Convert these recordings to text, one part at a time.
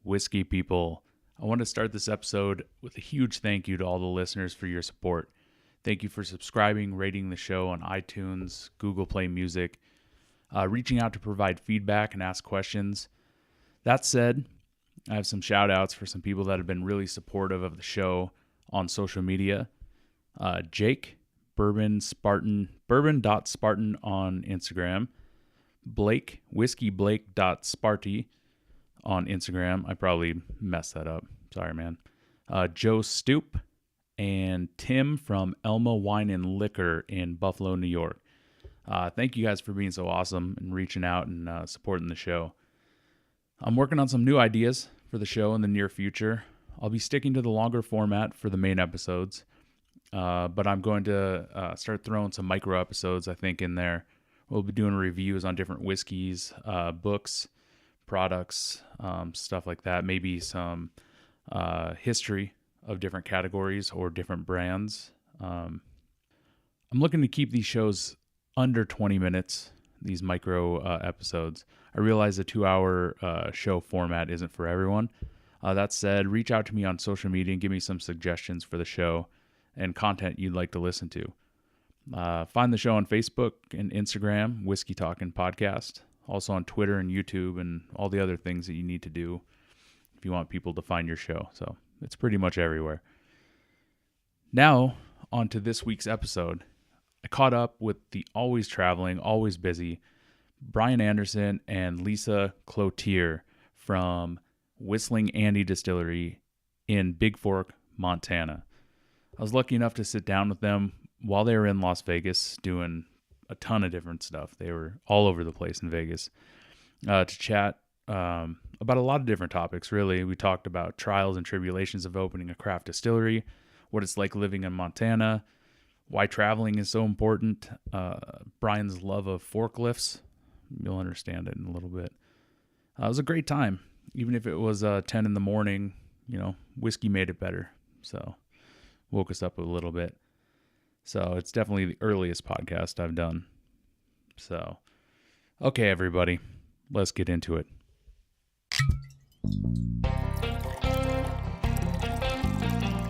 whiskey people. I want to start this episode with a huge thank you to all the listeners for your support. Thank you for subscribing, rating the show on iTunes, Google Play Music, reaching out to provide feedback and ask questions. That said, I have some shout outs for some people that have been really supportive of the show on social media. Jake, Bourbon.Spartan on Instagram. Blake, whiskeyblake.sparty on Instagram. I probably messed that up. Sorry, man. Joe Stoop and Tim from Elma Wine and Liquor in Buffalo, New York. Thank you guys for being so awesome and reaching out and supporting the show. I'm working on some new ideas for the show in the near future. I'll be sticking to the longer format for the main episodes, but I'm going to start throwing some micro episodes, I think, in there. We'll be doing reviews on different whiskeys, books, products, stuff like that. Maybe some history of different categories or different brands. I'm looking to keep these shows under 20 minutes, these micro episodes. I realize the 2-hour show format isn't for everyone. That said, reach out to me on social media and give me some suggestions for the show and content you'd like to listen to. Find the show on Facebook and Instagram, Whiskey Talkin Podcast. Also on Twitter and YouTube and all the other things that you need to do if you want people to find your show. So it's pretty much everywhere. Now, on to this week's episode. I caught up with the always traveling, always busy Brian Anderson and Lisa Cloutier from Whistling Andy Distillery in Bigfork, Montana. I was lucky enough to sit down with them while they were in Las Vegas doing a ton of different stuff. They were all over the place in Vegas to chat about a lot of different topics, really. We talked about trials and tribulations of opening a craft distillery, what it's like living in Montana, why traveling is so important, Brian's love of forklifts. You'll understand it in a little bit. It was a great time. Even if it was 10 in the morning, whiskey made it better. So woke us up a little bit. So it's definitely the earliest podcast I've done. So, okay, everybody, let's get into it.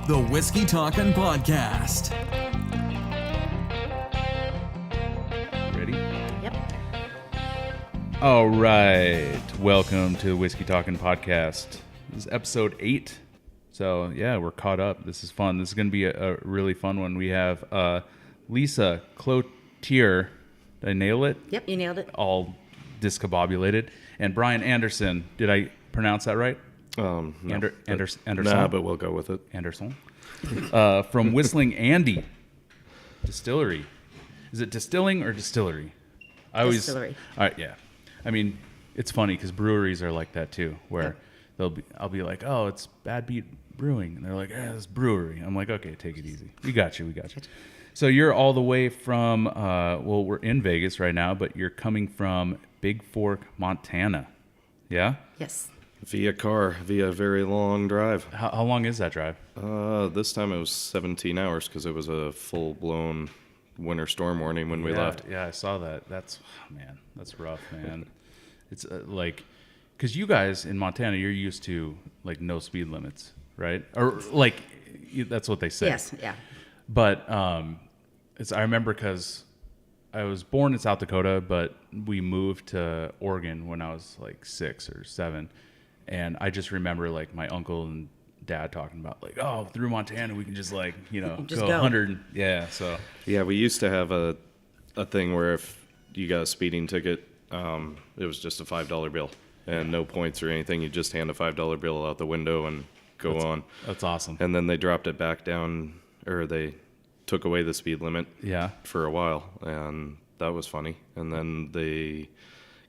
The Whiskey Talkin Podcast. Ready? Yep. All right. Welcome to the Whiskey Talkin Podcast. This is episode 8. So, yeah, we're caught up. This is fun. This is going to be a really fun one. We have Lisa Cloutier. Did I nail it? Yep, you nailed it. All discombobulated. And Brian Anderson. Did I pronounce that right? No. Anderson? Nah, but we'll go with it. Anderson. From Whistling Andy Distillery. Is it distilling or distillery? Distillery. All right, yeah. I mean, it's funny because breweries are like that too, where I'll be like, oh, it's Bad Beat Brewing. And they're like, it's brewery. I'm like, okay, take it easy. We got you. So you're all the way from, we're in Vegas right now, but you're coming from Bigfork, Montana. Yeah? Yes. Via a very long drive. How long is that drive? This time it was 17 hours because it was a full-blown winter storm warning when we left. Yeah, I saw that. That's rough, man. It's because you guys in Montana, you're used to no speed limits, right? Or that's what they say. Yes, yeah. But I remember because I was born in South Dakota, but we moved to Oregon when I was 6 or 7, and I just remember my uncle and dad talking about through Montana we can just just go 100. Yeah, so yeah, we used to have a thing where if you got a speeding ticket, it was just a $5 bill. And no points or anything. You just hand a $5 bill out the window and go on. That's awesome. And then they dropped it back down, or they took away the speed limit for a while. And that was funny. And then they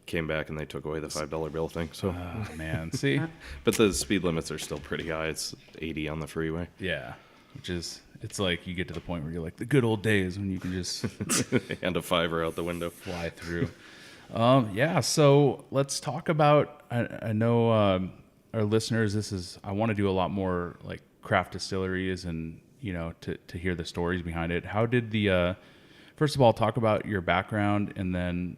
came back and they took away the $5 bill thing. So, man, see? But the speed limits are still pretty high. It's 80 on the freeway. Yeah, it's you get to the point where you're the good old days when you can just hand a $5 out the window. Fly through. So let's talk about, I know our listeners, I want to do a lot more craft distilleries and, to hear the stories behind it. How did first of all, talk about your background and then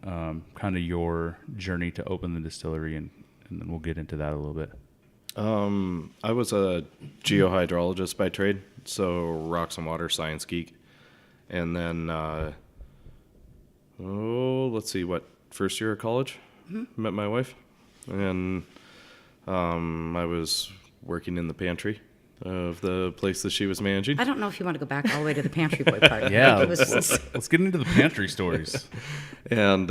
kind of your journey to open the distillery, and then we'll get into that a little bit. I was a geohydrologist by trade, so rocks and water science geek. And then, let's see, first year of college, met my wife. And I was working in the pantry of the place that she was managing. I don't know if you want to go back all the way to the pantry boy part. Yeah, It was- let's get into the pantry stories. And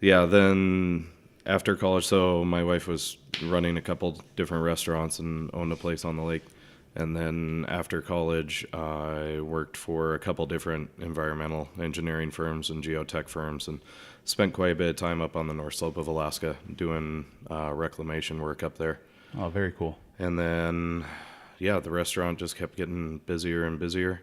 then after college, so my wife was running a couple different restaurants and owned a place on the lake. And then after college, I worked for a couple different environmental engineering firms and geotech firms, and spent quite a bit of time up on the North Slope of Alaska doing reclamation work up there. Oh, very cool. And then, the restaurant just kept getting busier and busier.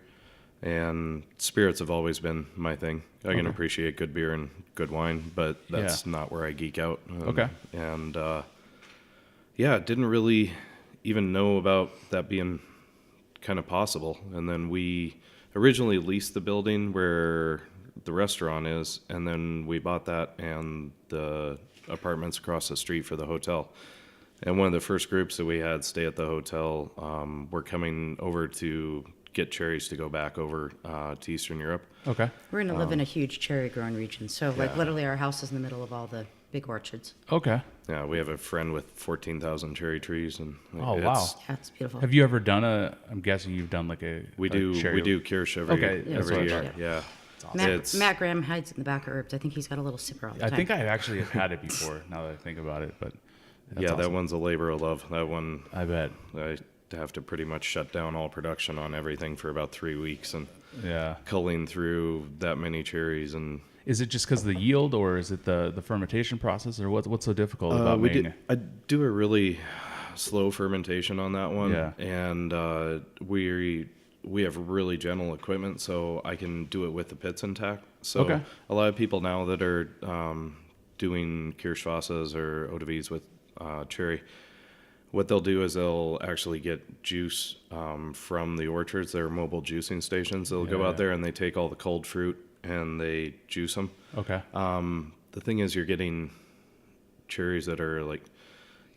And spirits have always been my thing. I can appreciate good beer and good wine, but that's not where I geek out. Okay. And, didn't really even know about that being kind of possible. And then we originally leased the building where the restaurant is, and then we bought that and the apartments across the street for the hotel. And one of the first groups that we had stay at the hotel were coming over to get cherries to go back over to Eastern Europe. Okay. We're going to live in a huge cherry growing region. So, literally, our house is in the middle of all the big orchards. Okay. Yeah, we have a friend with 14,000 cherry trees, and Oh, wow. Yeah, it's beautiful. Have you ever done I'm guessing you've done like we a do cherry- Kirsch Okay, yeah, that's what I every year. thought. Yeah. Matt Graham hides in the back of herbs. I think he's got a little sipper all the I time. think I actually have had it before, now that I think about it, but that's That awesome. one's a labor of love. That one, I bet. I have to pretty much shut down all production on everything for about 3 weeks and Yeah. culling through that many cherries. And Is it just because of the yield, or is it the fermentation process, or what's so difficult about making it? I do a really slow fermentation on that one. Yeah. And we have really gentle equipment, so I can do it with the pits intact. So Okay. a lot of people now that are doing Kirschwassers or eau de vies with cherry, what they'll do is they'll actually get juice from the orchards. They're mobile juicing stations. They'll go out there and they take all the cold fruit and they juice them. Okay. The thing is, you're getting cherries that are like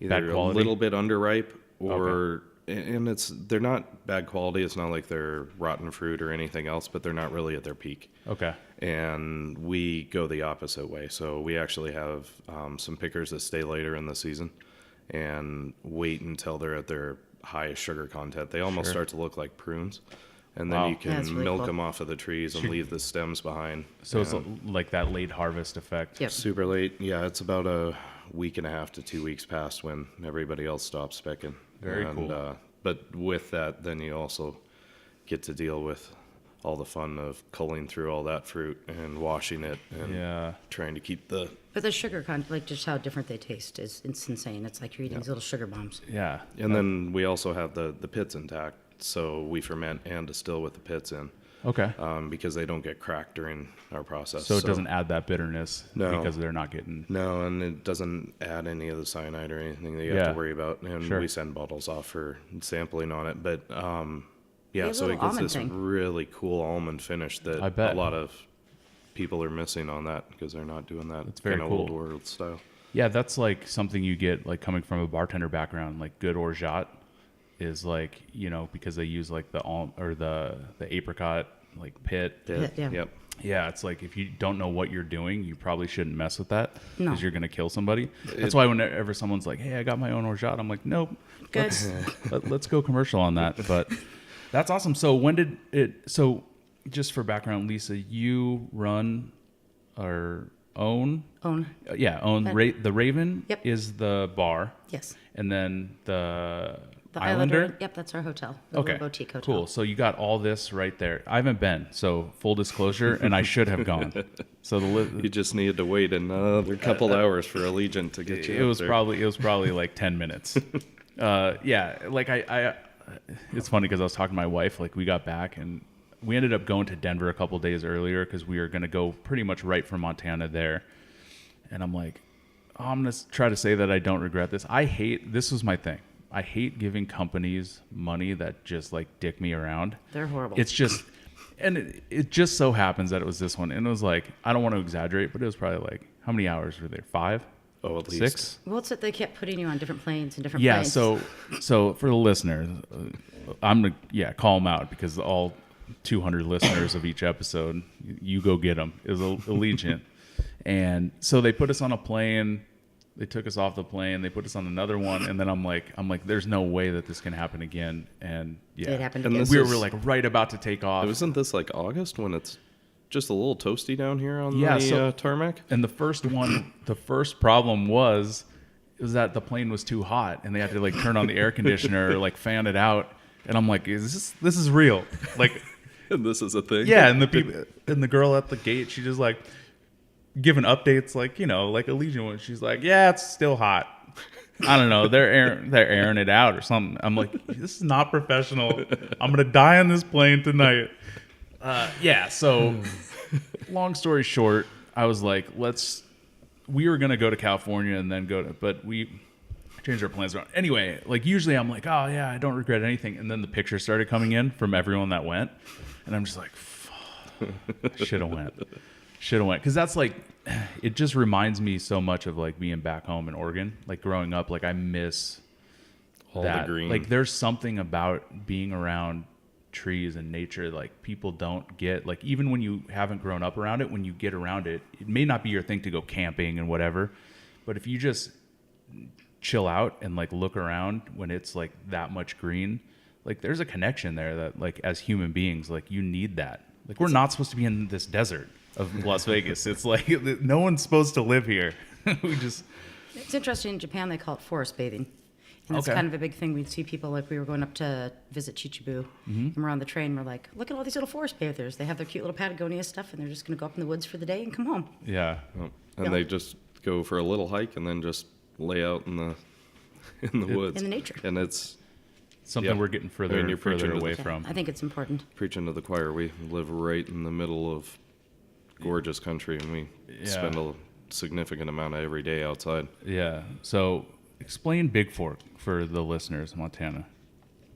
Bad either a quality? little bit underripe or, and they're not bad quality. It's not like they're rotten fruit or anything else, but they're not really at their peak. Okay. And we go the opposite way. So we actually have some pickers that stay later in the season and wait until they're at their highest sugar content. They almost start to look like prunes. And then Wow. you can That's really milk cool. them off of the trees and leave the stems behind. So it's And like that late harvest effect. Yep. super late. Yeah, it's about a week and a half to 2 weeks past when everybody else stops specking. Very cool. But with that, then you also get to deal with all the fun of culling through all that fruit and washing it and Yeah. trying to keep the... But the sugar content, like just how different they taste, it's insane. It's like you're eating these little sugar bombs. Yeah. And then we also have the pits intact, so we ferment and distill with the pits in. Okay. Because they don't get cracked during our process. So it doesn't add that bitterness No. because they're not getting. No, and it doesn't add any of the cyanide or anything that you have Yeah. to worry about. And Sure. we send bottles off for sampling on it. But They have a so it little gets almond this thing. really cool almond finish that I bet. a lot of people are missing on that because they're not doing that That's very kind of cool. old world style. Yeah, that's like something you get like coming from a bartender background. Like good orgeat is like, because they use like the apricot like pit. Yeah. Yep. Yeah, it's like if you don't know what you're doing, you probably shouldn't mess with that because No. you're gonna kill somebody. That's why whenever someone's like, "Hey, I got my own orgeat," I'm like, "Nope, Good. let's go commercial on that." But that's awesome. So when did it? So just for background, Lisa, you run or own? Own. Own the Raven. Yep. Is the bar, Yes. and then the The Islander. Yep, that's our hotel. The Okay, little boutique hotel. cool. So you got all this right there. I haven't been, so full disclosure, and I should have gone. So You just needed to wait another couple hours for Allegiant to get you it up was there. probably like 10 minutes. Like I it's funny because I was talking to my wife, like we got back and we ended up going to Denver a couple days earlier because we were going to go pretty much right from Montana there. And I'm like, I'm going to try to say that I don't regret this. This was my thing. I hate giving companies money that just like dick me around. They're horrible. It's just, and it just so happens that it was this one. And it was like, I don't want to exaggerate, but it was probably like, how many hours were there? 5? Oh, at least 6. Well, it's that they kept putting you on different planes and different Yeah, planes. so for the listeners, I'm gonna call them out because all 200 listeners of each episode, you go get them, is Allegiant. And so they put us on a plane. They took us off the plane. They put us on another one, and then I'm like, there's no way that this can happen again. And yeah, It happened And again. this we is- were like right about to take off. Wasn't this like August when it's just a little toasty down here on Yeah, the tarmac? And the first problem was that the plane was too hot, and they had to like turn on the air conditioner or like fan it out. And I'm like, this is real? Like, And this is a thing? yeah. And the people and the girl at the gate, she just like giving updates, like, you know, like Allegiant one. She's like, yeah, it's still hot. I don't know. They're airing it out or something. I'm like, this is not professional. I'm gonna die on this plane tonight. Yeah. So, long story short, I was like, we were gonna go to California and then but we changed our plans around. Anyway, like usually I'm like, oh yeah, I don't regret anything. And then the pictures started coming in from everyone that went, and I'm just like, should have went. Because that's like, it just reminds me so much of like being back home in Oregon, like growing up. Like I miss All that. the green. Like there's something about being around trees and nature like people don't get. Like even when you haven't grown up around it, when you get around it, it may not be your thing to go camping and whatever, but if you just chill out and like look around when it's like that much green, like there's a connection there that like as human beings, like you need that. Like we're not supposed to be in this desert of Las Vegas. It's like no one's supposed to live here. It's interesting. In Japan, they call it forest bathing. And it's Okay. kind of a big thing. We'd see people, like we were going up to visit Chichibu, and we're on the train. We're like, look at all these little forest bathers. They have their cute little Patagonia stuff, and they're just going to go up in the woods for the day and come home. Yeah. Oh, and Yeah. they just go for a little hike and then just lay out in the woods. In the nature. And it's Something Yeah. we're getting further I mean, and you're preaching further to the- away Yeah, from. I think it's important. preaching to the choir. We live right in the middle of gorgeous country, and we spend a significant amount of every day outside. Yeah. So explain Bigfork for the listeners, Montana.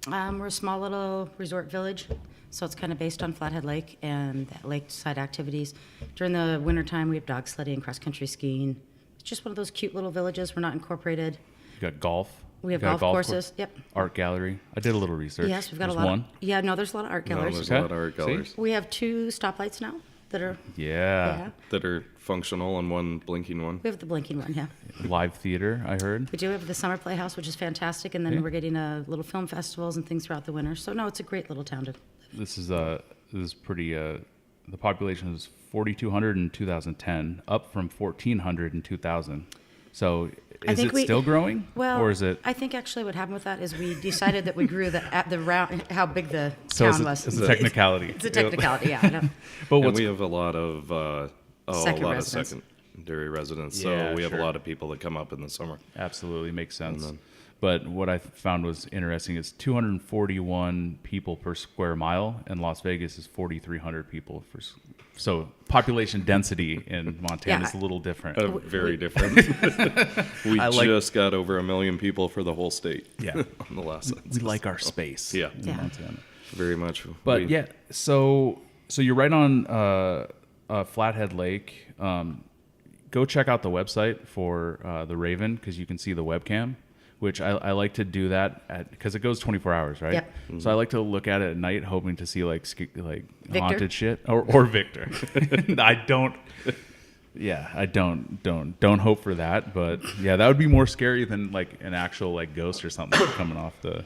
We're a small little resort village, so it's kind of based on Flathead Lake and lakeside activities. During the wintertime, we have dog sledding, cross-country skiing. It's just one of those cute little villages. We're not incorporated. You got golf. We have You got a golf course, courses. Yep. Art gallery. I did a little research. Yes, we've got There's a lot. one. There's a lot of art No, galleries. there's Okay. a lot of art See? galleries We have 2 stoplights now that are. Yeah. that are functional and one blinking one. We have the blinking one, yeah. Live theater, I heard. We do have the summer playhouse, which is fantastic, and then we're getting little film festivals and things throughout the winter. So no, it's a great little town to. This is pretty. The population was 4,200 in 2010, up from 1,400 in 2000. So is think it still growing? Well, or is it? I think actually what happened with that is we decided that we grew at the round how big the So town it's was. a technicality. It's a technicality, yeah. I know. But And what's we have a lot of Second residents. secondary residents. Yeah, So we have sure. a lot of people that come up in the summer. absolutely makes sense. But what I found was interesting is 241 people per square mile, and Las Vegas is 4,300 people so population density in Montana Yeah. is a little different. Very different. We I like- just got over 1 million people for the whole state. Yeah. On the last We census. like our space. Yeah. in Yeah. Montana. Very much. But yeah, so you're right on Flathead Lake. Go check out the website for the Raven because you can see the webcam, which I like to do that because it goes 24 hours, right? Yep. So I like to look at it at night, hoping to see like Victor? haunted shit or Victor. I don't. Yeah, I don't hope for that, but yeah, that would be more scary than like an actual like ghost or something coming off the.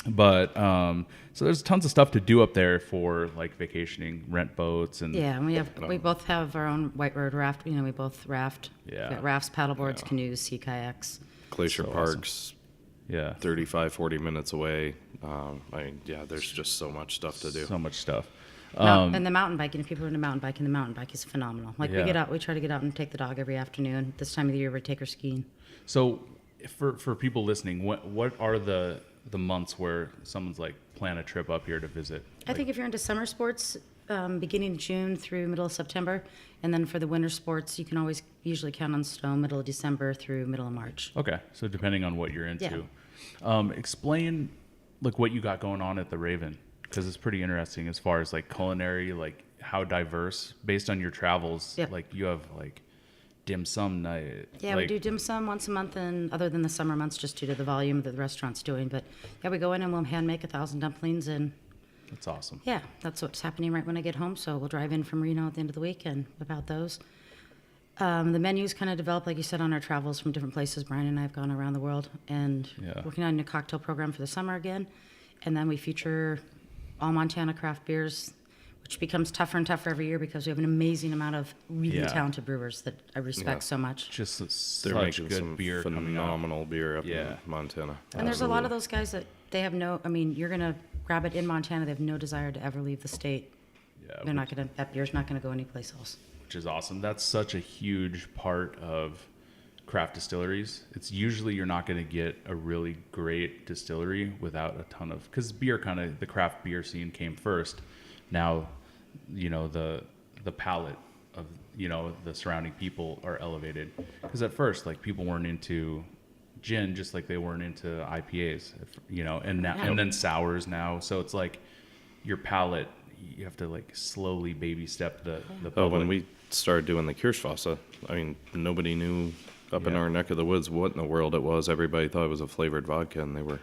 But so there's tons of stuff to do up there for like vacationing, rent boats, and Yeah, and we both have our own white road raft. We both raft. Yeah. We've got rafts, paddleboards, canoes, sea kayaks. Glacier So Park's yeah, 35, 40 minutes away. There's just so much stuff to do. so much stuff. And the mountain biking, if people are into mountain biking, the mountain bike is phenomenal. Like Yeah. we try to get out and take the dog every afternoon. This time of the year, we take her skiing. So for people listening, what are the months where someone's like plan a trip up here to visit? I think if you're into summer sports, beginning of June through middle of September, and then for the winter sports, you can always usually count on snow middle of December through middle of March. Okay, so depending on what you're into, explain like what you got going on at the Raven because it's pretty interesting as far as like culinary, like how diverse based on your travels. Yep. Like you have like dim sum night. Yeah, we do dim sum once a month, and other than the summer months, just due to the volume that the restaurant's doing. But yeah, we go in and we'll hand make 1,000 dumplings, and That's awesome. yeah, that's what's happening right when I get home. So we'll drive in from Reno at the end of the week and whip out those. The menus kind of develop, like you said, on our travels from different places. Brian and I have gone around the world and working on a new cocktail program for the summer again. And then we feature all Montana craft beers, which becomes tougher and tougher every year because we have an amazing amount of really talented brewers that I respect so much. Just They're such making good some beer coming out. phenomenal beer up in Montana. And there's a lot of those guys that they have no, I mean, you're going to grab it in Montana. They have no desire to ever leave the state. Yeah, They're not going to, that beer's not going to go anyplace else. which is awesome. That's such a huge part of craft distilleries. It's usually you're not going to get a really great distillery without a ton of, because beer kind of, the craft beer scene came first. Now, you know, the palate of, you know, the surrounding people are elevated. Because at first, like, people weren't into gin just like they weren't into IPAs, you know, and now, and then sours now. So it's like your palate, you have to like slowly baby step the public. When we started doing the Kirschwasser, I mean, nobody knew up in our neck of the woods what in the world it was. Everybody thought it was a flavored vodka, and they were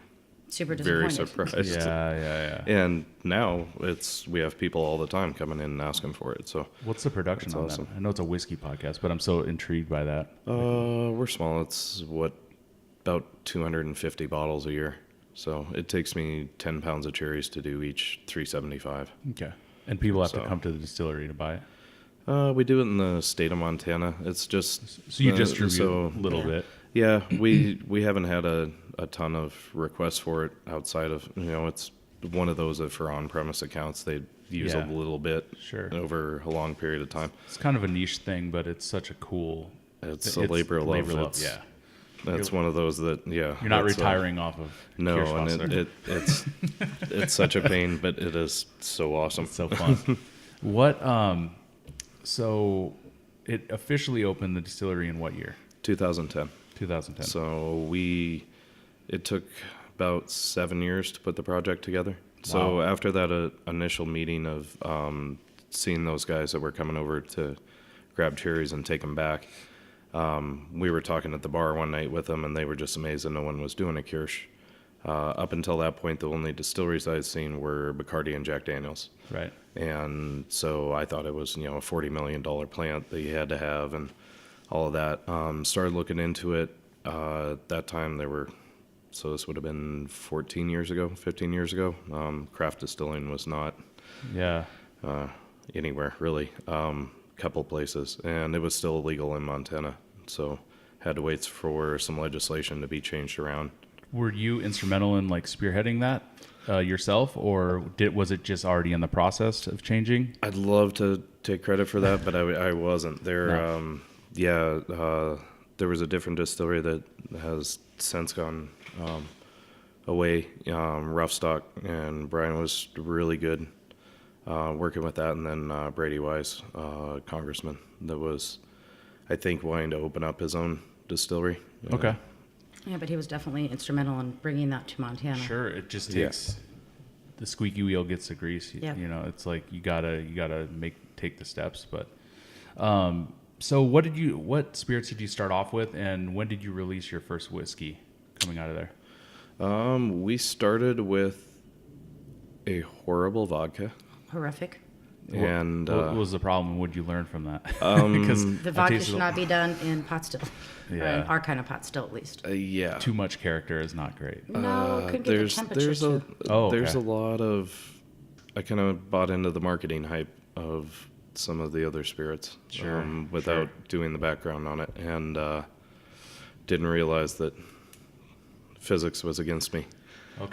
Super very disappointed. surprised. Yeah. And now we have people all the time coming in and asking for it. So What's the production on awesome. that? I know it's a whiskey podcast, but I'm so intrigued by that. we're small. It's about 250 bottles a year. So it takes me 10 pounds of cherries to do each 375. Okay. And people have to So- come to the distillery to buy it. We do it in the state of Montana. It's just So you distribute a little bit. Yeah, we haven't had a ton of requests for it outside of, you know, it's one of those that for on-premise accounts they use a little bit over a long period of time. It's kind of a niche thing, but it's such a cool. It's a labor of love. Yeah. That's one of those that You're not retiring off of. No, Kirschwasser. and it's such a pain, but it is so awesome. It's so fun. What? So it officially opened the distillery in what year? 2010. 2010. So it took about 7 years to put the project together. So after that initial meeting of seeing those guys that were coming over to grab cherries and take them back, we were talking at the bar one night with them, and they were just amazed that no one was doing a Kirsch. Up until that point, the only distilleries I'd seen were Bacardi and Jack Daniels. Right. And so I thought it was, you know, a $40 million plant that you had to have and all of that. Started looking into it. That time so this would have been 15 years ago. Craft distilling was not anywhere, really. Couple places. And it was still illegal in Montana. So had to wait for some legislation to be changed around. Were you instrumental in like spearheading that yourself, or was it just already in the process of changing? I'd love to take credit for that, but I wasn't. There was a different distillery that has since gone away, Rough Stock, and Brian was really good working with that. And then Brady Wise, congressman, that was, I think, wanting to open up his own distillery. Okay. Yeah, but he was definitely instrumental in bringing that to Montana. Sure, it just takes the squeaky wheel gets the grease. Yeah. You know, it's like you gotta take the steps. But so what spirits did you start off with, and when did you release your first whiskey coming out of there? We started with a horrible vodka. Horrific. And what was the problem? What did you learn from that? Because The vodka should not be done in pot still. Yeah. Or in our kind of pot still, at least. too much character is not great. No, couldn't get the temperature. There's a lot of, I kind of bought into the marketing hype of some of the other spirits, without doing the background on it, and didn't realize that physics was against me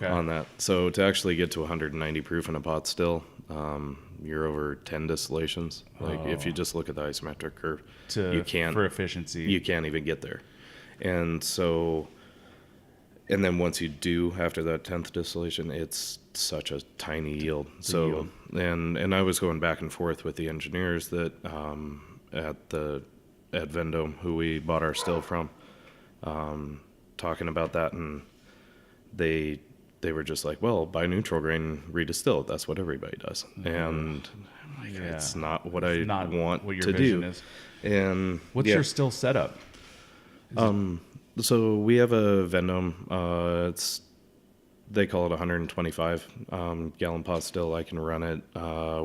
on that. So to actually get to 190 proof in a pot still, you're over 10 distillations. Like if you just look at the isometric curve, you can't, for efficiency, you can't even get there. And so, and then once you do, after that 10th distillation, it's such a tiny yield. So, and I was going back and forth with the engineers that at Vendome, who we bought our still from, talking about that, and they they were just like, well, buy neutral grain, redistill it. That's what everybody does. And I'm like, Yeah. it's not what I Not want what your to vision do. is. And What's your still setup? so we have a Vendome. They call it 125 gallon pot still. I can run it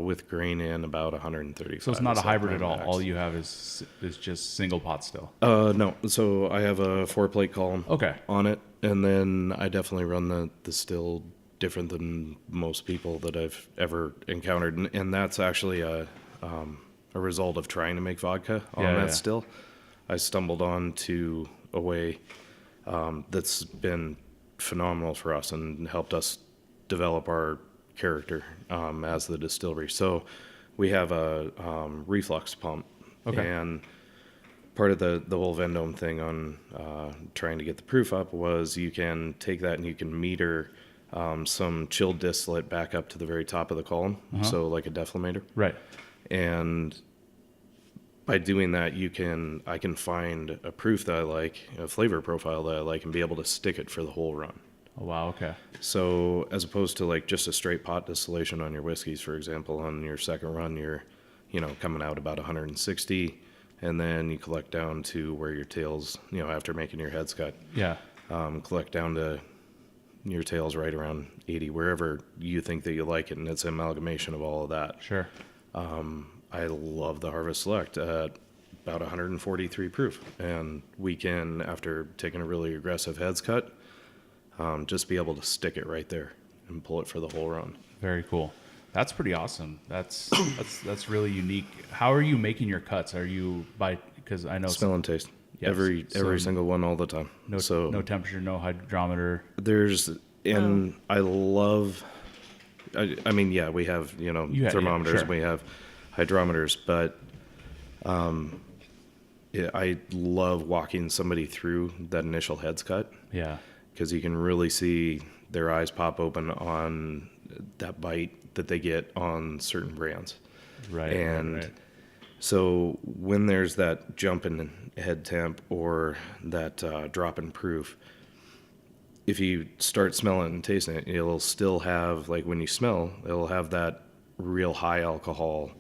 with grain in about 135. So it's not a That's like hybrid my at all. max. All you have is just single pot still. No. So I have a 4-plate column Okay. on it, and then I definitely run the still different than most people that I've ever encountered, and that's actually a result of trying to make vodka on Yeah, that yeah. still. I stumbled on to a way that's been phenomenal for us and helped us develop our character as the distillery. So we have a reflux pump, Okay. and part of the whole Vendome thing on trying to get the proof up was you can take that and you can meter some chilled distillate back up to the very top of the column, so like a deflator. Right. And by doing that, I can find a proof that I like, a flavor profile that I like, and be able to stick it for the whole run. Oh, wow. Okay. So as opposed to like just a straight pot distillation on your whiskeys, for example, on your second run, you're, coming out about 160, and then you collect down to where your tails, after making your heads cut, Yeah. collect down to your tails right around 80, wherever you think that you like it, and it's an amalgamation of all of that. Sure. I love the Harvest Select at about 143 proof, and we can, after taking a really aggressive heads cut, just be able to stick it right there and pull it for the whole run. Very cool. That's pretty awesome. That's really unique. How are you making your cuts? Are you because I know Smell and taste. Yes. Every So single one all the time. no temperature, no hydrometer. I love, I mean, yeah, we have, thermometers, sure. we have hydrometers, but I love walking somebody through that initial heads cut, Yeah. because you can really see their eyes pop open on that bite that they get on certain brands. Right. And right. so when there's that jump in head temp or that drop in proof, if you start smelling and tasting it, it'll still have, like when you smell, it'll have that real high alcohol,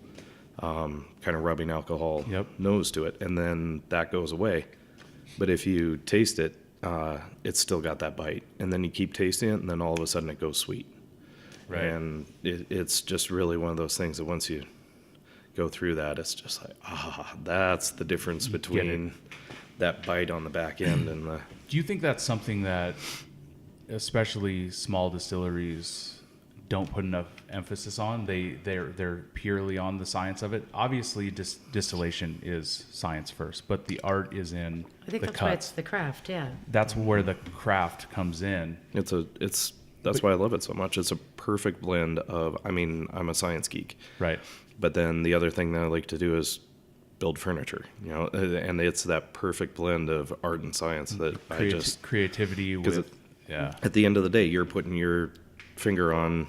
kind of rubbing alcohol nose to it, and then that goes away. But if you taste it, it's still got that bite, and then you keep tasting it, and then all of a sudden it goes sweet. Right. And it's just really one of those things that once you go through that, it's just like, that's the difference between that bite on the back end and the... Do you think that's something that, especially small distilleries, don't put enough emphasis on? They're purely on the science of it. Obviously, distillation is science first, but the art is in I think the that's why cuts. it's the craft, yeah. That's where the craft comes in. That's why I love it so much. It's a perfect blend of, I'm a science geek. Right. But then the other thing that I like to do is build furniture, and it's that perfect blend of art and science that creativity with, at the end of the day, you're putting your finger on,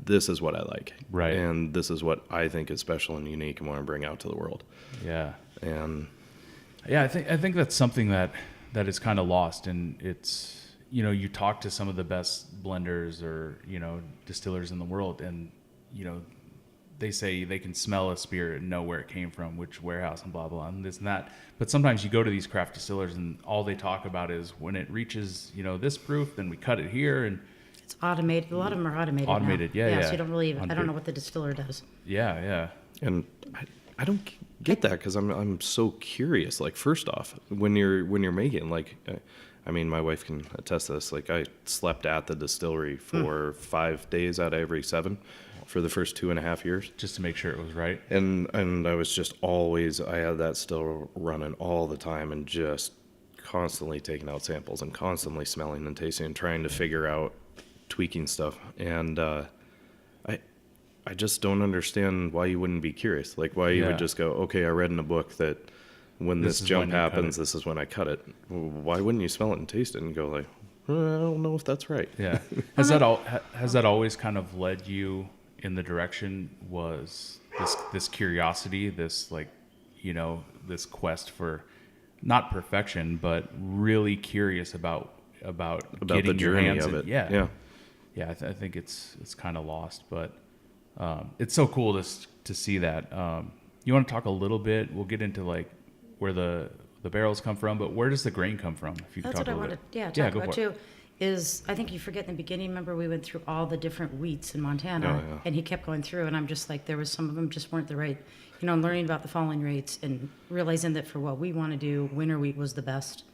this is what I like. Right. And this is what I think is special and unique and want to bring out to the world. Yeah. And yeah, I think that's something that is kind of lost, and it's, you talk to some of the best blenders or, distillers in the world, and, they say they can smell a spirit and know where it came from, which warehouse and blah, blah, and this and that. But sometimes you go to these craft distillers and all they talk about is when it reaches, this proof, then we cut it here. And It's automated. A lot of them are automated. Automated, now. yeah. So you don't really. I don't know what the distiller does. Yeah. And I don't get that, because I'm so curious. Like, first off, when you're making, like, my wife can attest to this. Like, I slept at the distillery for 5 days out of every 7 for the first 2.5 years, just to make sure it was right. And I was just I had that still running all the time, and just constantly taking out samples and constantly smelling and tasting and trying to figure out tweaking stuff. And I just don't understand why you wouldn't be curious. Like, why you would just go, okay, I read in a book that when this jump happens, this is when I cut it. Why wouldn't you smell it and taste it and go like, I don't know if that's right. Yeah. Has that always kind of led you in the direction, was this curiosity, this, like, this quest for not perfection, but really curious about getting the your journey hands of in, it? Yeah. yeah, I think it's kind of lost, but it's so cool to see that. You want to talk a little bit? We'll get into like where the barrels come from, but where does the grain come from? If you could That's talk what I a little wanted bit. to talk go about for it. too. Is I think you forget in the beginning, remember we went through all the different wheats in Montana, Oh, yeah. and he kept going through, and I'm just like, there was some of them just weren't the right, learning about the falling rates and realizing that for what we want to do, winter wheat was the best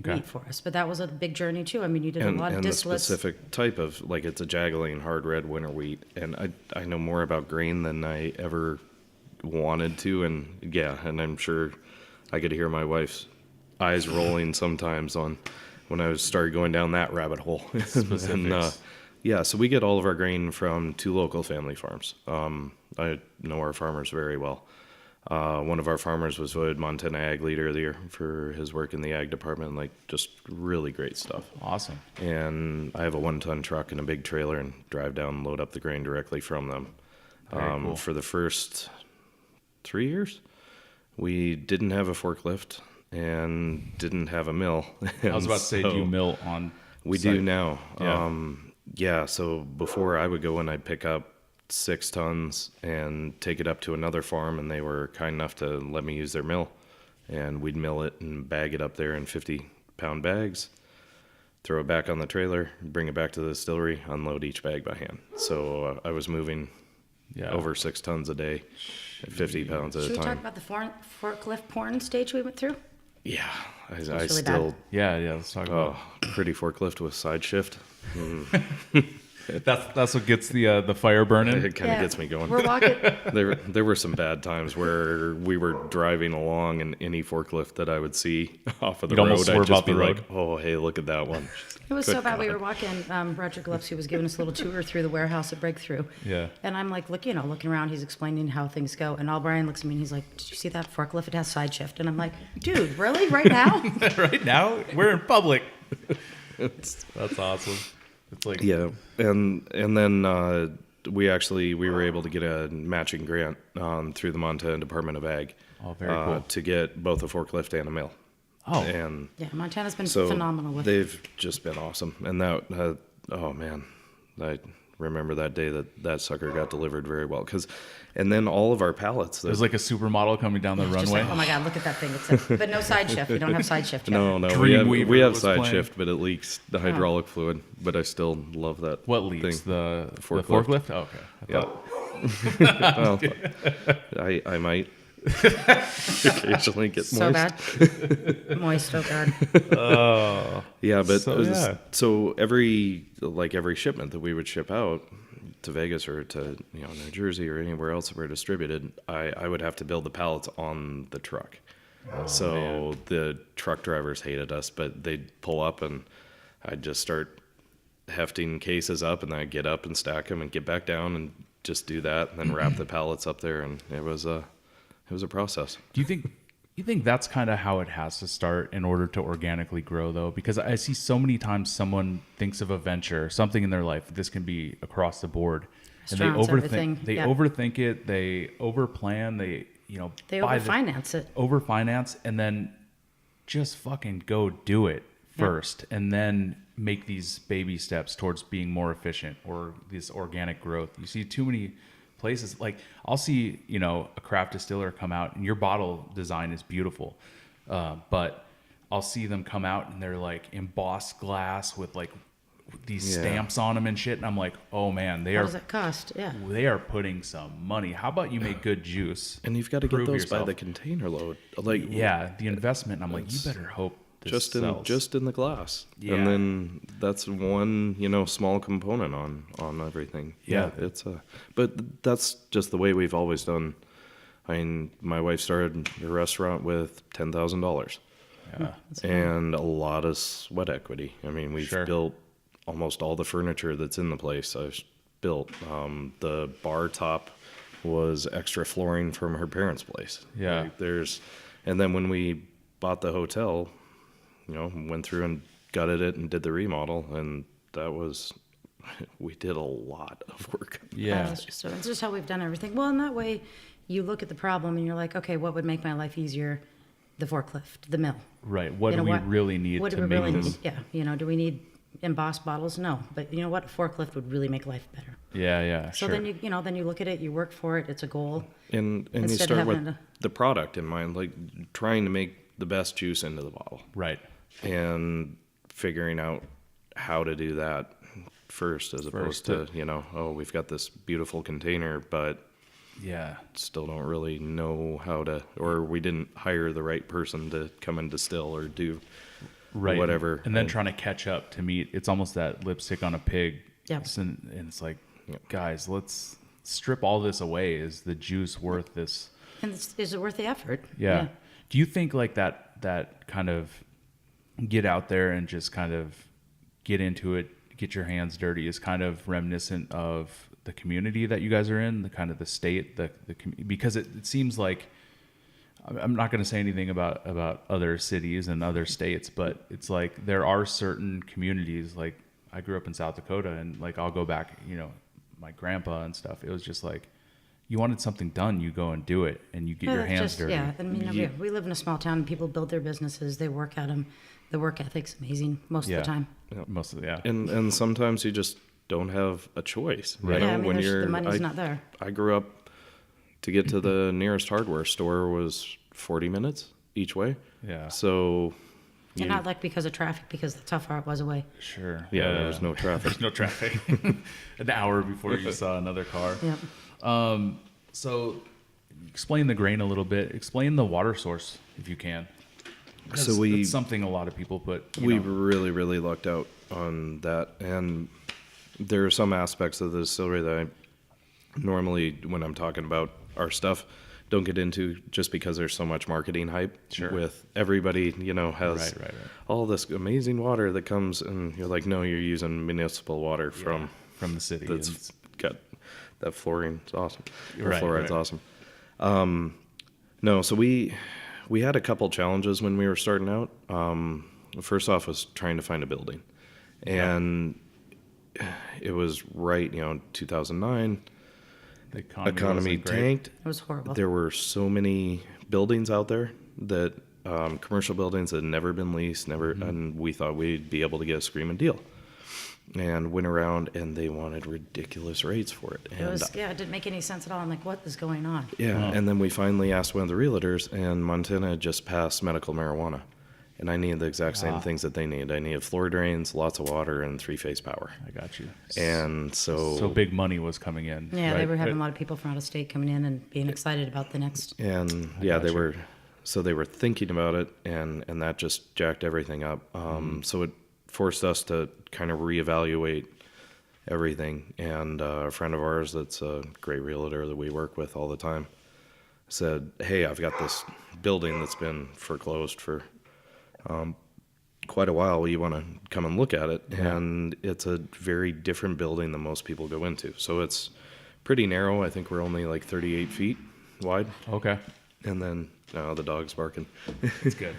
wheat for us. But that was a big journey too. I mean, you did a lot of and the distillates. specific type of, like, it's a Jaggeline hard red winter wheat, and I know more about grain than I ever wanted to, and and I'm sure I could hear my wife's eyes rolling sometimes on when I started going down that rabbit hole. Specifics. And, so we get all of our grain from 2 local family farms. I know our farmers very well. One of our farmers was voted Montana Ag Leader of the Year for his work in the ag department, like just really great stuff. Awesome. And I have a 1-ton truck and a big trailer and drive down and load up the grain directly from them. Very cool. For the first 3 years, we didn't have a forklift and didn't have a mill. I was about to say, do you mill on We site? do now. Yeah. So before I would go and I'd pick up 6 tons and take it up to another farm, and they were kind enough to let me use their mill. And we'd mill it and bag it up there in 50-pound bags, throw it back on the trailer, bring it back to the distillery, unload each bag by hand. So I was moving over 6 tons a day, at 50 pounds at Should a we talk time. about the forklift porn stage we went through? Yeah, I really still, Yeah, let's talk about pretty forklift with side shift. That's what gets the fire burning. It kind of gets me going. We're walking. There were some bad times where we were driving along, and any forklift that I would see off of the You'd almost road, I'd swerve just off be the like, road. "Oh, hey, look at that one." It was Good so bad. We God. were walking. Roger Gillespie was giving us a little tour through the warehouse at Breakthrough. Yeah. And I'm like, looking around. He's explaining how things go. And all Brian looks at me and he's like, "Did you see that forklift? It has side shift." And I'm like, "Dude, really? Right now?" Right now, we're in public. That's awesome. It's like Yeah, and then we were able to get a matching grant through the Montana Department of Ag. Oh, very cool. To get both a forklift and a mill. Oh. And Yeah, Montana's been so phenomenal with. they've just been awesome. And that, oh man, I remember that day that sucker got delivered very well. And then all of our pallets. There's like a supermodel coming down the Just runway. like, oh my God, look at that thing. But no side shift. You don't have side shift yet. No, Dreamweaver we have was side playing. shift, but it leaks the hydraulic fluid. But I still love that. What leaks? thing. The forklift. forklift? Oh, okay. Yeah. Well, I might occasionally get So moist. bad. Moist, oh God. Yeah, but So, so every shipment that we would ship out to Vegas or to New Jersey or anywhere else that we're distributed, I would have to build the pallets on the truck. So the truck drivers hated us, but they'd pull up and I'd just start hefting cases up, and then I'd get up and stack them and get back down and just do that, and then wrap the pallets up there, and it was a process. Do you think that's kind of how it has to start in order to organically grow, though? Because I see so many times someone thinks of a venture, something in their life. This can be across the board, and they Restaurants, overthink. everything. They Yeah. overthink it. They overplan. They They buy overfinance it. overfinance, and then just fucking go do it first, and then make these baby steps towards being more efficient or this organic growth. You see too many places, like I'll see, a craft distiller come out and your bottle design is beautiful. But I'll see them come out and they're like embossed glass with like these stamps on them and shit. And I'm like, oh man, What does it cost? Yeah. they are putting some money. How about you make good juice? And you've got to get Prove those by yourself. the container load. Like The investment. I'm like, you better hope this sells. just in the glass. Yeah. And then that's one, small component on everything. Yeah. It's but that's just the way we've always done. I mean, my wife started a restaurant with $10,000 Yeah. and a lot of sweat equity. I mean, we've Sure. built almost all the furniture that's in the place. I've built the bar top was extra flooring from her parents' place. Yeah. And then when we bought the hotel, went through and gutted it and did the remodel, and we did a lot of work. Yeah. It's just how we've done everything. Well, in that way, you look at the problem and you're like, okay, what would make my life easier? The forklift, the mill. Right. What do we really need What to do we make really this? need? Yeah. Do we need embossed bottles, no. But you know what? A forklift would really make life better. Yeah, So sure. then you look at it, you work for it, it's a goal. And you Instead of start with having to- the product in mind, like trying to make the best juice into the bottle Right. and figuring out how to do that first as opposed to, we've got this beautiful container, but Yeah. still don't really know how to, or we didn't hire the right person to come and distill or do Right. whatever. And then trying to catch up to meet, it's almost that lipstick on a pig. Yep. And it's like, guys, let's strip all this away. Is the juice worth this? And is it worth the effort? Yeah. Do you think like that kind of get out there and just kind of get into it, get your hands dirty is kind of reminiscent of the community that you guys are in, the kind of the state, because it seems like, I'm not going to say anything about other cities and other states, but it's like there are certain communities, like I grew up in South Dakota, and like I'll go back, my grandpa and stuff. It was just like, you wanted something done, you go and do it, and you get your hands dirty. Yeah, I mean, we live in a small town, and people build their businesses, they work at them. The work ethic's amazing most of the time. Most of the, And sometimes you just don't have a choice. Right. Yeah, I mean, the money's not there. I grew up, to get to the nearest hardware store was 40 minutes each way. Yeah. So, And not like because of traffic, because that's how far it was away. Sure. there was no traffic. There's no traffic. An hour before you saw another car. Yep. So explain the grain a little bit. Explain the water source if you can. So That's something a lot of people put. We really, really lucked out on that. And there are some aspects of the distillery that I normally, when I'm talking about our stuff, don't get into just because there's so much marketing hype. Sure. With everybody, has Right. all this amazing water that comes, and you're like, no, you're using municipal water from the city. that's got that fluorine's awesome. Or Right, fluoride's right. awesome. No, so we had a couple challenges when we were starting out. First off was trying to find a building, and it was right, 2009. The Economy wasn't great. tanked. It was horrible. There were so many buildings out there that commercial buildings had never been leased, and we thought we'd be able to get a screaming deal. And went around, and they wanted ridiculous rates for it. And It didn't make any sense at all. I'm like, what is going on? and then we finally asked one of the realtors, and Montana had just passed medical marijuana. And I needed the exact same things that they need. I needed floor drains, lots of water, and three-phase power. I got you. And so big money was coming in. Yeah, right? they were having a lot of people from out of state coming in and being excited about the next. And they were thinking about it, and that just jacked everything up. So it forced us to kind of reevaluate everything. And a friend of ours that's a great realtor that we work with all the time said, hey, I've got this building that's been foreclosed for quite a while. You want to come and look at it? And it's a very different building than most people go into. So it's pretty narrow. I think we're only like 38 feet wide. Okay. And then the dog's barking. It's good.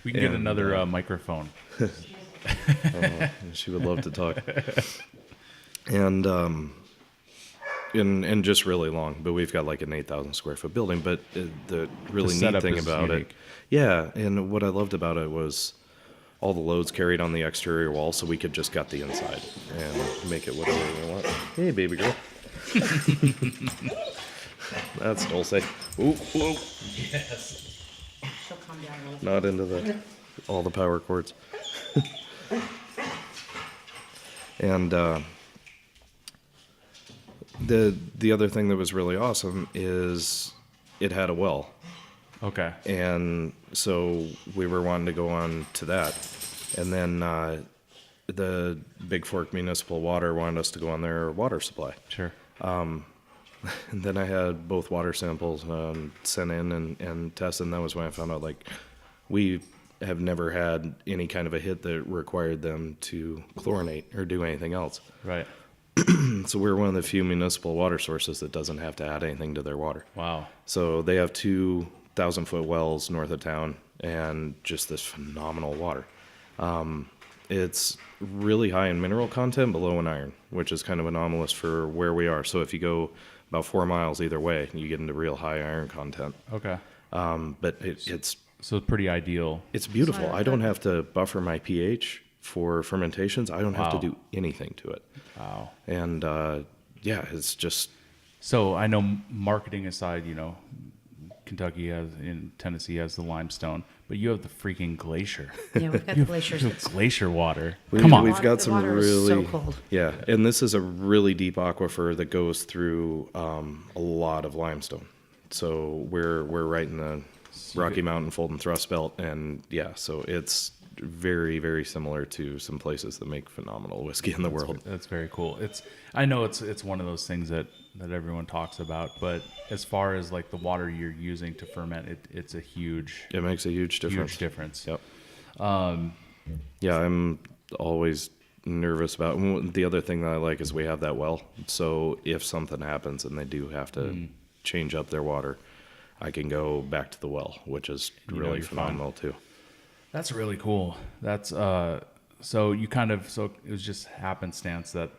We can get And, another microphone. She would love to talk. And just really long, but we've got like an 8,000 square foot building. But the really neat setup thing is about unique. and what I loved about it was all the loads carried on the exterior wall, so we could just gut the inside and make it whatever we want. Hey, baby girl. That's Dulce. Ooh, whoa. She'll calm down a little. Not into all the power cords. And the other thing that was really awesome is it had a well. Okay. And so we were wanting to go on to that. And then the Bigfork Municipal Water wanted us to go on their water supply. Sure. And then I had both water samples sent in and tested, and that was when I found out, like, we have never had any kind of a hit that required them to chlorinate or do anything else. Right. So we're one of the few municipal water sources that doesn't have to add anything to their water. Wow. So they have 2,000-foot wells north of town and just this phenomenal water. It's really high in mineral content, but low in iron, which is kind of anomalous for where we are. So if you go about 4 miles either way, you get into real high iron content. Okay. But it's So pretty ideal. it's beautiful. So I don't have to buffer my pH for fermentations. I don't have to Wow. do anything to it. Wow. And yeah, it's just So I know marketing aside, Kentucky in Tennessee has the limestone, but you have the freaking glacier. Yeah, we've got the glaciers. You have glacier water. we- Come on. we've got The some water is really so cold. yeah, and this is a really deep aquifer that goes through a lot of limestone. So we're right in the Rocky Mountain fold and thrust belt, and yeah, so it's very, very similar to some places that make phenomenal whiskey in the world. That's very cool. I know it's one of those things that everyone talks about, but as far as like the water you're using to ferment, it's a huge It makes a huge difference. huge difference. Yep. Yeah, I'm always nervous about. The other thing that I like is we have that well. So if something happens and they do have to change up their water, I can go back to the well, which is really you're phenomenal too. That's really cool. That's so it was just happenstance that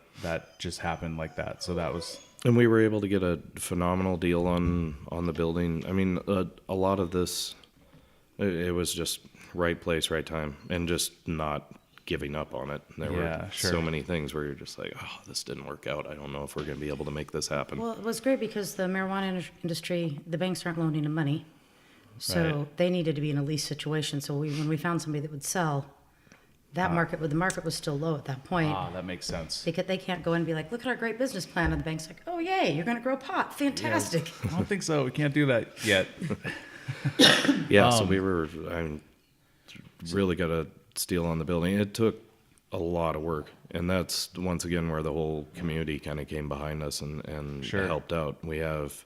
just happened like that. So that was And we were able to get a phenomenal deal on the building. I mean, a lot of this, it was just right place, right time, and just not giving up on it. There were so many things where you're just like, oh, this didn't work out. I don't know if we're going to be able to make this happen. Well, it was great because the marijuana industry, the banks aren't loaning them money. So Right. they needed to be in a lease situation. So when we found somebody that would sell, the market was still low at that point. that makes sense. Because they can't go in and be like, look at our great business plan. And the bank's like, oh, yay, you're going to grow pot. Fantastic. I don't think so. We can't do that yet. Yeah, so I really got a steal on the building. It took a lot of work, and that's once again where the whole community kind of came behind us and Sure. helped out. We have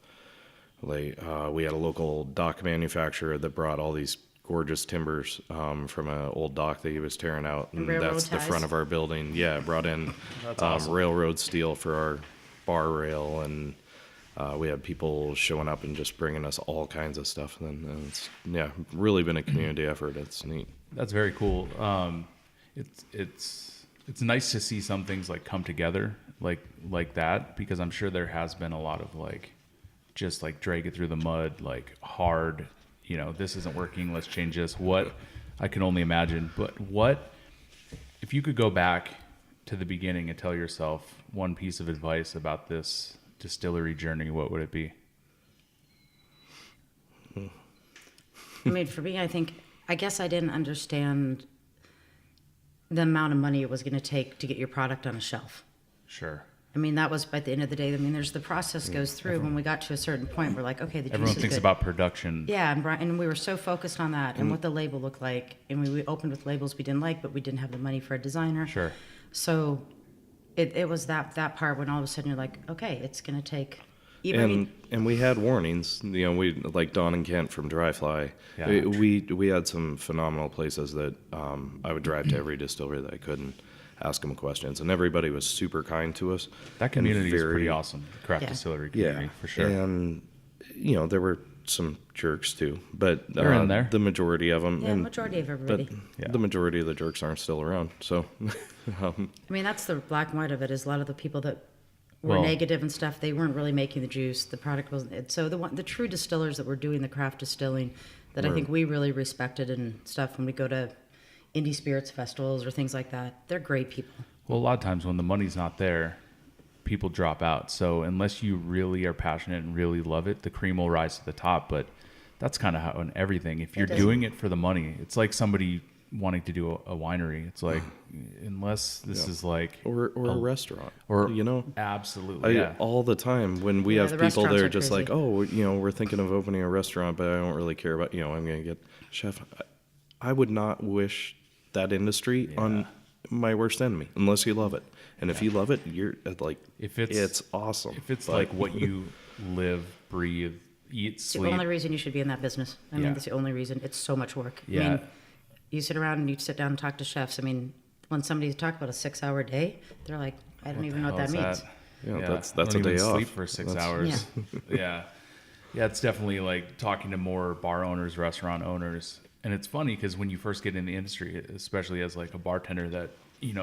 we had a local dock manufacturer that brought all these gorgeous timbers from an old dock that he was tearing out, and railroad that's the ties. front of our building. Yeah, brought in awesome. railroad steel for our bar rail, and we had people showing up and just bringing us all kinds of stuff. And it's really been a community effort. It's neat. That's very cool. It's nice to see some things like come together like that, because I'm sure there has been a lot of like just like drag it through the mud, like hard, this isn't working, let's change this. What I can only imagine. But what if you could go back to the beginning and tell yourself one piece of advice about this distillery journey, what would it be? I mean, for me, I guess I didn't understand the amount of money it was going to take to get your product on a shelf. Sure. I mean, that was by the end of the day. I mean, there's the process goes through. When we got to a certain point, we're like, okay, the juice Everyone is thinks good. about production. Yeah, and we were so focused on that and what the label looked like. And we opened with labels we didn't like, but we didn't have the money for a designer. Sure. So it was that part when all of a sudden you're like, okay, it's going to take. And we had warnings, we like Don and Kent from Dry Fly. Yeah. We had some phenomenal places that I would drive to every distillery that I could and ask them questions, and everybody was super kind to us. That community and is pretty awesome. The craft Yeah. distillery community, for sure. And there were some jerks too, but They're in there. the majority of them. Yeah, majority of everybody. But Yeah. the majority of the jerks aren't still around. So I mean, that's the black and white of it. Is a lot of the people that were Well- negative and stuff. They weren't really making the juice. The product wasn't. So the true distillers that were doing the craft distilling, that I think we really respected and stuff. When we go to indie spirits festivals or things like that, they're great people. Well, a lot of times when the money's not there, people drop out. So unless you really are passionate and really love it, the cream will rise to the top. But that's kind of how in everything. If you're It is. doing it for the money, it's like somebody wanting to do a winery. It's like, unless this is like or a restaurant, or absolutely, I, yeah. all the time when we Yeah, have the people restaurants that are are just crazy. like, oh, we're thinking of opening a restaurant, but I don't really care about, I'm going to get chef. I would not wish that industry on my worst enemy unless you love it. And if you love it, you're like, If it's awesome. If it's But- like what you live, breathe, eat, It's the sleep. only reason you should be in that business. I Yeah. mean, that's the only reason. It's so much work. I Yeah. mean, you sit around and you sit down and talk to chefs. I mean, when somebody talks about a 6-hour day, they're like, I don't even know what that hell is means. Yeah, that's I a don't day even off. sleep for 6 That's- hours. Yeah. Yeah, it's definitely like talking to more bar owners, restaurant owners. And it's funny because when you first get in the industry, especially as like a bartender that,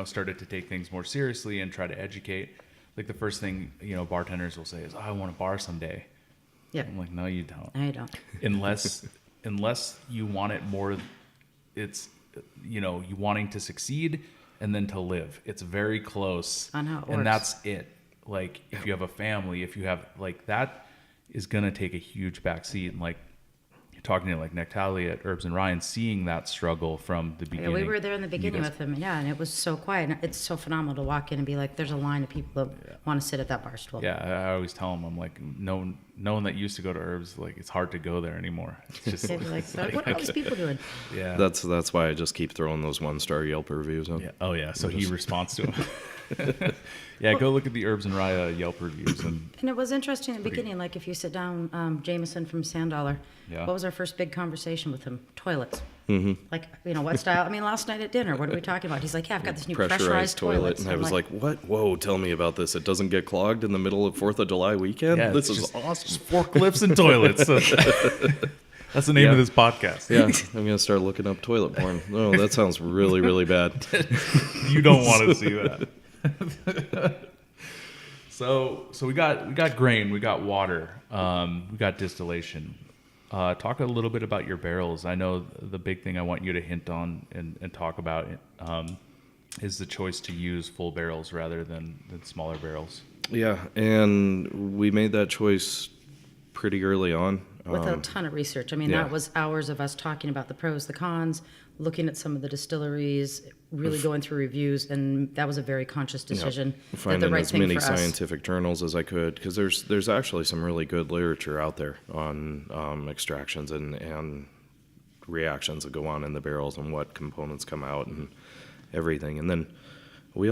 started to take things more seriously and try to educate, like the first thing, bartenders will say is, I want a bar someday. Yeah. I'm like, no, you don't. I don't. Unless you want it more, it's, you wanting to succeed and then to live. It's very close. On how it and works. that's it. Like, if you have a family, if you have, like, that is going to take a huge backseat. And, like, talking to, like, Nectalia at Herbs and Ryan, seeing that struggle from the Yeah, beginning. we were there in the beginning with him, yeah, and it was so quiet. And it's so phenomenal to walk in and be like, there's a line of people that want to sit at that bar stool. Yeah, I always tell them, I'm like, no one that used to go to Herbs, like, it's hard to go there anymore. It's just They'd be like, so what are all these people doing? yeah. That's why I just keep throwing those 1-star Yelp reviews up. Yeah. Oh yeah. So he responds to him. Yeah, go look at the Herbs and Rye Yelp reviews. And And it was interesting in the beginning, like if you sit down, Jameson from Sand Dollar, Yeah. what was our first big conversation with him? Toilets. Mm-hmm. Like, what style? I mean, last night at dinner, what are we talking about? He's like, yeah, I've got this new pressurized toilet. And I was like, what? Whoa, tell me about this. It doesn't get clogged in the middle of 4th of July weekend? yeah, This it's is just- awesome. just forklifts and toilets. That's the name Yeah. of this podcast. Yeah, I'm going to start looking up toilet porn. Oh, that sounds really, really bad. You don't want to see that. So we got grain, we got water, we got distillation. Talk a little bit about your barrels. I know the big thing I want you to hint on and talk about is the choice to use full barrels rather than smaller barrels. Yeah, and we made that choice pretty early on. with a ton of research. I mean, yeah. that was hours of us talking about the pros, the cons, looking at some of the distilleries, really going through reviews, and that was a very conscious decision. That Finding the right as thing many for us. scientific journals as I could, because there's actually some really good literature out there on extractions and reactions that go on in the barrels and what components come out and everything. And then we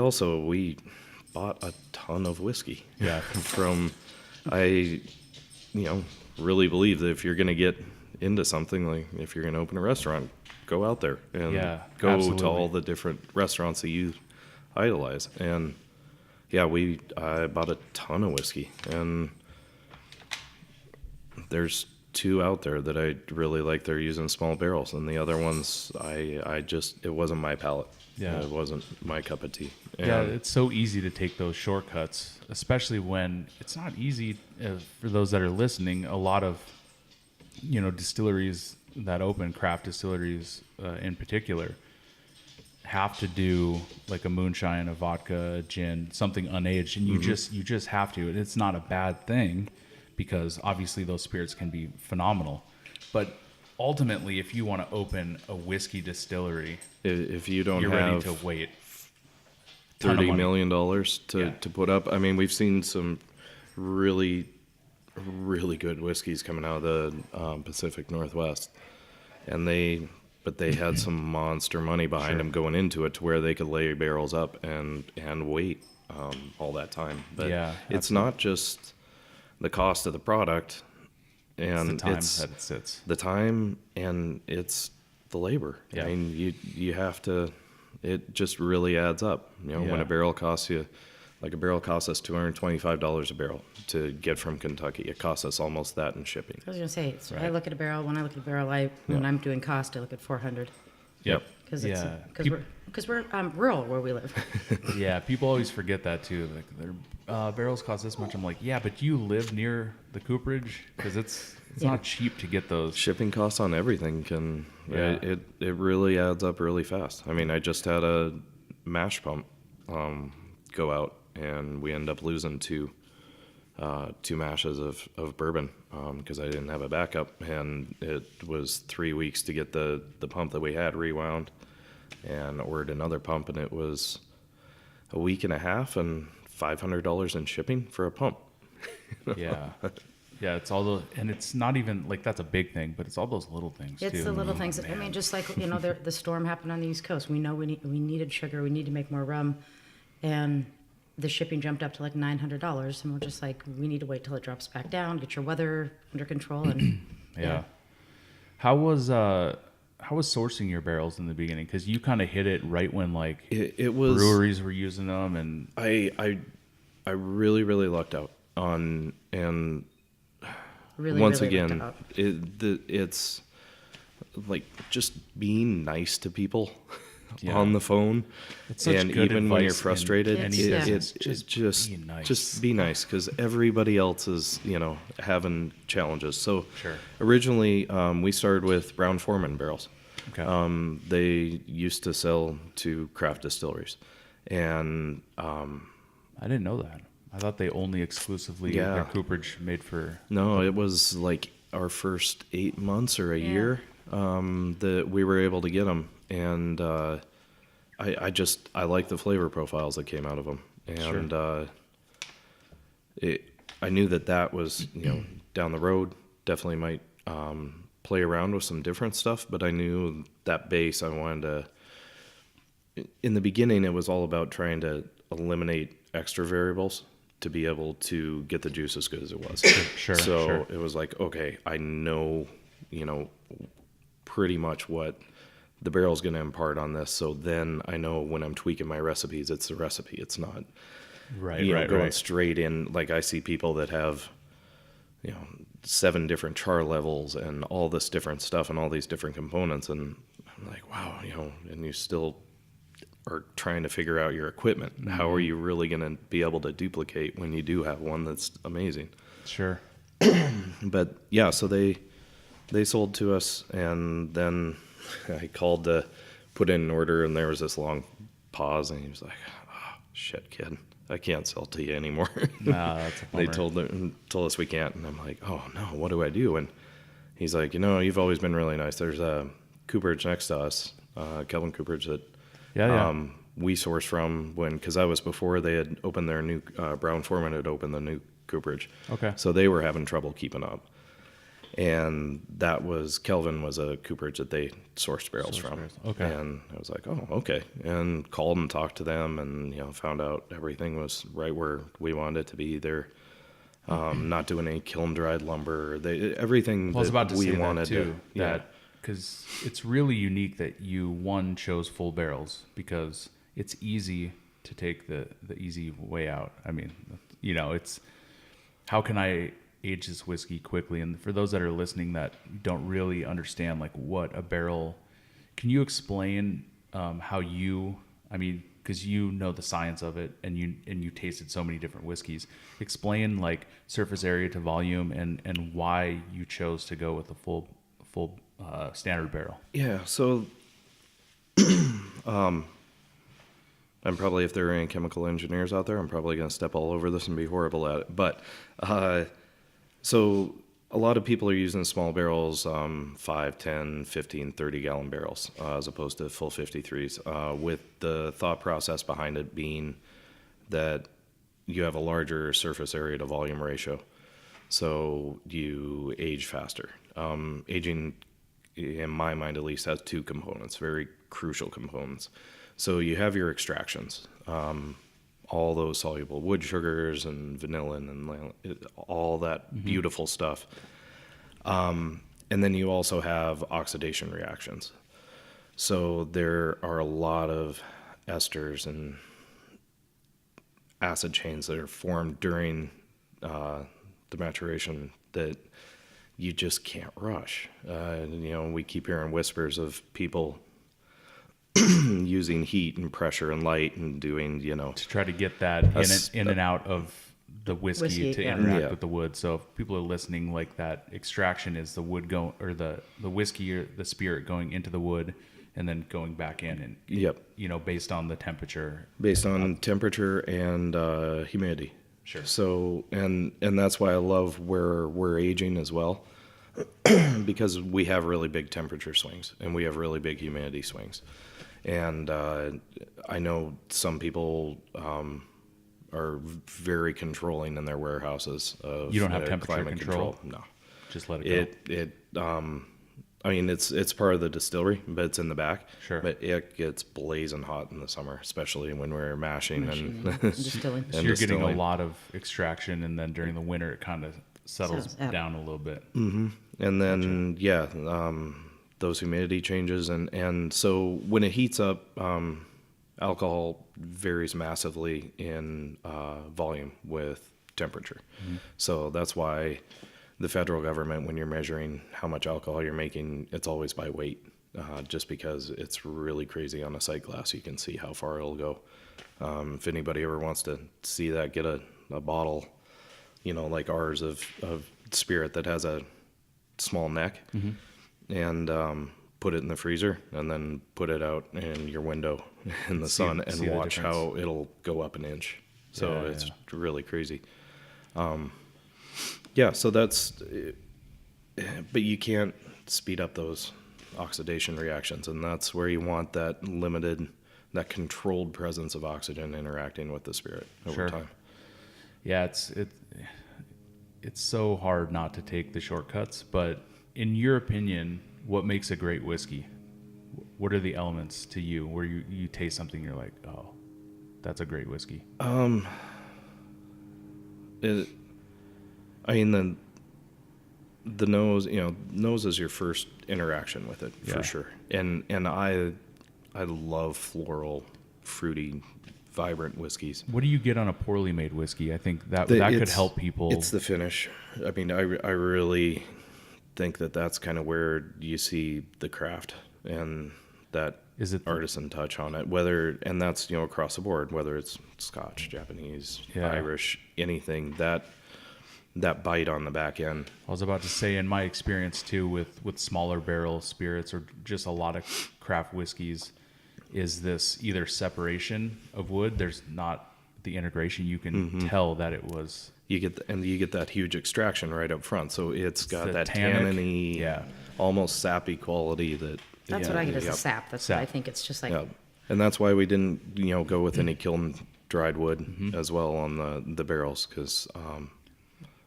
bought a ton of whiskey. Yeah. I really believe that if you're going to get into something, like if you're going to open a restaurant, go out there and go absolutely. to all the different restaurants that you idolize. And yeah, I bought a ton of whiskey, and there's two out there that I really like. They're using small barrels, and the other ones it wasn't my palate. Yeah. It wasn't my cup of tea. Yeah, And it's so easy to take those shortcuts, especially when it's not easy for those that are listening. A lot of, distilleries that open, craft distilleries in particular, have to do like a moonshine, a vodka, a gin, something unaged, and you just have to. And it's not a bad thing, because obviously those spirits can be phenomenal. But ultimately, if you want to open a whiskey distillery, if you don't you're ready have to wait. Ton of $30 money. million to put up. I mean, we've seen some really, really good whiskeys coming out of the Pacific Northwest, and they had some monster money behind them going into it to where they could lay barrels up and wait all that time. But Yeah, it's not just the cost of the product, and the time it's that it sits. the time, and it's the labor. Yeah. I mean, you have to. It just really adds up. When Yeah. a barrel costs you, like a barrel costs us $225 a barrel to get from Kentucky. It costs us almost that in shipping. I was going to say, so I Right. look at a barrel. When I look at a barrel, when I'm doing cost, I look at 400 Yep. because Yeah. we're rural where we live. Yeah, people always forget that too. Like, their barrels cost this much. I'm like, yeah, but you live near the cooperage, because it's Yeah. not cheap to get those. Shipping costs on everything Yeah. it really adds up really fast. I mean, I just had a mash pump go out, and we end up losing two mashes of bourbon because I didn't have a backup, and it was 3 weeks to get the pump that we had rewound, and ordered another pump, and it was a week and a half and $500 in shipping for a pump. Yeah. Yeah, it's all the, and it's not even like that's a big thing, but it's all those little things too. It's the little things. I mean, just like the storm happened on the East Coast. We know we needed sugar. We need to make more rum, and the shipping jumped up to like $900, and we're just like, we need to wait till it drops back down. Get your weather under control, and Yeah. How was sourcing your barrels in the beginning? Because you kind of hit it right when like It was breweries were using them, and I really, really lucked out on, and really, once really again, looked out. it's like just being nice to people Yeah. on the phone, It's such and good even when you're advice in frustrated, any it, business. Just be nice. just be nice, because everybody else is having challenges. So Sure. originally we started with Brown Foreman barrels, Okay. They used to sell to craft distilleries, and I didn't know that. I thought they only exclusively Yeah. their cooperage made for. no, it was like our first 8 months or a Yeah. year that we were able to get them, and I like the flavor profiles that came out of them, and I knew that was down the road definitely might play around with some different stuff, but I knew that base I wanted to. In the beginning, it was all about trying to eliminate extra variables to be able to get the juice as good as it was. Sure. So sure. it was like, okay, I know, pretty much what the barrel's going to impart on this. So then I know when I'm tweaking my recipes, it's the recipe. It's not, Right. going Right. straight in. Like I see people that have, 7 different char levels and all this different stuff and all these different components. And I'm like, wow, and you still are trying to figure out your equipment. How are you really going to be able to duplicate when you do have one that's amazing? Sure. But yeah, so they sold to us, and then I called to put in an order, and there was this long pause, and he was like, oh, shit, kid, I can't sell to you anymore. Nah, that's a bummer. They told us we can't, and I'm like, oh no, what do I do? And he's like, you've always been really nice. There's a cooperage next to us, Kelvin Cooperage, that Yeah. we sourced from because I was before they had opened their new Brown Foreman had opened the new cooperage. Okay. So they were having trouble keeping up, and Kelvin was a cooperage that they sourced barrels from. Okay. And I was like, oh, okay, and called and talked to them, and found out everything was right where we wanted it to be. They're not doing any kiln dried lumber. Everything I was about to we say wanted that too. to. Yeah. Because it's really unique that you chose full barrels, because it's easy to take the easy way out. I mean, it's how can I age this whiskey quickly? And for those that are listening that don't really understand like what a barrel, can you explain how because you know the science of it, and you tasted so many different whiskeys. Explain like surface area to volume and why you chose to go with a full standard barrel. Yeah, so I'm probably, if there are any chemical engineers out there, I'm probably going to step all over this and be horrible at it. But so a lot of people are using small barrels, 5, 10, 15, 30-gallon barrels, as opposed to full 53s, with the thought process behind it being that you have a larger surface area to volume ratio. So you age faster. Aging, in my mind at least, has 2 components, very crucial components. So you have your extractions, all those soluble wood sugars and vanillin and all that beautiful stuff. And then you also have oxidation reactions. So there are a lot of esters and acid chains that are formed during the maturation that you just can't rush. We keep hearing whispers of people using heat and pressure and light and doing, To try to get that in and out of the whiskey to interact with the wood. So if people are listening, like that extraction is the wood going, or the whiskey or the spirit going into the wood and then going back in, and Yep. Based on the temperature. Based on temperature and humidity. Sure. So and that's why I love where we're aging as well, because we have really big temperature swings and we have really big humidity swings. And I know some people are very controlling in their warehouses. You don't have their temperature climate control? No. Just let it go. It's part of the distillery, but it's in the back. Sure. But it gets blazing hot in the summer, especially when we're mashing and Distilling. So you're getting a lot of extraction, and then during the winter it kind of settles down a little bit. And then those humidity changes, and so when it heats up, alcohol varies massively in volume with temperature. So that's why the federal government, when you're measuring how much alcohol you're making, it's always by weight, just because it's really crazy on a sight glass. You can see how far it'll go. If anybody ever wants to see that, get a bottle, like ours of spirit that has a small neck, and put it in the freezer and then put it out in your window in the sun and see the watch difference. how it'll go up an inch. So Yeah, it's yeah. really crazy. Yeah, so that's, but you can't speed up those oxidation reactions, and that's where you want that limited, that controlled presence of oxygen interacting with the spirit over Sure. time. Yeah, it's so hard not to take the shortcuts, but in your opinion, what makes a great whiskey? What are the elements to you where you taste something you're like, oh, that's a great whiskey? I mean, the nose, nose is your first interaction with it Yeah. for sure. And I love floral, fruity, vibrant whiskeys. What do you get on a poorly made whiskey? I think that could It's- help people. It's the finish. I mean, I really think that's kind of where you see the craft and that Is it artisan touch on it. And that's, across the board, whether it's Scotch, Japanese, Yeah. Irish, anything, that bite on the back end. I was about to say, in my experience too, with smaller barrel spirits or just a lot of craft whiskeys, is this either separation of wood. There's not the integration. You can tell that it was. You get that huge extraction right up front. So it's got the that tannic, tanniny, yeah. almost sappy quality That's yeah, what I get as yep. a sap. That's Sap. what I think. It's just like, Yeah, and that's why we didn't, go with any kiln dried wood as well on the barrels, because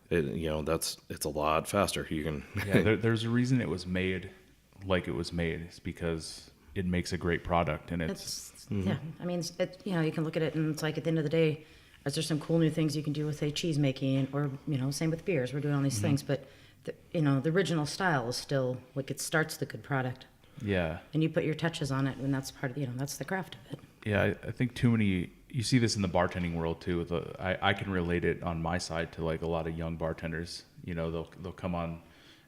it's a lot faster. You can, Yeah, there's a reason it was made like it was made. It's because it makes a great product, and it's yeah. I mean, you can look at it and it's like at the end of the day, is there some cool new things you can do with, say, cheese making, or same with beers. We're doing all these things, but the original style is still like it starts the good product, yeah. and you put your touches on it, and that's part of that's the craft of it. Yeah, I think too many. You see this in the bartending world too. I can relate it on my side to like a lot of young bartenders. They'll come on,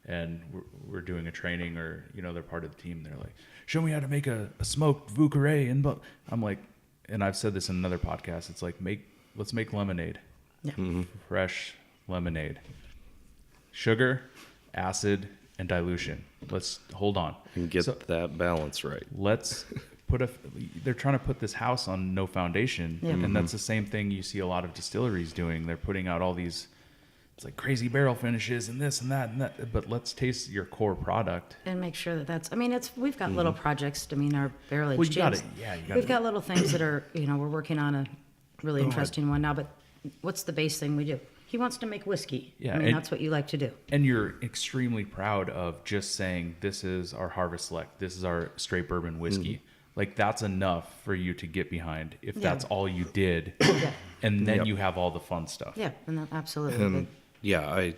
and we're doing a training, or they're part of the team. They're like, show me how to make a smoked Vucare, and I'm like, and I've said this in another podcast. It's like let's make lemonade, Yeah. fresh lemonade, sugar, acid, and dilution. Let's hold on. and get that balance right. Let's they're trying to put this house on no foundation. Yeah. And that's the same thing you see a lot of distilleries doing. They're putting out all these, it's like crazy barrel finishes and this and that, but let's taste your core product. And make sure that we've got little projects. I mean, our barrel Well, aged you gotta- gins. yeah, you gotta- We've got little things that are, we're working on a really interesting one now, but what's the base thing we do? He wants to make whiskey. Yeah, I mean, and- that's what you like to do. And you're extremely proud of just saying, this is our Harvest Select, this is our straight bourbon whiskey. Like, that's enough for you to get behind if Yeah. that's all you did. And then you have all the fun stuff. Yeah, absolutely. And yeah, I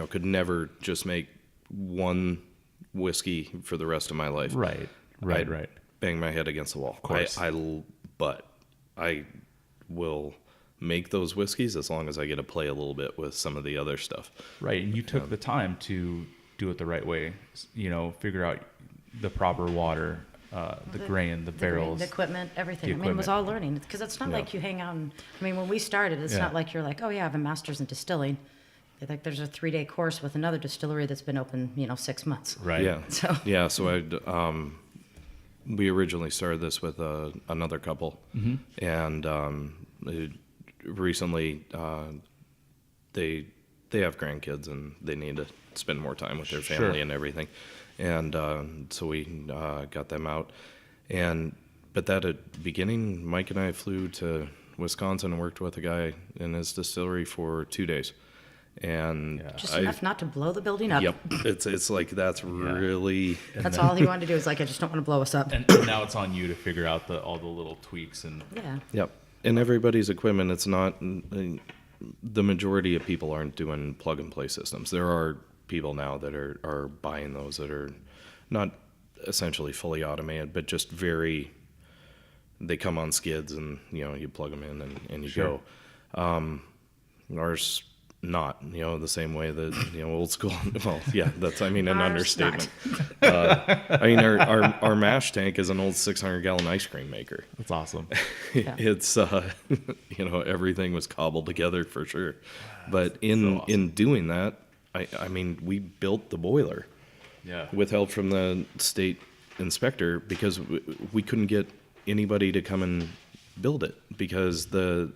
could never just make one whiskey for the rest of my life. Right. I'd bang my head against the wall. Of course. But I will make those whiskeys as long as I get to play a little bit with some of the other stuff. Right, and you took the time to do it the right way. Figure out the proper water, the grain, the barrels. The equipment, everything. The I mean, it was equipment. all learning. Because it's not like you hang out and, when we started, it's Yeah. not like you're like, oh yeah, I have a master's in distilling. Like there's a 3-day course with another distillery that's been open, 6 months. Right. So So we originally started this with another couple, and recently they have grandkids and they need to spend more time with their family Sure. and everything, and so we got them out. But that at the beginning, Mike and I flew to Wisconsin and worked with a guy in his distillery for 2 days. And just enough not to blow the building up. Yep, it's like that's really That's all he wanted to do is like, I just don't want to blow us up. And now it's on you to figure out all the little tweaks and Yeah. Yep. And everybody's equipment, it's not, the majority of people aren't doing plug and play systems. There are people now that are buying those that are not essentially fully automated, but just they come on skids and, you plug them in and you Sure. go. Ours, not, the same way that, old school, well, yeah, that's, an Ours understatement. Our mash tank is an old 600-gallon ice cream maker. that's awesome. Yeah. It's everything was cobbled together for sure, but in doing that, we built the boiler, with help from the state inspector, because we couldn't get anybody to come and build it because the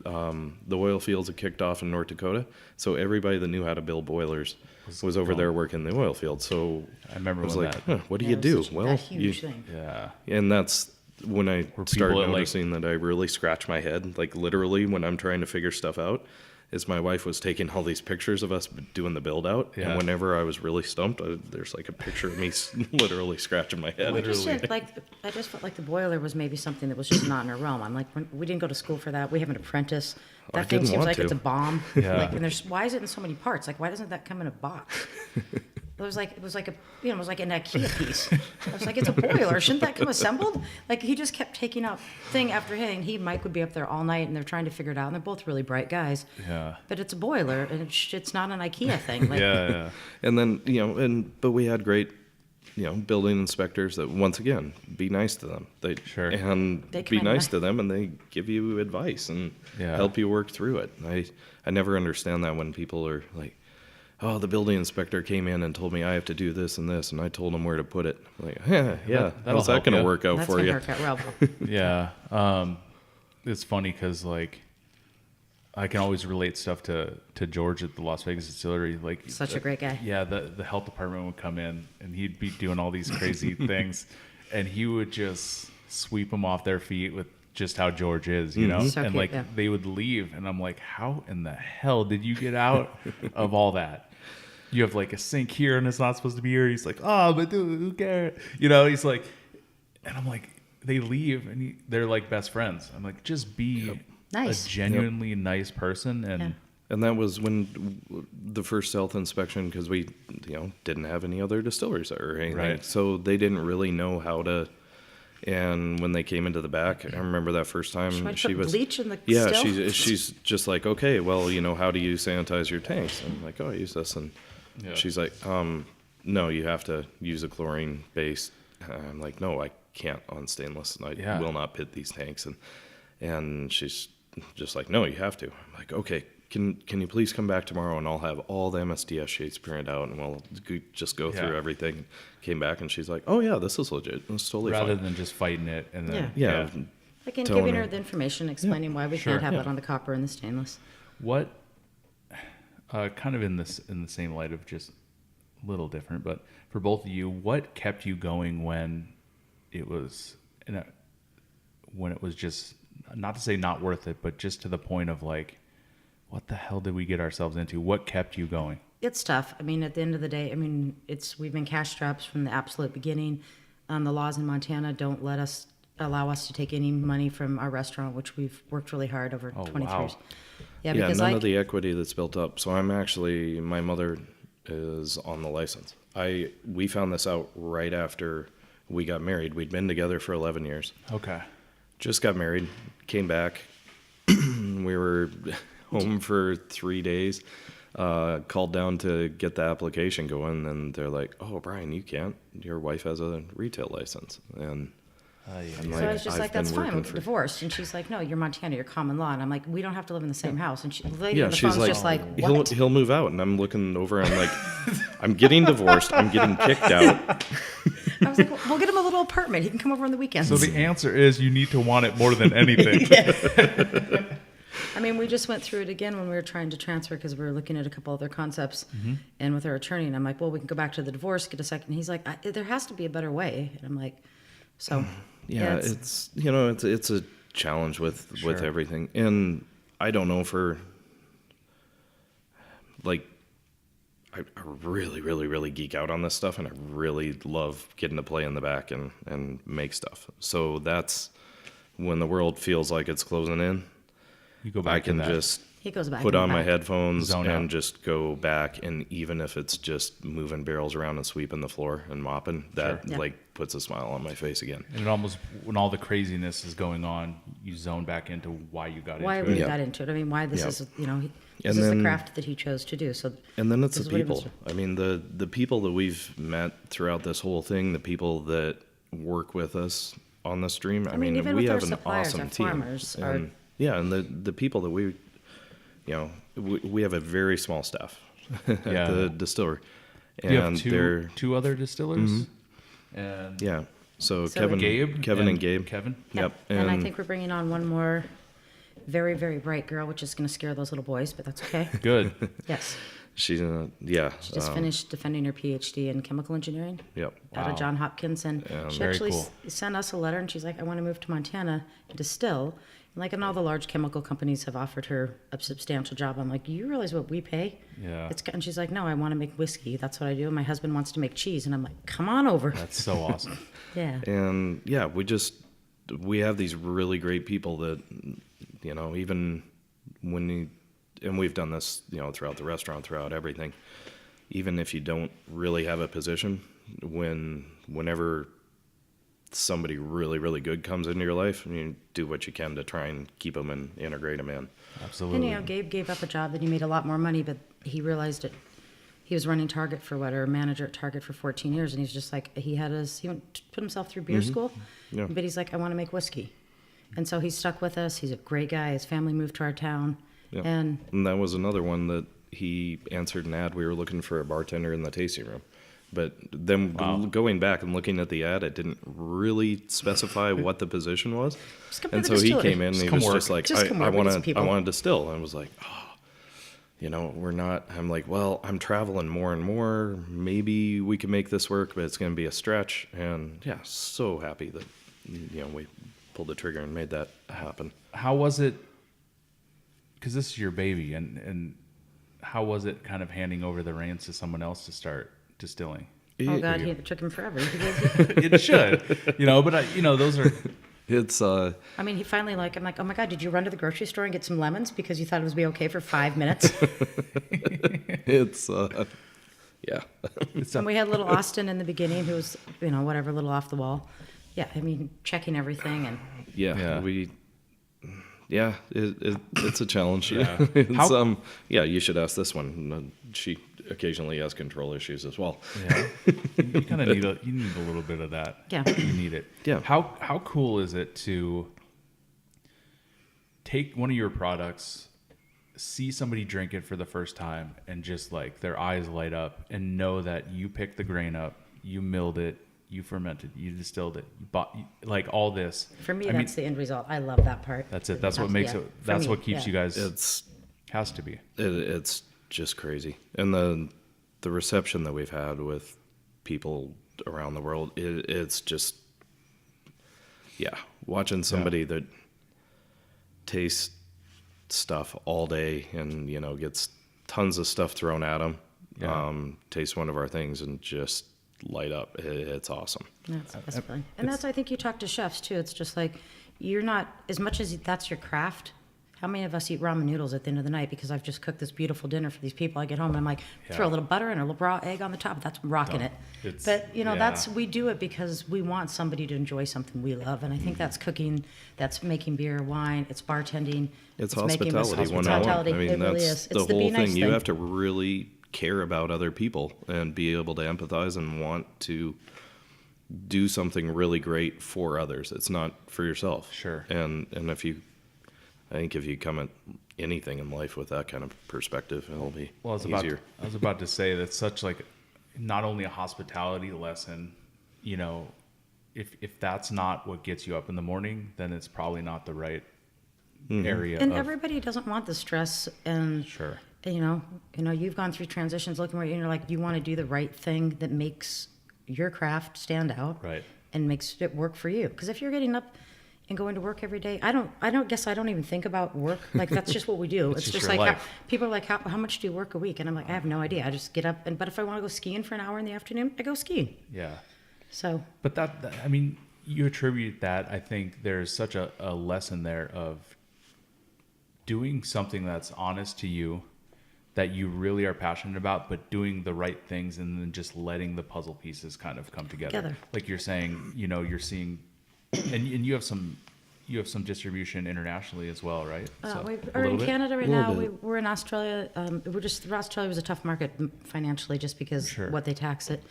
oil fields had kicked off in North Dakota. So everybody that knew how to build boilers was over there working the oil field. So I remember I was when like, that. what do Yeah, you it do? was such Well, a huge thing. Yeah. and that's when I started people, like- noticing that I really scratch my head, like literally when I'm trying to figure stuff out, is my wife was taking all these pictures of us doing the build out. Yeah. And whenever I was really stumped, there's like a picture of me literally scratching my head. I just felt like the boiler was maybe something that was just not in our realm. I'm like, we didn't go to school for that. We have an apprentice. I That thing didn't seems want like to. it's a bomb. Yeah. Like, and why is it in so many parts? Like, why doesn't that come in a box? It was like an IKEA piece. I was like, it's a boiler. Shouldn't that come assembled? Like, he just kept taking out thing after thing. He and Mike would be up there all night, and they're trying to figure it out. And they're both really bright guys. Yeah. But it's a boiler, and it's not an IKEA thing. Like, Yeah. And then, but we had great, building inspectors that, once again, be nice to them. Sure. And They be come nice in. to them, and they give you advice and Yeah. help you work through it. I never understand that when people are like, oh, the building inspector came in and told me I have to do this and this, and I told him where to put it. I'm like, yeah, that'll how's that help going to you. work out that's for gonna you? work out well. Yeah. It's funny because like I can always relate stuff to George at the Las Vegas distillery. Like Such a great guy. Yeah, the health department would come in and he'd be doing all these crazy things, and he would just sweep them off their feet with just how George is, you know. So and cute, like yeah. they would leave, and I'm like, how in the hell did you get out of all that? You have like a sink here and it's not supposed to be here. He's like, oh, but dude, who cares? You know, he's like, and I'm like, they leave and they're like best friends. I'm like, just be Nice. a genuinely nice person. And Yeah. And that was when the first health inspection, because we, didn't have any other distilleries or anything. Right. So they didn't really know how to. And when they came into the back, I remember that first time Should I she put was bleach in the yeah, still? she's just like, okay, well, how do you sanitize your tanks? I'm like, oh, I use this, and Yeah. she's like, no, you have to use a chlorine base. I'm like, no, I can't on stainless, and I Yeah. will not pit these tanks. And she's just like, no, you have to. I'm like, okay, can you please come back tomorrow, and I'll have all the MSDS sheets printed out, and we'll just go through Yeah. everything. Came back, and she's like, oh yeah, this is legit. It's totally rather fine. than just fighting it and then Yeah. Like, and telling giving her- her the information, explaining why we Sure. can't have Yeah. it on the copper and the stainless. What kind of in the same light of just a little different, but for both of you, what kept you going when it was just, not to say not worth it, but just to the point of like, what the hell did we get ourselves into? What kept you going? It's tough. I mean, at the end of the day, we've been cash straps from the absolute beginning. The laws in Montana don't allow us to take any money from our restaurant, which we've worked really hard over 23 wow. years. Yeah, Yeah, because none of the equity that's built up. So my mother is on the license. We found this out right after we got married. We'd been together for 11 years. Okay. Just got married, came back. We were home for 3 days. Called down to get the application going, and they're like, "Oh, Brian, you can't. Your wife has a retail license." And I'm So I was just I've like, that's been fine, working we're divorced. And she's like, no, you're Montana, you're common law. And I'm like, we don't have to live in the same house. And the lady Yeah, on the she's phone's just like, what? he'll move out, and I'm looking over. I'm like, I'm getting divorced. I'm getting kicked out. I was like, well, we'll get him a little apartment. He can come over on the weekends. So the answer is you need to want it more than anything. I mean, we just went through it again when we were trying to transfer because we were looking at a couple other concepts and with our attorney. And I'm like, well, we can go back to the divorce, get a second. And he's like, there has to be a better way. And I'm like, so. Yeah, it's it's a challenge with everything, and I don't know for like I really, really, really geek out on this stuff, and I really love getting to play in the back and make stuff. So that's when the world feels like it's closing in. You go back I can to that. just He goes back. put in the on my back. headphones Zone and out. just go back, and even if it's just moving barrels around and sweeping the floor and mopping, that Sure. Yeah. like puts a smile on my face again. And it almost, when all the craziness is going on, you zone back into why you got Why into we it. Yeah. got into it. I mean, why this Yeah. is, this And is the then- craft that he chose to do. So, And then it's this the is what he people. wants I mean, the people that we've met throughout this whole thing, the people that work with us on the stream. I mean, even we with our have an suppliers, awesome our team. farmers are- And, yeah, and the people that we have a very small staff at Yeah. the distillery. You have And two, they're, two other distillers? And yeah. So, So Kevin and Gabe. Kevin? Yep. And I think we're bringing on one more very, very bright girl, which is going to scare those little boys, but that's okay. Good. Yes. she's She just finished defending her PhD in chemical engineering Yep. out Wow. of Johns Hopkins. And she Very actually cool. sent us a letter, and she's like, I want to move to Montana and distill. And all the large chemical companies have offered her a substantial job. I'm like, you realize what we pay? Yeah. And she's like, no, I want to make whiskey. That's what I do. My husband wants to make cheese. And I'm like, come on over. That's so awesome. Yeah. And yeah, we have these really great people that, even and we've done this, throughout the restaurant, throughout everything, even if you don't really have a position, whenever somebody really, really good comes into your life, and you do what you can to try and keep them and integrate them in. Absolutely. And Gabe gave up a job that he made a lot more money, but he realized it. He was running Target or manager at Target for 14 years, and he's just like, he went to put himself through beer school, Yeah. but he's like, I want to make whiskey. And so he's stuck with us. He's a great guy. His family moved to our town. Yeah. And that was another one that he answered an ad. We were looking for a bartender in the tasting room. But then going back and looking at the ad, it didn't really specify what the position was. Just come to And the so he distillery. came in and he come was work. just like, Just come I work with want these to people." distill. And I was like, we're not. I'm like, well, I'm traveling more and more. Maybe we can make this work, but it's going to be a stretch. And yeah, so happy that, we pulled the trigger and made that happen. How was it? Because this is your baby, and how was it kind of handing over the reins to someone else to start distilling? oh God, it took him forever. It should, but those are. It's I mean, he finally I'm like, oh my God, did you run to the grocery store and get some lemons because you thought it was be okay for 5 minutes? it's yeah. And we had little Austin in the beginning, who was, whatever, a little off the wall. Yeah, I mean, checking everything and. Yeah, it's a challenge. Yeah. It's, you should ask this one. She occasionally has control issues as well. Yeah, you kind of need a little bit of that. Yeah. You need it. Yeah. How cool is it to take one of your products, see somebody drink it for the first time, and just like their eyes light up, and know that you picked the grain up, you milled it, you fermented, you distilled it, you bought like all this. For me, that's the end result. I love that part. That's it. That's what makes it. That's what keeps you guys. It's has to be. it's just crazy, and the reception that we've had with people around the world, it's just watching somebody that tastes stuff all day and gets tons of stuff thrown at them, taste one of our things and just light up. It's awesome. That's fun. And that's, I think you talk to chefs too. It's just like, you're not, as much as that's your craft, how many of us eat ramen noodles at the end of the night because I've just cooked this beautiful dinner for these people? I get home and I'm like, throw a little butter and a little raw egg on the top. That's rocking it. But, we do it because we want somebody to enjoy something we love. And I think that's cooking, that's making beer, wine, it's bartending. It's making this hospitality 101. hospitality. I mean, it really that's is. It's the whole be nice thing. You have to really care about other people and be able to empathize and want to do something really great for others. It's not for yourself. Sure. And I think if you come at anything in life with that kind of perspective, it'll be easier. I was about to say that's such like not only a hospitality lesson, if that's not what gets you up in the morning, then it's probably not the right area. And everybody doesn't want the stress and Sure. You've gone through transitions looking where you're like, you want to do the right thing that makes your craft stand out, Right. and makes it work for you. Because if you're getting up and going to work every day, I don't even think about work. Like, that's just what we do. It's just your like life. people are like, how much do you work a week? And I'm like, I have no idea. I just get up but if I want to go skiing for an hour in the afternoon, I go skiing. Yeah. So. But that I mean, you attribute that. I think there's such a lesson there of doing something that's honest to you, that you really are passionate about, but doing the right things and then just letting the puzzle pieces kind of come together. Like you're saying, you're seeing, and you have some distribution internationally as well, right? We're in Canada right now. We're in Australia. Australia was a tough market financially just because what they tax it.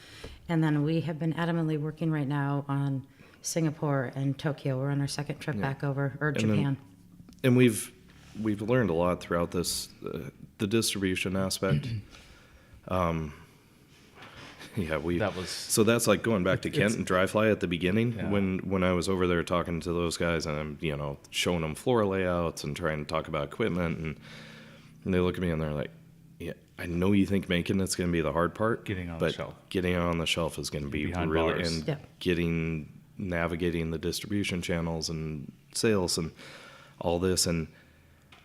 And then we have been adamantly working right now on Singapore and Tokyo. We're on our second trip back over, or Japan. And we've learned a lot throughout this, the distribution aspect. Yeah, That was so that's like going back to Kent and Dry Fly at the beginning Yeah. when I was over there talking to those guys, and I'm, you know, showing them floor layouts and trying to talk about equipment, and they look at me and they're like, yeah, I know you think making it's going to be the hard part, Getting on the but shelf. getting on the shelf is going to be Behind really, bars. and Yeah. navigating the distribution channels and sales and all this. And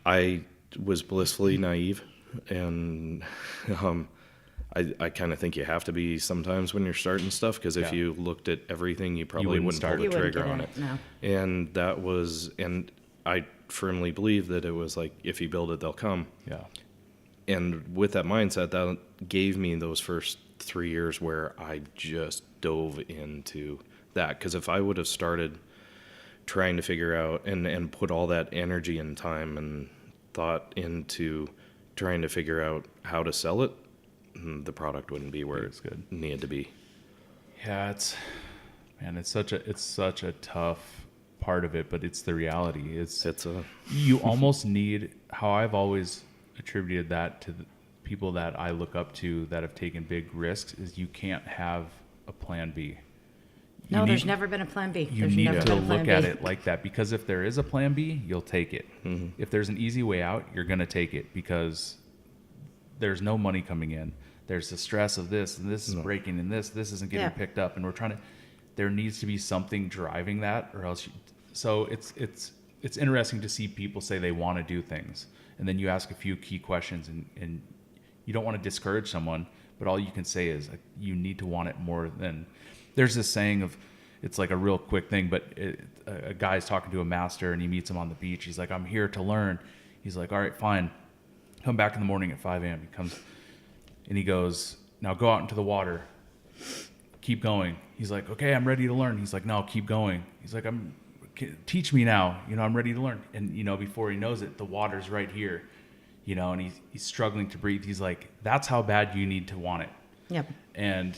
I was blissfully naive, and I kind of think you have to be sometimes when you're starting stuff, because if Yeah. you looked at everything, you probably wouldn't wouldn't pull start. the You wouldn't trigger get on in it. it, no. And that was, and I firmly believe that it was like, if you build it, they'll come. Yeah. And with that mindset, that gave me those first 3 years where I just dove into that. Because if I would have started trying to figure out and put all that energy and time and thought into trying to figure out how to sell it, the product wouldn't be where It's good. it needed to be. Yeah, it's such a tough part of it, but it's the reality. It's a You almost need, how I've always attributed that to the people that I look up to that have taken big risks, is you can't have a plan B. No, You there's need- never been a plan B. You There's need never to been a plan look at B. it like that, because if there is a plan B, you'll take it. If there's an easy way out, you're going to take it, because there's no money coming in. There's the stress of this, and this is breaking, and this isn't getting Yeah. picked up, and we're trying to. There needs to be something driving that, or else. So it's interesting to see people say they want to do things, and then you ask a few key questions, and you don't want to discourage someone, but all you can say is like, you need to want it more than. There's this saying of, it's like a real quick thing, but a guy's talking to a master, and he meets him on the beach. He's like, I'm here to learn. He's like, all right, fine. Come back in the morning at 5 a.m. He comes, and he goes, now go out into the water. Keep going. He's like, okay, I'm ready to learn. He's like, no, keep going. He's like, teach me now. You know, I'm ready to learn. And, you know, before he knows it, the water's right here, you know, and he's struggling to breathe. He's like, that's how bad you need to want it. Yep. And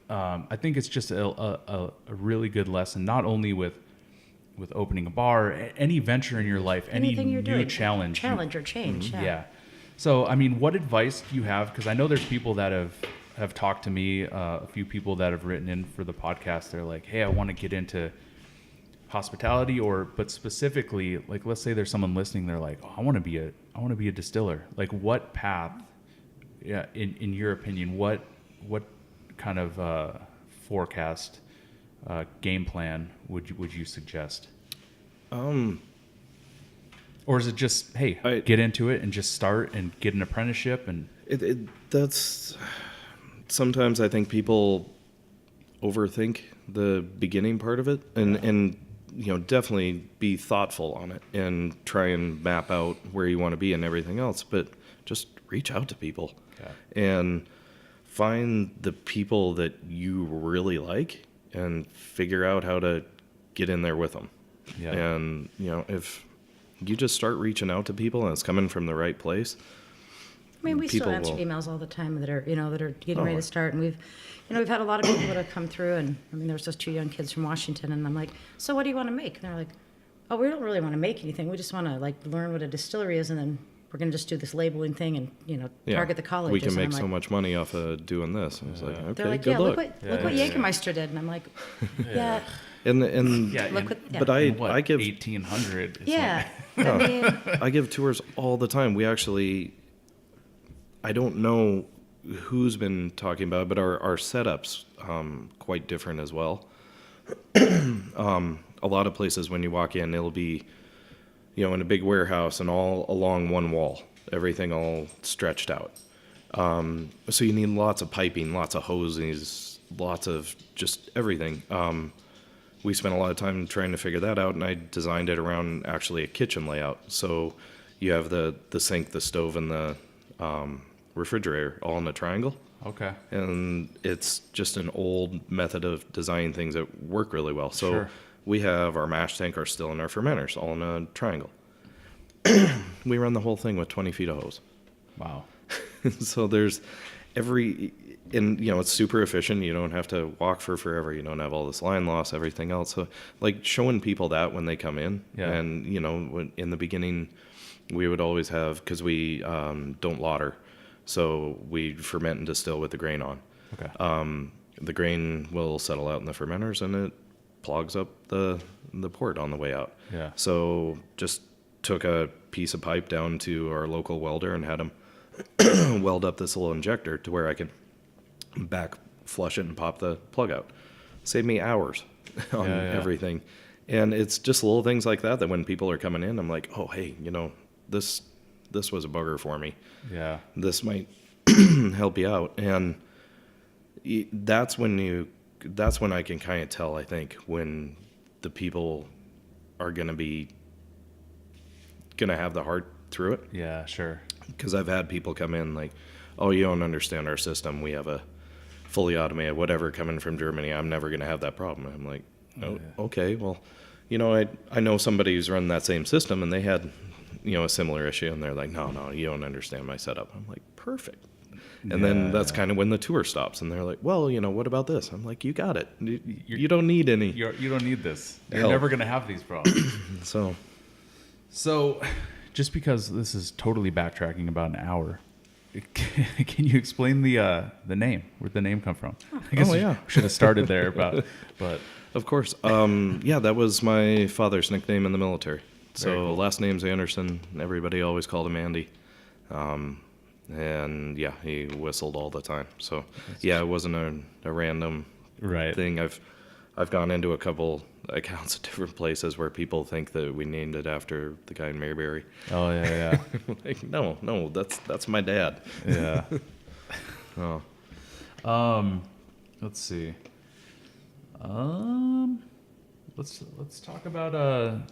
I think it's just a really good lesson, not only with opening a bar, any venture in your life, Anything any you're new doing. challenge. Challenge or change. Yeah. So, I mean, what advice do you have? Because I know there's people that have talked to me, a few people that have written in for the podcast. They're like, hey, I want to get into hospitality, but specifically, like, let's say there's someone listening. They're like, oh, I want to be a distiller. Like, what path, in your opinion, what kind of forecast, game plan would you suggest? Or is it just, hey, get into it and just start and get an apprenticeship? And that's sometimes I think people overthink the beginning part of it, and you know, definitely be thoughtful on it and try and map out where you want to be and everything else, but just reach out to people and find the people that you really like and figure out how to get in there with them. Yeah. And you know, if you just start reaching out to people and it's coming from the right place. I mean, we still people answer will- emails all the time that are getting ready to start, and we've had a lot of people that have come through, and I mean, there's those 2 young kids from Washington, and I'm like, so what do you want to make? And they're like, oh, we don't really want to make anything. We just want to like learn what a distillery is, and then we're going to just do this labeling thing and target the colleges. We can And make I'm so like, much money off of doing this. And it's like, okay, they're like, good yeah, luck. look what Jägermeister did, and I'm like, yeah, And yeah, look what, yeah. but in what, I give 1800. It's yeah. like- I mean, I give tours all the time. We actually, I don't know who's been talking about it, but our setups quite different as well. A lot of places when you walk in, it'll be, you know, in a big warehouse and all along one wall, everything all stretched out. So you need lots of piping, lots of hoses, lots of just everything. We spent a lot of time trying to figure that out, and I designed it around actually a kitchen layout. So you have the sink, the stove, and the refrigerator all in a triangle. Okay. And it's just an old method of designing things that work really well. So Sure. we have our mash tank, our still, and our fermenters all in a triangle. We run the whole thing with 20 feet of hose. Wow. So there's and you know, it's super efficient. You don't have to walk for forever. You don't have all this line loss, everything else. So like showing people that when they come in, Yeah. and you know, in the beginning, we would always have, because we don't lauter, so we ferment and distill with the grain on. Okay. The grain will settle out in the fermenters, and it clogs up the port on the way out. Yeah. So just took a piece of pipe down to our local welder and had him weld up this little injector to where I could back flush it and pop the plug out. Saved me hours on everything. And it's just little things like that when people are coming in, I'm like, oh, hey, this was a bugger for me. Yeah. This might help you out. And that's when I can kind of tell, I think, when the people are going to have the heart through it. Yeah, sure. Because I've had people come in like, oh, you don't understand our system. We have a fully automated whatever coming from Germany. I'm never going to have that problem. I'm like, oh, okay, well, I know somebody who's run that same system and they had, a similar issue, and they're like, no, you don't understand my setup. I'm like, perfect. And then that's kind of when the tour stops, and they're like, well, what about this? I'm like, you got it. You don't need any. You don't need this. You're help. never going to have these problems. So, just because this is totally backtracking about an hour, can you explain the name? Where'd the name come from? I guess we should have started there, but of course, that was my father's nickname in the military. Very So cool. last name's Anderson. Everybody always called him Andy. And he whistled all the time. So it wasn't a random thing. I've gone into a couple accounts at different places where people think that we named it after the guy in Mayberry. Oh yeah. Like, no, that's my dad. Yeah. Oh. Let's see. Let's talk about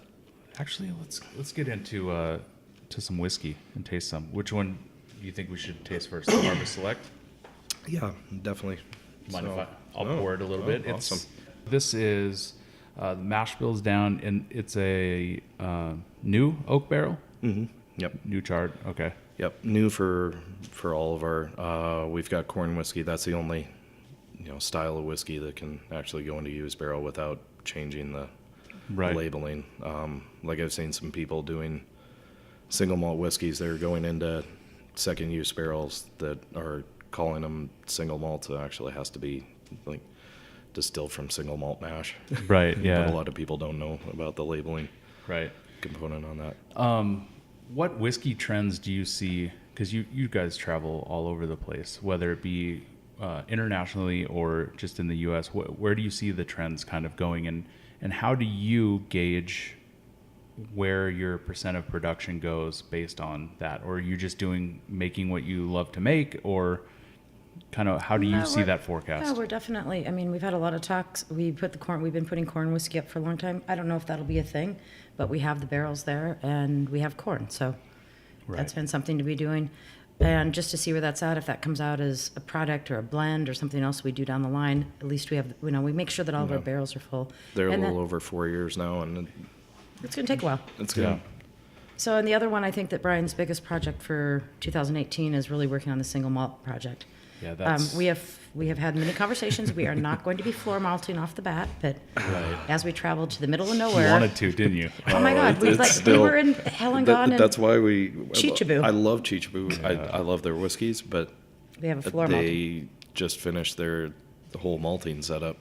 actually let's get into to some whiskey and taste some. Which one do you think we should taste first? The Harvest Select? Yeah, definitely. Mind if I'll pour it a little bit? Awesome. This is the mash bill's down, and it's a new oak barrel. Mm-hmm. Yep. New charred. Okay. Yep. New for all of our. We've got corn whiskey. That's the only style of whiskey that can actually go into used barrel without changing the labeling. Like I've seen some people doing single malt whiskeys. They're going into second use barrels that are calling them single malt. It actually has to be like distilled from single malt mash. Right. Yeah. But a lot of people don't know about the labeling component on that. What whiskey trends do you see? Because you guys travel all over the place, whether it be internationally or just in the U.S. Where do you see the trends kind of going, and how do you gauge where your percent of production goes based on that? Or are you just making what you love to make, or kind of how do you see that forecast? Yeah, we're definitely, we've had a lot of talks. We've been putting corn whiskey up for a long time. I don't know if that'll be a thing, but we have the barrels there and we have corn. So that's been something to be doing. And just to see where that's at, if that comes out as a product or a blend or something else we do down the line, at least we have, we make sure that all of our barrels are full. They're and a little over 4 years now, and it's going to take a while. it's good. Yeah. So, and the other one, I think that Brian's biggest project for 2018 is really working on the single malt project. Yeah, that's We have had many conversations. We are not going to be floor malting off the bat, but as we traveled to the middle of nowhere. you wanted to, didn't you? Oh my God, we were in Hellingen. That's why we. Chichiboo. I love Chichiboo. I love their whiskeys, but They have a floor malting. they just finished the whole malting setup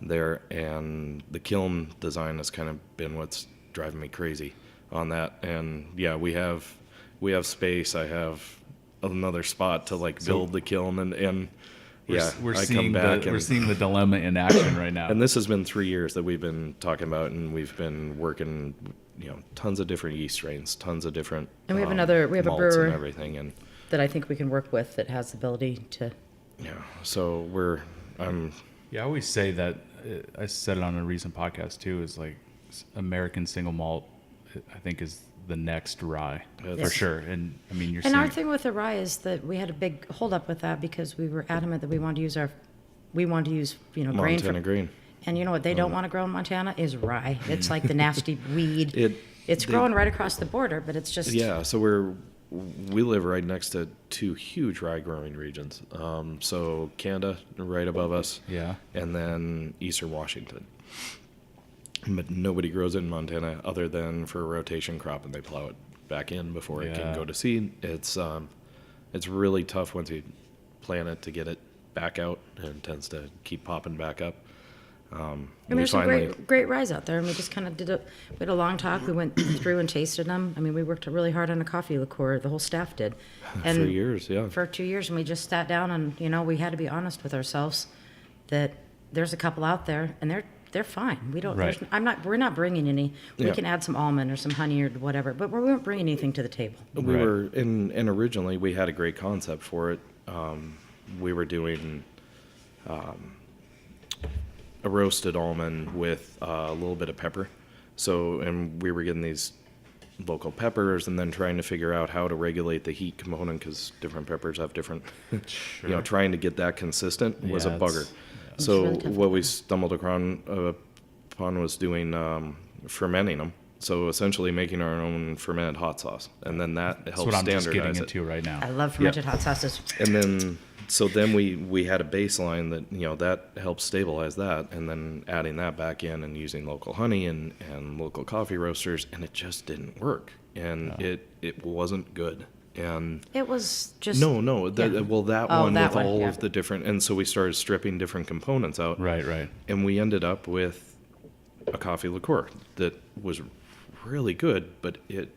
there, and the kiln design has kind of been what's driving me crazy on that. And we have space. I have another spot to build the kiln, and we're I seeing come back we're seeing the dilemma in action right now. and this has been 3 years that we've been talking about, and we've been working, tons of different yeast strains, tons of different. And we have a malts brewer and everything, and that I think we can work with that has the ability to. so I always say that. I said it on a recent podcast too. Is like American single malt, I think, is the next rye for sure. And you're And seeing our thing with the rye is that we had a big hold up with that because we were adamant that we wanted to use grain Montana green. And you know what they don't want to grow in Montana is rye. It's like the nasty weed. It's growing right across the border, but it's just So we live right next to two huge rye growing regions. So Canada right above us, and then Eastern Washington. But nobody grows it in Montana other than for a rotation crop, and they plow it back in before it can go to seed. It's really tough once you plant it to get it back out and tends to keep popping back up. And We there's some finally, great ryes out there, and we just kind of we had a long talk. We went through and tasted them. I mean, we worked really hard on a coffee liqueur. The whole staff did. And for years, yeah. For 2 years, and we just sat down and, we had to be honest with ourselves that there's a couple out there, and they're fine. We don't. Right. We're not bringing any. We Yeah. can add some almond or some honey or whatever, but we weren't bringing anything to the table. We Right. were and originally we had a great concept for it. We were doing a roasted almond with a little bit of pepper. So, and we were getting these local peppers and then trying to figure out how to regulate the heat component because different peppers have different, trying to get that consistent was Yeah, a it's- bugger. It's So really tough. what we stumbled upon was doing fermenting them. So essentially making our own fermented hot sauce, and then that That's helps what I'm just standardize getting it. into right now. I love fermented hot sauces. And then, so then we had a baseline that, that helps stabilize that, and then adding that back in and using local honey and local coffee roasters, and it just didn't work. And it wasn't good. And It was just no, yeah. well, that Oh, one that with one, all yeah. of the different, and so we started stripping different components out. Right. And we ended up with a coffee liqueur that was really good, but it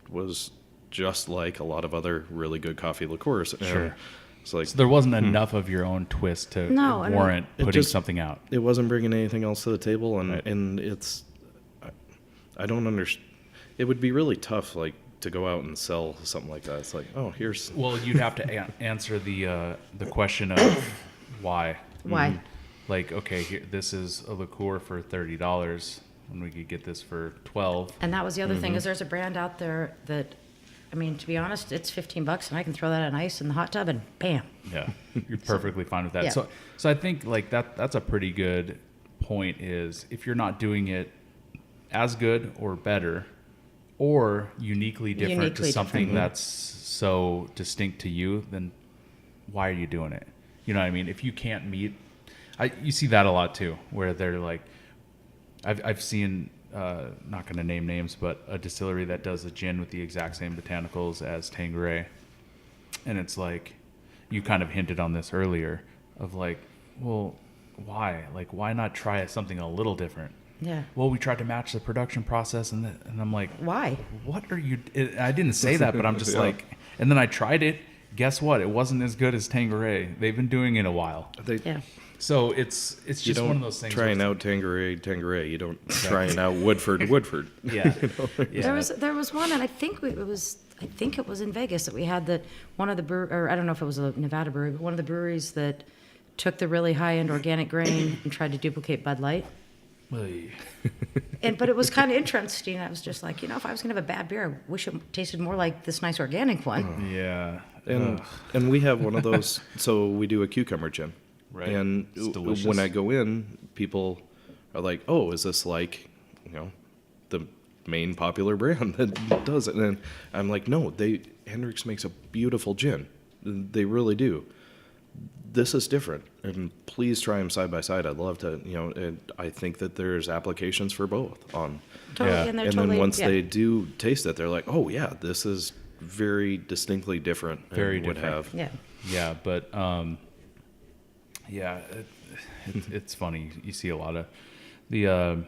was just like a lot of other really good coffee liqueurs. And Sure. it's like, So there wasn't enough of your own twist to No, I mean, warrant it putting just- something out. it wasn't bringing anything else to the table, and Right. and it's I don't understand. It would be really tough, like, to go out and sell something like that. It's like, oh, here's Well, you'd have to answer the question of why. Why? Like, okay, here, this is a liqueur for $30 when we could get this for 12. And that was the other Mm-hmm. thing, is there's a brand out there that, I mean, to be honest, it's $15 and I can throw that on ice in the hot tub and bam. Yeah, you're perfectly fine with that. yeah. So I think like that's a pretty good point. Is if you're not doing it as good or better, or uniquely different Uniquely to something different. that's so distinct to you, then why are you doing it? You know what I mean? If you can't meet, you see that a lot too, where they're like, I've seen. Not going to name names, but a distillery that does a gin with the exact same botanicals as Tanqueray. And it's like, you kind of hinted on this earlier, of like, well, why? Like, why not try something a little different? Yeah. Well, we tried to match the production process, and I'm like, Why? what are you? I didn't say that, but I'm just Yeah. like, and then I tried it. Guess what? It wasn't as good as Tanqueray. They've been doing it a while. Yeah. So it's you just don't one of those things. trying where out Tanqueray. You don't trying out Woodford. yeah. There was one, and I think it was in Vegas that we had that one of the or I don't know if it was a Nevada brewery, but one of the breweries that took the really high end organic grain and tried to duplicate Bud Light. But it was kind of interesting. I was just like, if I was gonna have a bad beer, I wish it tasted more like this nice organic one. Yeah. And we have one of those. So we do a cucumber gin. Right. And It's delicious. when I go in, people are like, "Oh, is this like, the main popular brand that does it?" And I'm like, "No, Hendrix makes a beautiful gin. They really do. This is different, and please try them side by side. I'd love to, and I think that there's applications for both on." Totally, Yeah. and they're And totally then once yeah. they do taste it, they're like, "Oh yeah, this is very distinctly different." and Very would different. have. Yeah. Yeah, but it's funny. You see a lot of the,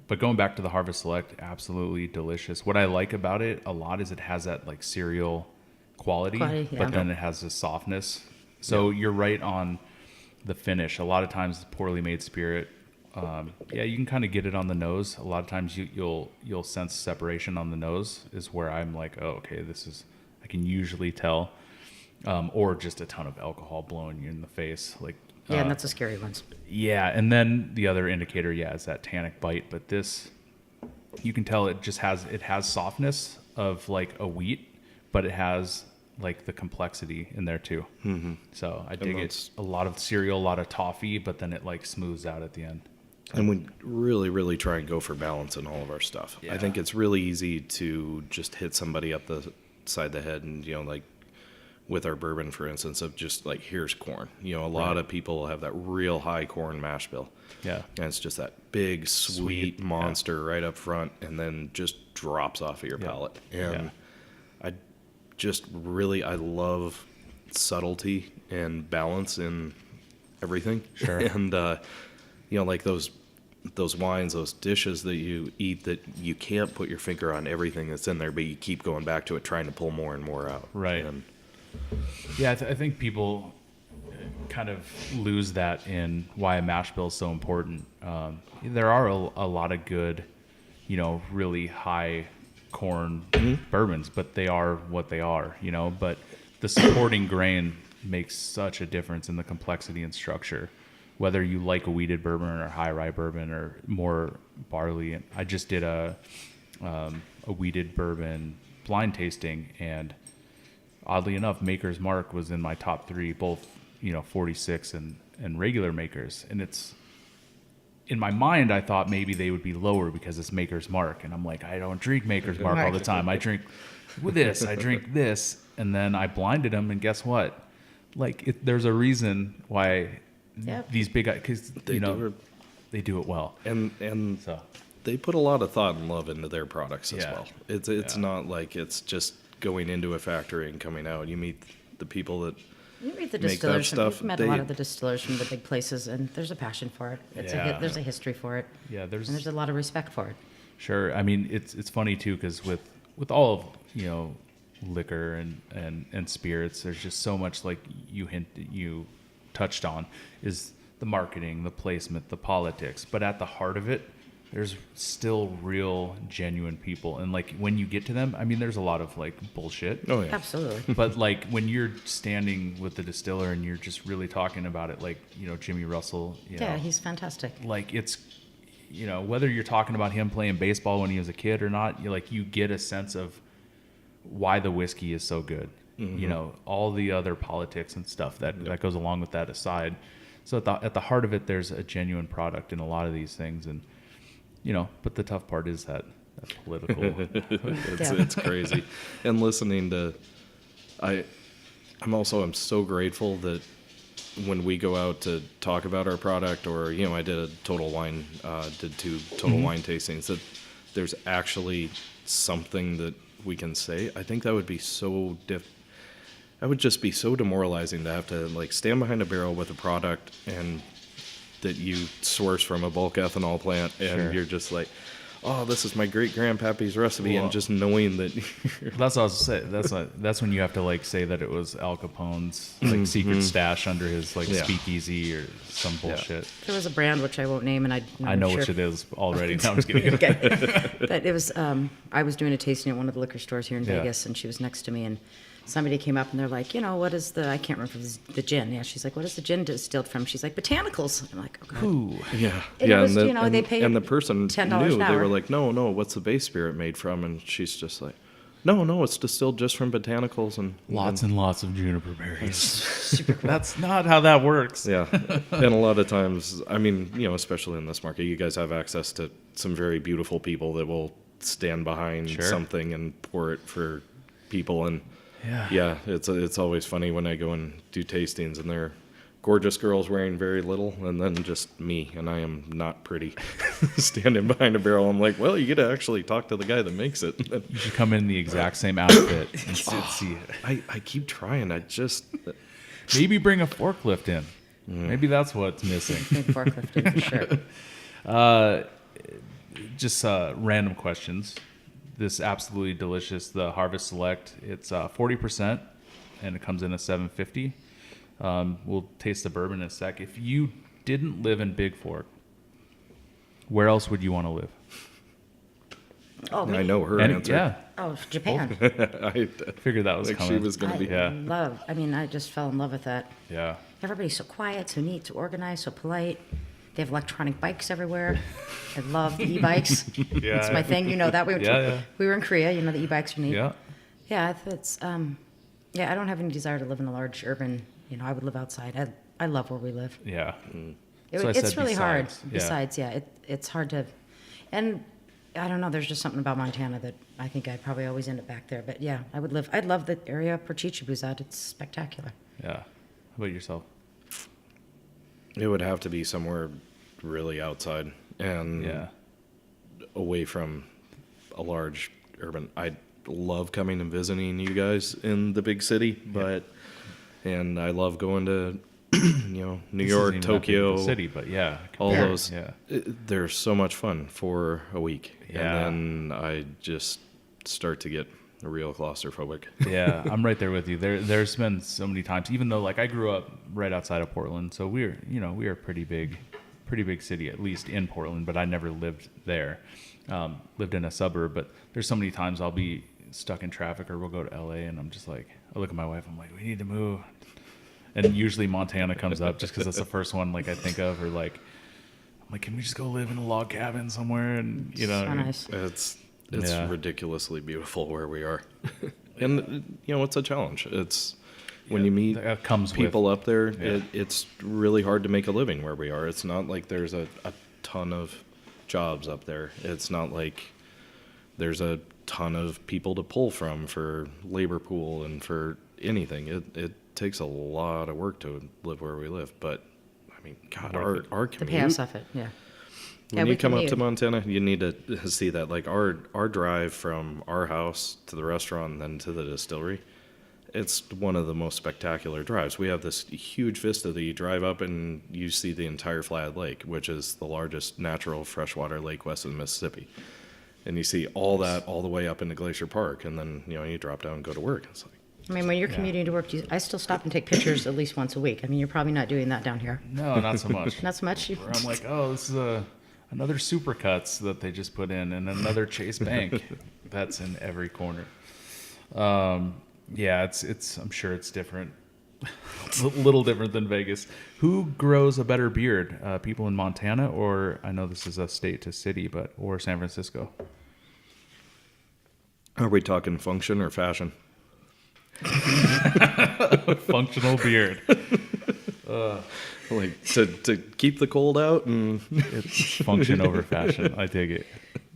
but going back to the Harvest Select, absolutely delicious. What I like about it a lot is it has that like cereal quality, Quality, yeah. but then it has the softness. So you're right on the finish. A lot of times, the poorly made spirit, you can kind of get it on the nose. A lot of times, you'll sense separation on the nose. Is where I'm like, oh, okay, I can usually tell, or just a ton of alcohol blowing you in the face, like. Yeah, and that's the scary ones. Yeah, and then the other indicator, is that tannic bite. But this, you can tell it just has softness of like a wheat, but it has like the complexity in there too. Mm-hmm. So I dig it. that's- A lot of cereal, a lot of toffee, but then it like smooths out at the end. And we really, really try and go for balance in all of our stuff. Yeah. I think it's really easy to just hit somebody up the side of the head and, like with our bourbon, for instance, of just like, here's corn. A lot of people have that real high corn mash bill. Yeah. And it's just that big, sweet Sweet, monster right up front and then just drops off of your Yeah. palate. And Yeah. I love subtlety and balance in everything. Sure. And like those wines, those dishes that you eat that you can't put your finger on everything that's in there, but you keep going back to it, trying to pull more and more out. Right. And Yeah, I think people kind of lose that in why a mash bill is so important. There are a lot of good, really high corn bourbons, but they are what they are, but the supporting grain makes such a difference in the complexity and structure, whether you like a wheated bourbon or high rye bourbon or more barley. And I just did a wheated bourbon blind tasting, and oddly enough, Maker's Mark was in my top 3, both 46 and regular Makers. And it's, in my mind, I thought maybe they would be lower because it's Maker's Mark, and I'm like, I don't drink Maker's Mark all the time. I drink this, I drink this, and then I blinded them, and guess what? Like, there's a reason why these big guys, because they do it well, and so they put a lot of thought and love into their products as Yeah. well. It's not like it's just going into a factory and coming out. You meet the people that You read the make that distillers. stuff. We've met a lot of the distillers from the big places, and there's a passion for it. There's a history for it. Yeah, and there's a lot of respect for it. Sure. I mean, it's funny too, because with all of liquor and spirits, there's just so much, like you touched on, is the marketing, the placement, the politics. But at the heart of it, there's still real, genuine people. And like when you get to them, I mean, there's a lot of like bullshit. Oh yeah, Absolutely. But like when you're standing with the distiller and you're just really talking about it, like Jimmy Russell. Yeah, he's fantastic. Like it's whether you're talking about him playing baseball when he was a kid or not, you get a sense of why the whiskey is so good. All the other politics and stuff that goes along with that aside. So at the heart of it, there's a genuine product in a lot of these things, and but the tough part is that political. it's crazy. And listening to, I'm so grateful that when we go out to talk about our product, or I did a total wine, did 2 total wine tastings, that there's actually something that we can say. I think that would be so that would just be so demoralizing to have to like stand behind a barrel with a product and that you source from a bulk ethanol plant, and Sure. you're just like, oh, this is my great grandpappy's recipe, Well, and just knowing that That's what I was saying. That's when you have to like say that it was Al Capone's like secret stash under his like Yeah. speakeasy or some bullshit. There was a brand which I won't name, and I know which it is already. No, I'm just kidding. Okay. But it was, I was doing a tasting at one of the liquor stores here in Yeah. Vegas, and she was next to me, and somebody came up and they're like, what is I can't remember if it was the gin. Yeah, she's like, what is the gin distilled from? She's like, botanicals. I'm like, oh, God. Ooh. yeah, It yeah, was, and they paid and the person $10 knew. an They hour. were like, no, what's the base spirit made from? And she's just like, no, it's distilled just from botanicals and Lots and lots of juniper berries. That's not how that works. Yeah, and a lot of times, I mean, especially in this market, you guys have access to some very beautiful people that will stand behind Sure. something and pour it for people. And Yeah. it's always funny when I go and do tastings, and they're gorgeous girls wearing very little, and then just me, and I am not pretty, standing behind a barrel. I'm like, well, you get to actually talk to the guy that makes it. You should come in the exact same outfit and see it. I keep trying. I just Maybe bring a forklift in. Maybe that's what's missing. Big forklifting for sure. Just random questions. This absolutely delicious, the Harvest Select. It's 40%, and it comes in a 750. We'll taste the bourbon in a sec. If you didn't live in Bigfork, where else would you want to live? Oh, me? I know her And- answer. yeah, Oh, Japan. I figured that was like coming. she was going to be. Yeah. I just fell in love with that. Yeah. Everybody's so quiet, so neat, so organized, so polite. They have electronic bikes everywhere. I love the e-bikes. Yeah. It's my thing. You know that. Yeah. We were in Korea. The e-bikes are neat. Yeah. Yeah, it's I don't have any desire to live in a large urban. I would live outside. I love where we live. Yeah. It's So I said really hard. besides, yeah. Besides, it's hard to, and I don't know. There's just something about Montana that I think I'd probably always end up back there. But yeah, I would live. I'd love the area Perchichebu's at. It's spectacular. Yeah. How about yourself? It would have to be somewhere really outside and Yeah. away from a large urban. I love coming and visiting you guys in the big city, and I love going to New York, Tokyo, city, but yeah, all those. Yeah, They're so much fun for a week, Yeah. and then I just start to get real claustrophobic. yeah, I'm right there with you. There's been so many times, even though like I grew up right outside of Portland, so we are a pretty big city, at least in Portland, but I never lived there. Lived in a suburb, but there's so many times I'll be stuck in traffic, or we'll go to LA, and I'm just like, I look at my wife, I'm like, we need to move. And usually Montana comes up just because that's the first one like I think of, or like, I'm like, can we just go live in a log cabin somewhere? And So nice. It's Yeah. ridiculously beautiful where we are, and it's a challenge. It's when you meet that comes people with, up there, Yeah. it's really hard to make a living where we are. It's not like there's a ton of jobs up there. It's not like there's a ton of people to pull from for labor pool and for anything. It takes a lot of work to live where we live, but I mean, God, Worth our The commute. payoffs of it, yeah. When we you come up commute. to Montana, you need to see that. Like our drive from our house to the restaurant and then to the distillery, it's one of the most spectacular drives. We have this huge vista that you drive up and you see the entire Flathead Lake, which is the largest natural freshwater lake west of the Mississippi. And you see all that all the way up into Glacier Park, and then you drop down and go to work. It's like, I mean, when you're commuting to work, I still stop and take pictures at least once a week. I mean, you're probably not doing that down here. no, not so much. Not so much. Where I'm like, oh, this is another Supercuts that they just put in, and another Chase Bank that's in every corner. Yeah, it's. I'm sure it's different. It's a little different than Vegas. Who grows a better beard? People in Montana, or I know this is a state to city, or San Francisco? are we talking function or fashion? Functional beard. Like to keep the cold out and It's function over fashion. I take it.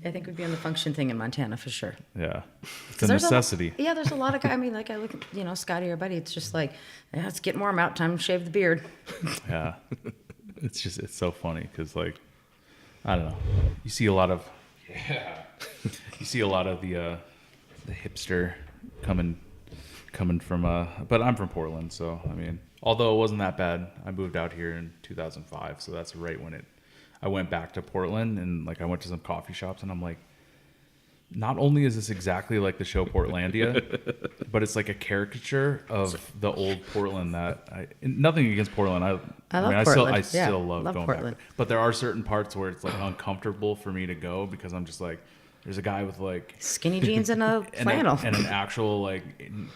I think we'd be on the function thing in Montana for sure. Yeah, it's a 'Cause there's necessity. Yeah, there's a lot of guys. I mean, like I look at, Scotty, our buddy. It's just like, yeah, it's getting warm out. Time to shave the beard. Yeah, it's so funny because like I don't know, you see a lot of the hipster coming from but I'm from Portland, so I mean, although it wasn't that bad, I moved out here in 2005, so that's right when I went back to Portland, and like I went to some coffee shops, and I'm like, not only is this exactly like the show Portlandia, but it's like a caricature of the old Portland nothing against Portland. I love Portland. I still love going Portland. back. But there are certain parts where it's like uncomfortable for me to go because I'm just like, there's a guy with like Skinny jeans and a flannel. and an actual like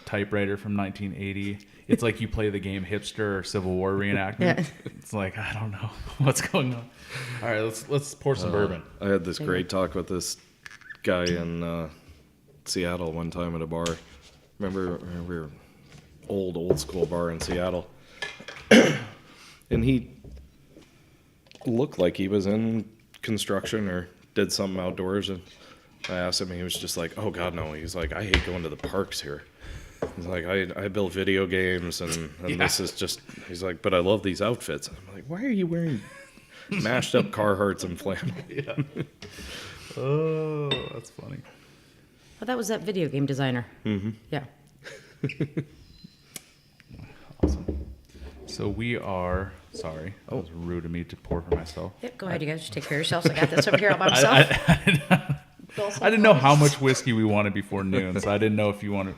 typewriter from 1980. It's like you play the game Hipster or Civil War reenactment. Yeah. It's like, I don't know what's going on. All right, let's pour some bourbon. I had this great talk with this guy in Seattle one time at a bar. Remember, we were old school bar in Seattle, and he looked like he was in construction or did something outdoors. And I asked him, and he was just like, "Oh God, no." He's like, "I hate going to the parks here." He's like, I build video games, and this is just. He's like, "But I love these outfits." And I'm like, "Why are you wearing mashed up Carhartts and flannel?" Yeah. Oh, that's funny. Oh, that was that video game designer. Mm-hmm. Yeah. Awesome. So we are. Sorry, that was rude of me to pour for myself. Yeah, go ahead, you guys. Just take care of yourselves. I got this over here all by myself. I didn't know how much whiskey we wanted before noon, so I didn't know if you wanted.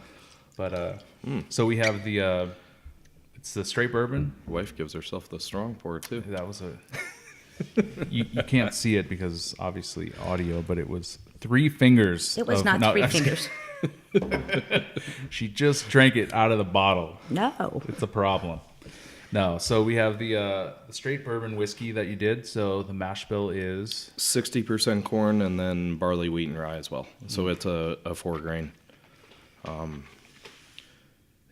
But so we have it's the straight bourbon. Wife gives herself the strong pour too. That was you can't see it because obviously audio, but it was 3 fingers. It was not 3 fingers. She just drank it out of the bottle. No. It's a problem. No, so we have the straight bourbon whiskey that you did. So the mash bill is 60% corn and then barley, wheat, and rye as well. So it's a 4 grain.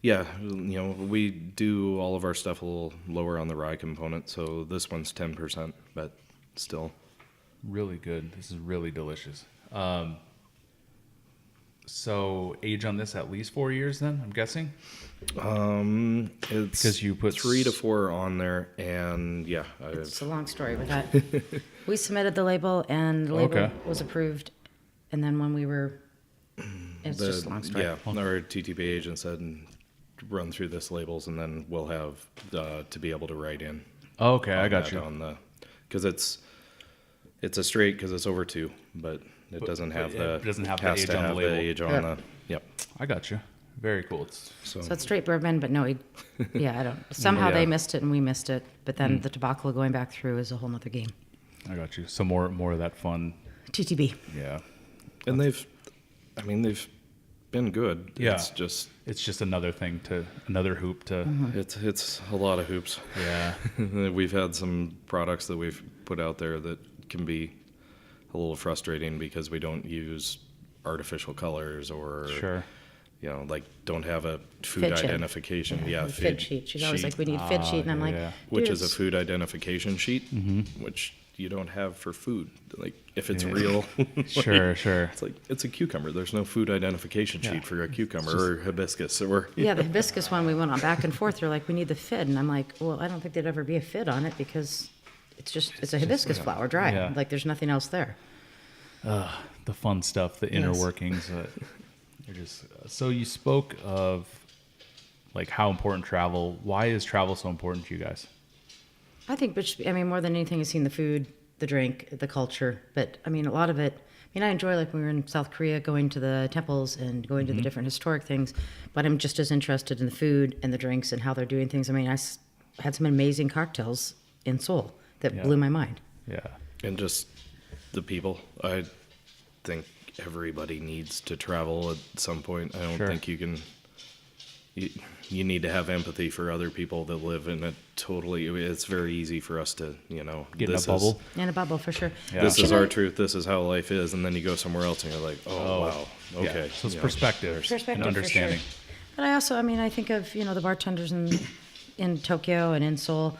Yeah, we do all of our stuff a little lower on the rye component. So this one's 10%, but still really good. This is really delicious. So age on this at least 4 years then, I'm guessing? It's because you put 3 to 4 on there, and yeah. It's a long story with that. We submitted the label, and the label was approved. And then when we were, it's just a long story. Yeah, our TTP agent said, run through this labels, and then we'll have to be able to write in. Okay, I on got that you. On the, because it's a straight because it's over 2, but it doesn't have the it doesn't have the has age to on the have label. age on Yeah. the yep. I got you. Very cool. So it's straight bourbon, but no, I don't. Somehow Yeah. they missed it and we missed it. But then the tobacco going back through is a whole nother game. I got you. So more of that fun. TTB. Yeah. And they've been good. Yeah. It's just another thing another hoop to. it's a lot of hoops. Yeah. We've had some products that we've put out there that can be a little frustrating because we don't use artificial colors or Sure. like don't have a food Fid sheet. identification. Yeah, Fid sheet. She's always like, we need fid sheet. And I'm like, yeah. which dude, is a food identification sheet, which you don't have for food. Like if it's real, Sure. it's like it's a cucumber. There's no food identification sheet for a cucumber or hibiscus or Yeah, the hibiscus one, we went on back and forth. They're like, we need the fid. And I'm like, well, I don't think there'd ever be a fid on it because it's a hibiscus flower, dry. Yeah. Like there's nothing else there. The fun stuff, the inner Yes. workings. They're just so you spoke of like how important travel. Why is travel so important to you guys? I think, more than anything, I've seen the food, the drink, the culture. But a lot of it. I enjoy like when we were in South Korea, going to the temples and going to the different historic things. But I'm just as interested in the food and the drinks and how they're doing things. Had some amazing cocktails in Seoul that blew my mind. Yeah. and just the people. I think everybody needs to travel at some point. I don't Sure. think you can. You need to have empathy for other people that live in a totally. It's very easy for us to, Get in a bubble. In a bubble, for sure. Yeah. This is our truth. This is how life is, and then you go somewhere else and you're like, oh wow, Yeah. okay. So it's you know. perspective, Perspective, and for understanding. sure. But I also, I think of, the bartenders in Tokyo and in Seoul,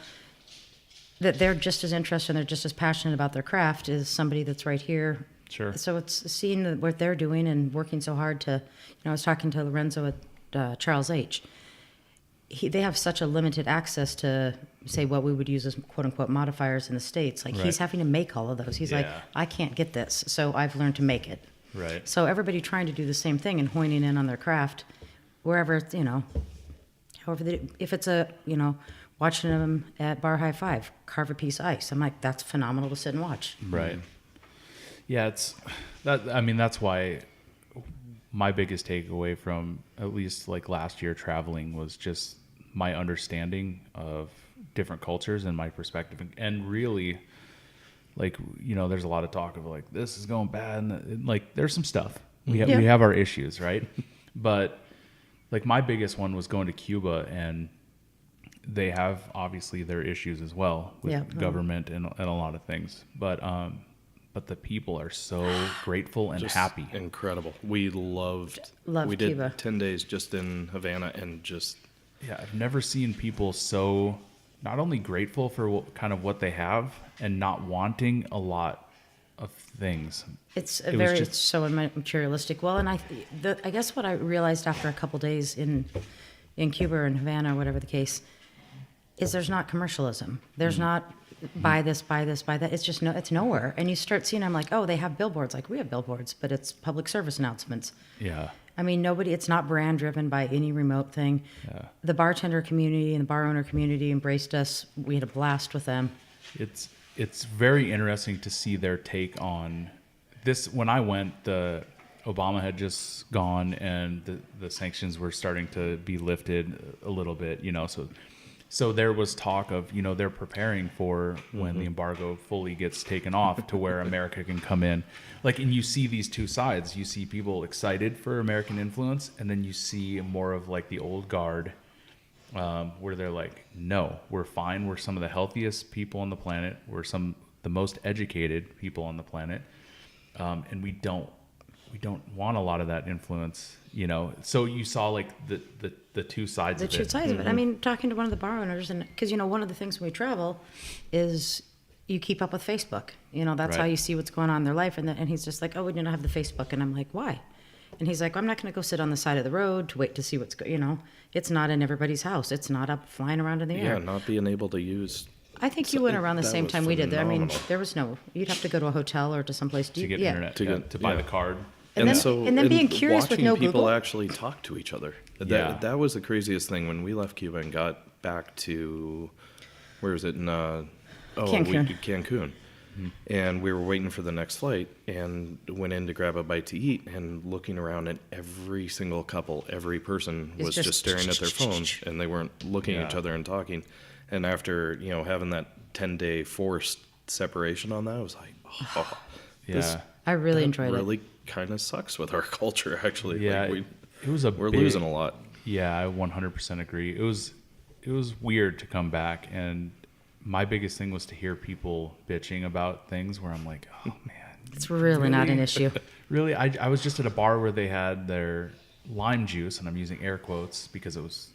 that they're just as interested and they're just as passionate about their craft as somebody that's right here. Sure. So it's seeing what they're doing and working so hard to, I was talking to Lorenzo at Charles H. They have such a limited access to, say, what we would use as quote-unquote modifiers in the States. Like, Right. he's having to make all of those. He's like, Yeah. I can't get this, so I've learned to make it. Right. So everybody trying to do the same thing and honing in on their craft, wherever it's, however, if it's watching them at Bar High Five carve a piece of ice, I'm like, that's phenomenal to sit and watch. Right. Yeah, that's why my biggest takeaway from at least like last year traveling was just my understanding of different cultures and my perspective, and really, like, there's a lot of talk of like, this is going bad, and like there's some stuff. We have our issues, right? But like my biggest one was going to Cuba, and they have obviously their issues as well with government and a lot of things. But the people are so grateful and Just happy. Incredible. We loved we did Cuba. 10 days just in Havana, and just Yeah, I've never seen people so not only grateful for what they have and not wanting a lot of things. It's was so materialistic. Well, and I guess what I realized after a couple days in Cuba or in Havana or whatever the case is, there's not commercialism. There's not buy this, buy that. It's just it's nowhere. And you start seeing, I'm like, oh, they have billboards. Like, we have billboards, but it's public service announcements. Yeah. It's not brand driven by any remote thing. Yeah. The bartender community and the bar owner community embraced us. We had a blast with them. It's very interesting to see their take on this. When I went, the Obama had just gone, and the sanctions were starting to be lifted a little bit, so there was talk of, they're preparing for when the embargo fully gets taken off to where America can come in. Like, and you see these two sides. You see people excited for American influence, and then you see more of like the old guard, where they're like, no, we're fine. We're some of the healthiest people on the planet. We're the most educated people on the planet. And we don't want a lot of that influence, So you saw like the two sides of it. The two sides of it. Talking to one of the bar owners, and because, one of the things when we travel is you keep up with Facebook. That's how Right. you see what's going on in their life. And he's just like, oh, we don't have the Facebook. And I'm like, why? And he's like, I'm not going to go sit on the side of the road to wait to see what's it's not in everybody's house. It's not up flying around in the air. yeah, not being able to use. I think you went around the that same was time we did. phenomenal. There was to you'd have to go to a hotel or to someplace get internet, To get- to buy yeah. the card. And then being curious with watching no people Google. actually talk to each other. That was the craziest thing when we left Cuba and got back to, where was it? Cancun. Cancun. And we were waiting for the next flight and went in to grab a bite to eat, and looking around at every single couple, every person was just staring at their phones, and they weren't looking at each other and talking. And after, having that 10-day forced separation on that, I was like, I really enjoyed it. Really kind of sucks with our culture, actually. Yeah, Like we're big, losing a lot. Yeah, I 100% agree. It was weird to come back, and my biggest thing was to hear people bitching about things where I'm like, oh man, it's really not an issue. Really, I was just at a bar where they had their lime juice, and I'm using air quotes because it was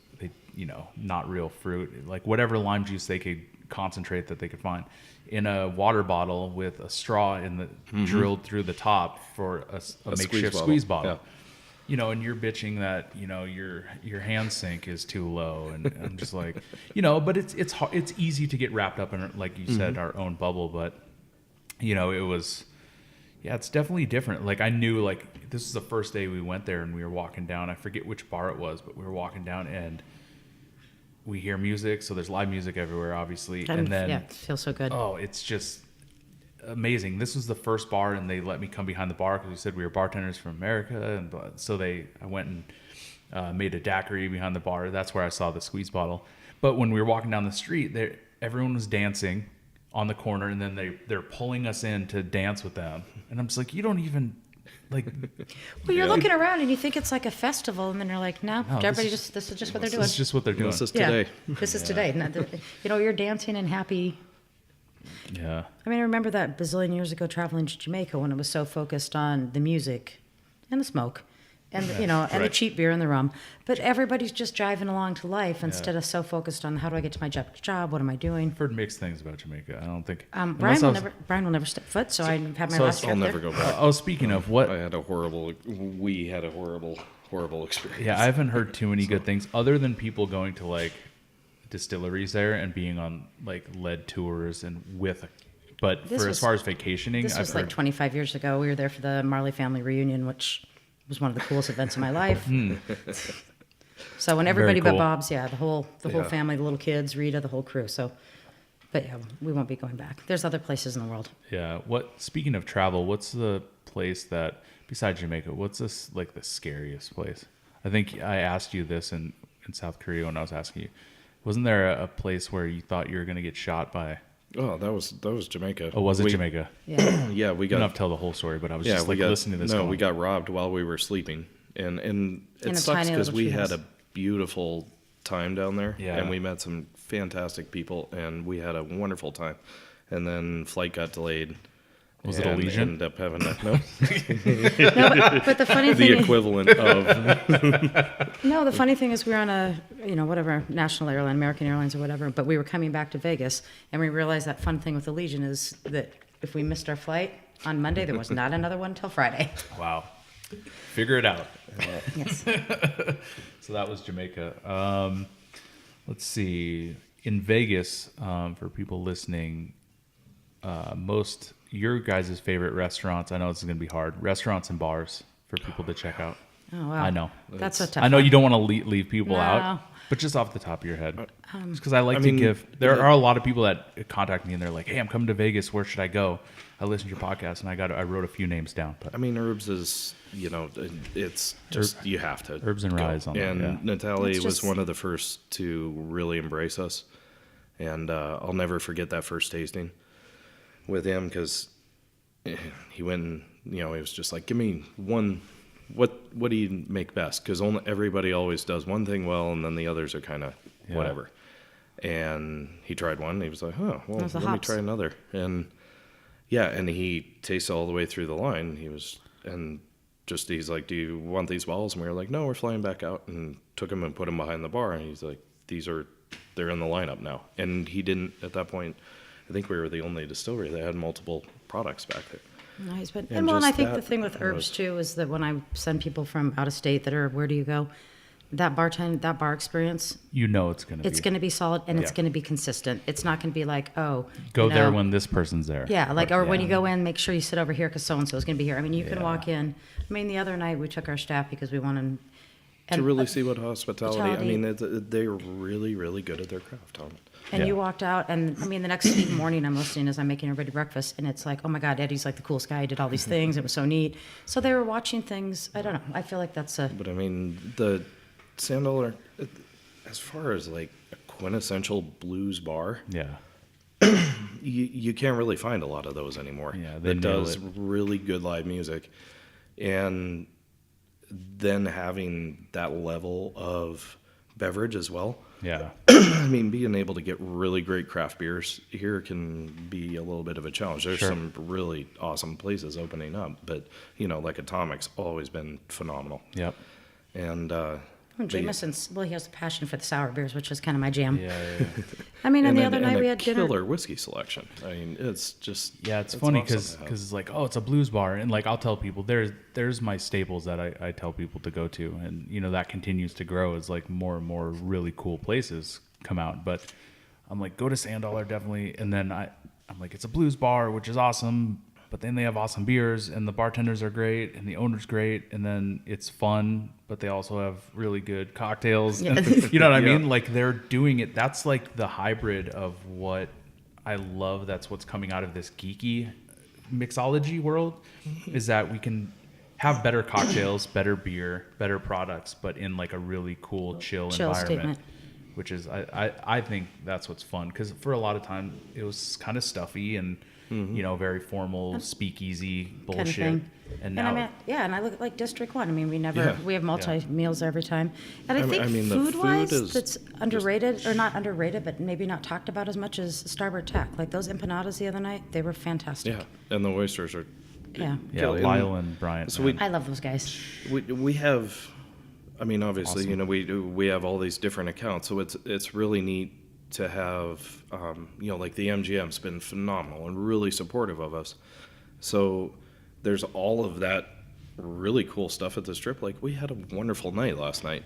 not real fruit, like whatever lime juice they could concentrate that they could find, in a water bottle with a straw in the drilled through the top for a makeshift squeeze bottle. Yeah. And you're bitching that your hand sink is too low, and I'm just like, but it's hard, it's easy to get wrapped up in, like you said, our own bubble. But it was, it's definitely different. Like I knew, like this is the first day we went there, and we were walking down. I forget which bar it was, but we were walking down, and we hear music. So there's live music everywhere, obviously, and then it feels so good. Oh, it's just amazing. This was the first bar, and they let me come behind the bar because we said we were bartenders from America, and so I went and made a daiquiri behind the bar. That's where I saw the squeeze bottle. But when we were walking down the street, everyone was dancing on the corner, and then they're pulling us in to dance with them, and I'm just like, you don't even like. Well, you're looking around and you think it's like a festival, and then you're like, no, everybody this is just what they're doing. This is just what they're doing. This is today. This is today. You're dancing and happy. Yeah. I mean, I remember that bazillion years ago traveling to Jamaica when it was so focused on the music and the smoke and, and the cheap beer and the rum. But everybody's just driving along to life instead of so focused on how do I get to my job? What am I doing? I've heard mixed things about Jamaica. I don't think... Brian will never step foot, so I had my last trip I'll there. never go back. Oh, speaking of what... We had a horrible experience. Yeah, I haven't heard too many good things other than people going to like distilleries there and being on like lead tours and as far as vacationing, this was like 25 years ago. We were there for the Marley family reunion, which was one of the coolest events of my life. So when everybody Very but cool. Bob's, the whole family, the little kids, Rita, the whole crew. So, but yeah, we won't be going back. There's other places in the world. Yeah. Speaking of travel, what's the place that besides Jamaica? What's this like the scariest place? I think I asked you this in South Korea when I was asking you. Wasn't there a place where you thought you were going to get shot by? Oh, that was Jamaica. Oh, was it Jamaica? Yeah. Yeah, we You don't got. have to tell the whole story, but I was just listening to this. No, we got robbed while we were sleeping, and In it a sucks tiny because little we treehouse. had a beautiful time down there, Yeah. and we met some fantastic people, and we had a wonderful time. And then flight got delayed. Was it a and Legion? Ended up having no, But the funny thing the equivalent of. the funny thing is we were on a, whatever, national airline, American Airlines or whatever, but we were coming back to Vegas, and we realized that fun thing with the Legion is that if we missed our flight on Monday, there was not another one until Friday. Wow. Figure it out. Yes. So that was Jamaica. Let's see. In Vegas, for people listening, your guys' favorite restaurants, I know this is going to be hard, restaurants and bars for people to check out. Oh, wow. I know. That's so tough. I know you don't want to leave people No. out, but just off the top of your head. Because I like to give, there are a lot of people that contact me and they're like, hey, I'm coming to Vegas. Where should I go? I listened to your podcast and I wrote a few names down. But I mean, Herbs is, it's just, you have to. Herbs and go. Rye's on and there, yeah. Natalie It's was just- one of the first to really embrace us. And I'll never forget that first tasting with him because he went and, he was just like, give me one, what do you make best? Because everybody always does one thing well and then the others are kind of whatever. And he tried one. He was like, oh, well, Those are let me hops. try another. And and he tasted all the way through the line. He's like, do you want these bottles? And we were like, no, we're flying back out, and took him and put him behind the bar. And he's like, they're in the lineup now. And he didn't, at that point, I think we were the only distillery that had multiple products back there. Nice, but And I just think the that thing with herbs was- too is that when I send people from out of state that are, where do you go? That bar experience, it's going to be. it's going to be solid and it's going to be consistent. It's not going to be like, oh, Go there when this person's there. yeah, or when you go in, make sure you sit over here because so and so is going to be here. I mean, you can walk in. I mean, the other night we took our staff because we wanted, And, really see what hospitality. I hospitality. mean, they're really, really good at their craft, Tom. And Yeah. you walked out, and I mean, the next morning I'm listening as I'm making everybody breakfast, and it's like, oh my God, Eddie's like the coolest guy. He did all these things. It was so neat. So they were watching things. I don't know. I feel like that's a. But I mean, the Sand Dollar, as far as like a quintessential blues bar, Yeah. you can't really find a lot of those anymore. Yeah, they that nail does it. really good live music, and then having that level of beverage as well. Yeah. I mean, being able to get really great craft beers here can be a little bit of a challenge. There's Sure. some really awesome places opening up, but like Atomic's always been phenomenal. Yep. And Jameson's, well, he has a passion for the sour beers, which is kind of my jam. Yeah. I mean, and the then- other night a we had dinner. killer whiskey selection. I mean, it's just Yeah, it's funny awesome because to have. it's like, oh, it's a blues bar, and like I'll tell people there's my staples that I tell people to go to, and that continues to grow as like more and more really cool places come out. But I'm like, go to Sand Dollar definitely, and then I'm like, it's a blues bar, which is awesome, but then they have awesome beers, and the bartenders are great, and the owner's great, and then it's fun, but they also have really good cocktails. Yeah. You know what I Yeah. mean? Like they're doing it. That's like the hybrid of what I love. That's what's coming out of this geeky mixology world, is that we can have better cocktails, better beer, better products, but in like a really cool, chill environment. statement. Which is, I think that's what's fun, because for a lot of time it was kind of stuffy and very formal speakeasy bullshit. Kind of thing. And now, I mean, and I look at like District 1. I mean, Yeah. we have multi-meals every time. And I think I mean, the food food-wise, is that's underrated, or not underrated, but maybe not talked about as much as Starboard Tack. Like those empanadas the other night, they were fantastic. Yeah, and the oysters are. Yeah. yeah, and- Lyle and Bryant. So man. I love those guys. We have, I mean, obviously, Awesome. we have all these different accounts, so it's really neat to have, like the MGM's been phenomenal and really supportive of us. So there's all of that really cool stuff at the Strip. Like we had a wonderful night last night,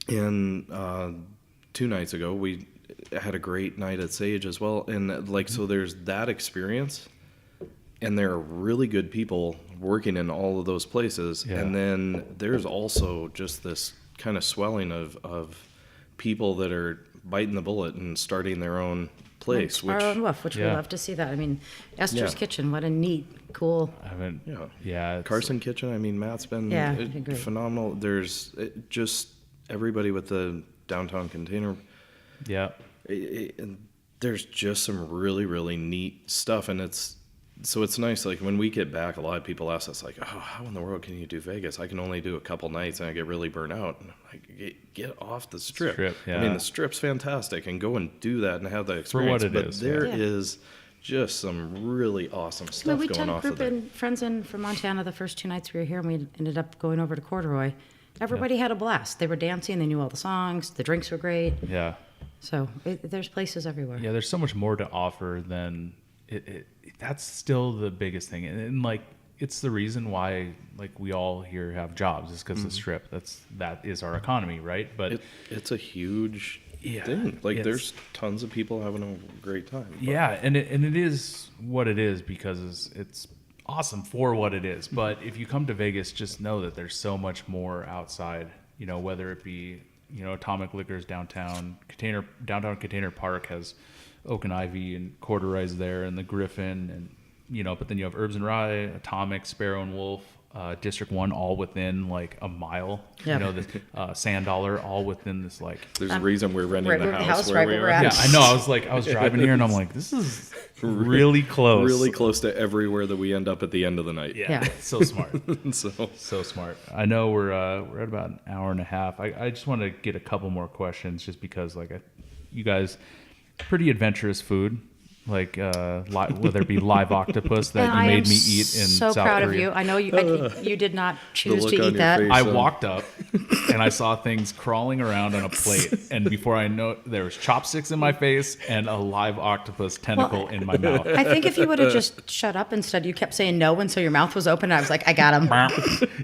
and 2 nights ago we had a great night at Sage as well. And like, so there's that experience. And there are really good people working in all of those places. Yeah. And then there's also just this kind of swelling of people that are biting the bullet and starting their own place. Our own woof, which we Yeah. love to see that. I mean, Esther's Yeah. Kitchen, what a neat, cool. I haven't. Yeah. Yeah. it's- Carson Kitchen, I mean, Matt's been Yeah, I agree. phenomenal. There's just everybody with the downtown container. Yeah. And there's just some really, really neat stuff. And it's nice. Like when we get back, a lot of people ask us like, oh, how in the world can you do Vegas? I can only do a couple nights and I get really burnt out. And I'm like, get off the Strip. I yeah. mean, the Strip's fantastic, and go and do that and have that experience. what it but is, there yeah. is just some really awesome I mean, stuff we going took a off group of there. in, friends in from Montana the first 2 nights we were here, and we ended up going over to Corduroy. Everybody had a blast. They were dancing. They knew all the songs. The drinks were great. Yeah. So there's places everywhere. Yeah, there's so much more to offer than it. That's still the biggest thing, and like it's the reason why like we all here have jobs is because the Strip. That is our economy, right? But It's a huge Yeah, thing. Like it's- there's tons of people having a great time. But yeah, and it is what it is because it's awesome for what it is. But if you come to Vegas, just know that there's so much more outside. Whether it be Atomic Liquors downtown Container Park has Oak and Ivy and Corduroy's there, and the Griffin, and but then you have Herbs and Rye, Atomic, Sparrow and Wolf, District 1, all within like a mile. Yep. The Sand Dollar, all within this like. there's a reason we're renting We're the at the house, house where right we where are. we're at. Yeah, I know. I was driving here, and I'm like, this is really close. Really close to everywhere that we end up at the end of the night. Yeah, Yeah. so smart. So So smart. I know we're at about an hour and a half. I just want to get a couple more questions, just because you guys, pretty adventurous food, like whether it be live octopus that And you I made am me eat in so South proud Korea. of you. I know you did not choose look to on eat your that. face. I So- walked up and I saw things crawling around on a plate, and before I know it, there was chopsticks in my face and a live octopus tentacle in my mouth. I think if you would have just shut up instead, you kept saying no, and so your mouth was open. And I was like, I got him.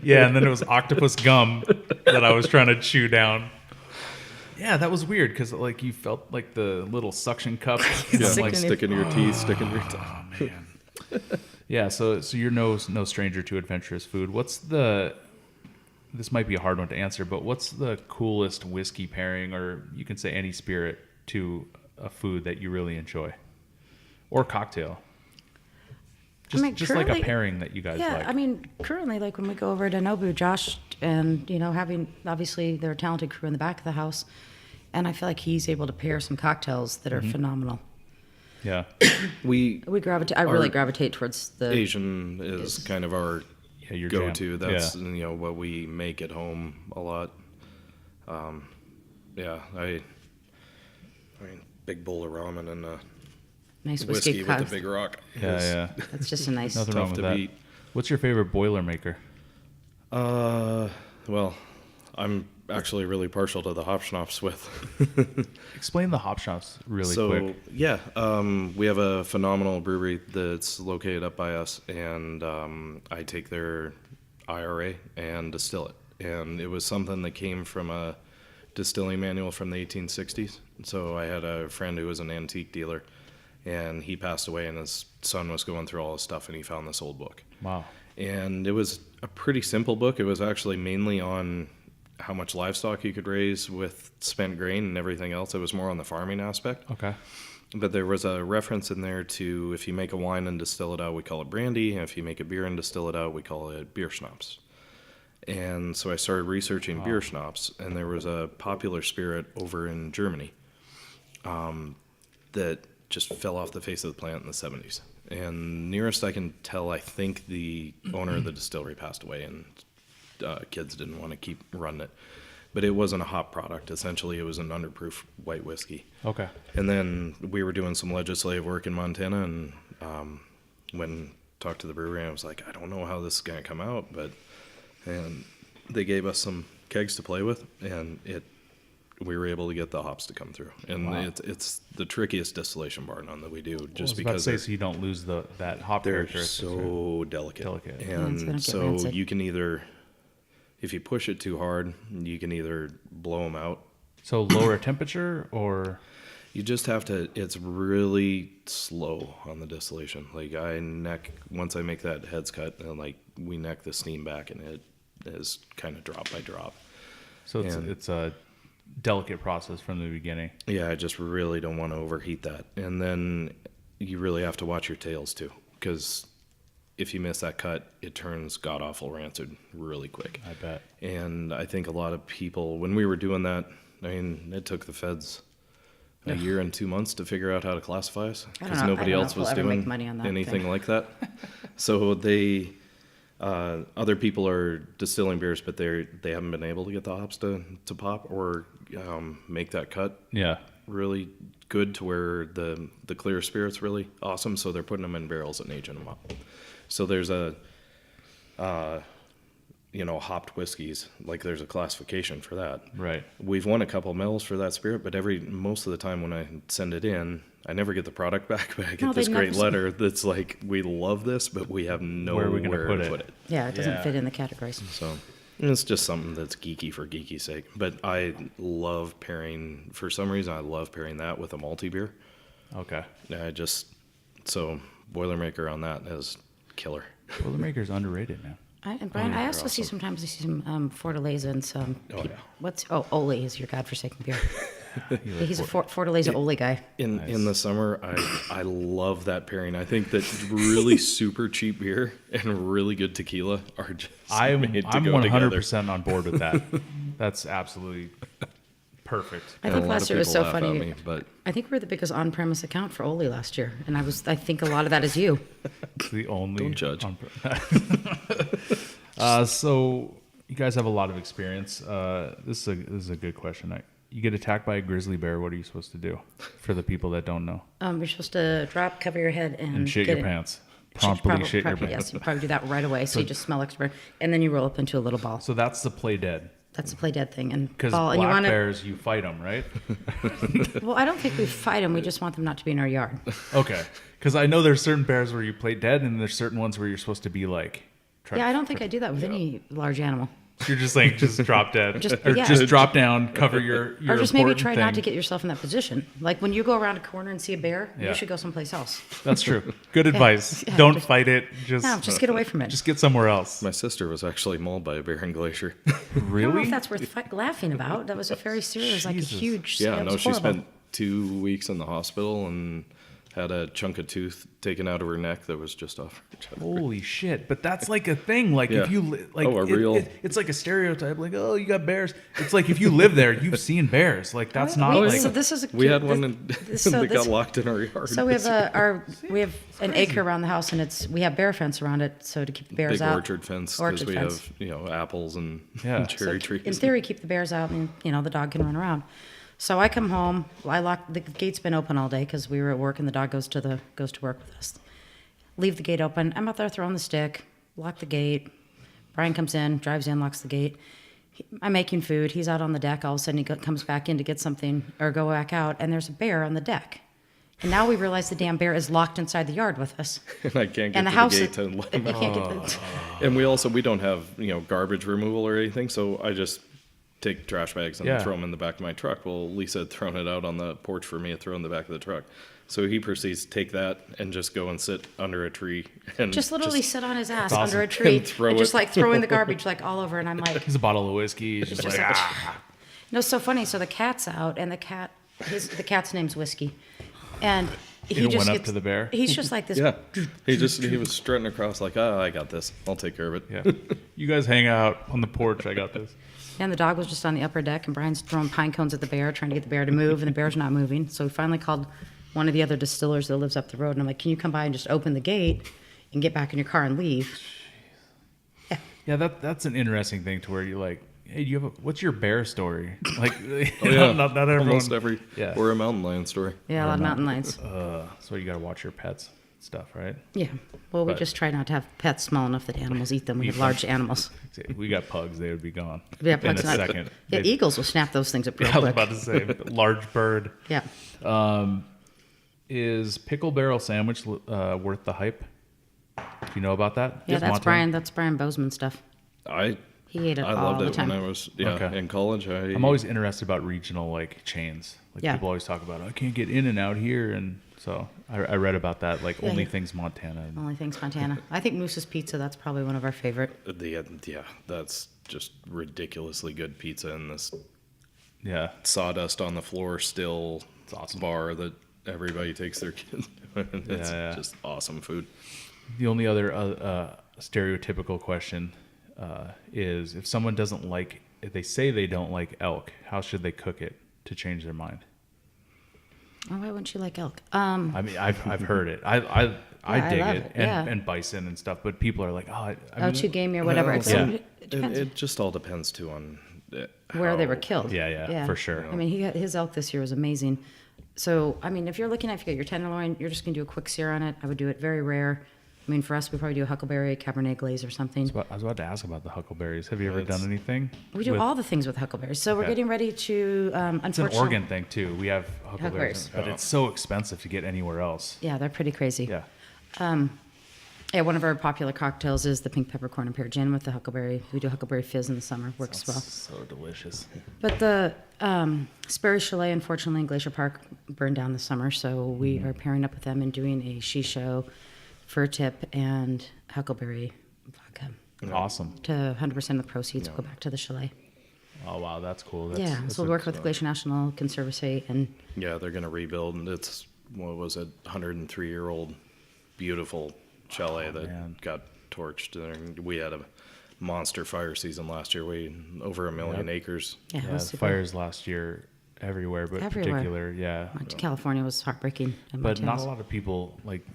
Yeah, and then it was octopus gum that I was trying to chew down. Yeah, that was weird because like you felt like the little suction cup. yeah, Stick like in your- sticking your teeth, sticking your teeth. Oh man. Yeah, so you're no stranger to adventurous food. What's the this might be a hard one to answer, but what's the coolest whiskey pairing, or you can say any spirit, to a food that you really enjoy? Or cocktail? Just like a pairing that you guys like. Yeah, I mean, currently, like when we go over to Nobu, Josh and, having, obviously, they're a talented crew in the back of the house, and I feel like he's able to pair some cocktails that are phenomenal. Yeah. I really gravitate towards the... Asian is kind of our your go-to. jam. That's, what we make at home a lot. I mean, big bowl of ramen and Nice whiskey with cup. a big rock. Yeah. That's just a nice... Nothing wrong Tough with to that. beat. What's your favorite Boilermaker? Well, I'm actually really partial to the hop schnapps with. Explain the hop shops really quick. Yeah, we have a phenomenal brewery that's located up by us, and I take their IRA and distill it. And it was something that came from a distilling manual from the 1860s. So I had a friend who was an antique dealer, and he passed away, and his son was going through all his stuff, and he found this old book. Wow. And it was a pretty simple book. It was actually mainly on how much livestock you could raise with spent grain and everything else. It was more on the farming aspect. Okay. But there was a reference in there to, if you make a wine and distill it out, we call it brandy. And if you make a beer and distill it out, we call it beer schnapps. And so I started researching beer schnapps, and there was a popular spirit over in Germany that just fell off the face of the planet in the 70s. And nearest I can tell, I think the owner of the distillery passed away, and kids didn't want to keep running it. But it wasn't a hop product. Essentially, it was an underproof white whiskey. Okay. And then we were doing some legislative work in Montana, and when talked to the brewery, I was like, I don't know how this is going to come out, and they gave us some kegs to play with, and we were able to get the hops to come through. And it's the trickiest distillation bar none that we do, just because so you don't lose that hop they're characteristics. so delicate. And so rancid. you can either, if you push it too hard, you can either blow them out. So lower temperature, or you just have to, it's really slow on the distillation. Like once I make that heads cut, and we neck the steam back, and it is kind of drop by drop. So it's a delicate process from the beginning. Yeah, I just really don't want to overheat that. And then you really have to watch your tails too, because if you miss that cut, it turns god-awful rancid really quick. I bet. And I think a lot of people, when we were doing that, I mean, it took the feds a year and 2 months to figure out how to classify us, because nobody else was doing anything like that. So other people are distilling beers, but they haven't been able to get the hops to pop or make that cut really good to where the clear spirit's really awesome. So they're putting them in barrels and aging them up. So there's hopped whiskeys, like there's a classification for that. Right. We've won a couple medals for that spirit, but most of the time when I send it in, I never get the product back, but I get this great letter that's like, we love this, but we have nowhere to put it. Yeah, it doesn't fit in the categories. So it's just something that's geeky for geeky's sake. But I love pairing that with a malty beer. Okay. So Boilermaker on that is killer. Boilermaker's underrated, man. And Brian, I also see some Fortaleza and some... Ole is your godforsaken beer. He's a Fortaleza Ole guy. In the summer, I love that pairing. I think that really super cheap beer and really good tequila are just I'm made to go 100% on board with that. That's absolutely perfect. I think last year was so funny. Me, but I think we were the biggest on-premise account for Ole last year, and I think a lot of that is you. It's the only... Don't judge. So you guys have a lot of experience. This is a good question. You get attacked by a grizzly bear. What are you supposed to do? For the people that don't know, you're supposed to drop, cover your head, and shit your pants. Promptly shit your pants. Yes, you probably do that right away, so you just smell extra, and then you roll up into a little ball. So that's the play dead. That's the play dead thing, and because ball. Black bears, you fight them, right? Well, I don't think we fight them. We just want them not to be in our yard. Okay, because I know there's certain bears where you play dead, and there's certain ones where you're supposed to be like. I don't think I do that with any large animal. You're just saying just drop dead. Just- or yeah. just drop down, cover your Or just maybe important try not to thing. get yourself in that position. Like when you go around a corner and see a bear, Yeah. you should go someplace else. That's true. Good advice. Yeah, Don't just- fight it. Just No, just get away from it. just get somewhere else. My sister was actually mauled by a bear in Glacier. I don't know Really? if that's worth laughing about. That was a very serious, like a Jesus. huge. Yeah, it no, was she horrible. spent 2 weeks in the hospital and had a chunk of tooth taken out of her neck that was just off her chest. Holy shit! But that's like a thing. Like Yeah. if you like, Oh, a real- it's like a stereotype. Like, oh, you got bears. It's like if you live there, you've seen bears. Like that's not Wait, like so this is a We cute- had one this- that so got this- locked in our yard. So we have an acre around the house, and we have bear fence around it, so to keep the bears big out. orchard fence because Orchard we fence. have apples and Yeah. cherry So trees. in theory, keep the bears out, and the dog can run around. So I come home. I lock the gate's been open all day because we were at work, and the dog goes to work with us. Leave the gate open. I'm out there throwing the stick. Lock the gate. Brian comes in, drives in, locks the gate. I'm making food. He's out on the deck. All of a sudden, he comes back in to get something or go back out, and there's a bear on the deck. And now we realize the damn bear is locked inside the yard with us. and I can't get And the to house, the gate to let I him out. can't get. And we don't have garbage removal or anything, so I just take trash bags and Yeah. throw them in the back of my truck. Well, Lisa had thrown it out on the porch for me to throw in the back of the truck. So he proceeds to take that and just go and sit under a tree and Just literally sit on his ass awesome. under a tree And throw just it. like throwing the garbage like all over. And I'm like, He's a bottle of whiskey. He's just just like, like- ah. it's so funny. So the cat's out, and the cat's name's Whiskey, and he It just went up gets, to the bear? He's just like this. Yeah, he was strutting across like, I got this. I'll take care of it. Yeah. You guys hang out on the porch. I got this. And the dog was just on the upper deck, and Brian's throwing pine cones at the bear, trying to get the bear to move, and the bear's not moving. So we finally called one of the other distillers that lives up the road, and I'm like, can you come by and just open the gate and get back in your car and leave? Yeah, that's an interesting thing to where you're like, hey, what's your bear story? Like, Yeah, not everyone. almost every Yeah. or a mountain lion story. Yeah, a lot of mountain lions. So you got to watch your pets stuff, right? Yeah. Well, we But- just try not to have pets small enough that animals eat them. We have large animals. We got pugs; they would be gone Yeah, in pugs a not- second. Yeah, They'd- eagles will snap those things up real I was quick. about to say, large bird. Yeah. Is pickle barrel sandwich worth the hype? Do you know about that? Yeah, Just that's Montana? That's Brian Bozeman stuff. He ate it I all loved the it time. when I was Okay. in college. I'm always interested about regional like chains. Like Yeah. people always talk about, I can't get in and out here, and so I read about that. Like Yeah, only yeah. things Montana. Only things Montana. I think Moose's Pizza, that's probably one of our favorite. That's just ridiculously good pizza in this Yeah, sawdust on the floor still awesome. bar that everybody takes their kids to. It's Yeah. just awesome food. The only other stereotypical question is if someone doesn't like, if they say they don't like elk, how should they cook it to change their mind? Oh, why wouldn't you like elk? I mean, I've heard it. I I dig love it, it, yeah. and bison and stuff. But people are like, I Oh, mean, too gamey or whatever. Well, It's yeah. it depends It just all depends too on where they how- were killed. Yeah, for sure. I mean, his elk this year was amazing. So, I mean, if you're looking at, if you got your tenderloin, you're just going to do a quick sear on it. I would do it very rare. I mean, for us, we probably do a huckleberry, Cabernet glaze or something. I was about to ask about the huckleberries. Have you ever It's- done anything? We do with- all the things with huckleberries. So we're Okay. getting ready to, It's an unfortunately. Oregon thing too. We have huckleberries, Huckleberries. but it's so expensive to get anywhere else. Yeah, they're pretty crazy. Yeah. Yeah, one of our popular cocktails is the pink peppercorn and pear gin with the huckleberry. We do huckleberry fizz in the summer. Works well. So delicious. But the Sperry Chalet, unfortunately, in Glacier Park burned down this summer, so we are pairing up with them and doing a shisho, fur tip, and huckleberry vodka. Awesome. To 100% of the proceeds will go back to the chalet. Oh wow, that's cool. Yeah, so we'll work with the Glacier National Conservancy, and Yeah, they're going to rebuild, and it's, what was it, 103-year-old beautiful chalet that man. got torched. And we had a monster fire season last year. We over 1 million acres. yeah, it Yeah, was the super. fires last year everywhere, but Everywhere. particular, yeah. California was heartbreaking. And But not Montana's- a lot of people like.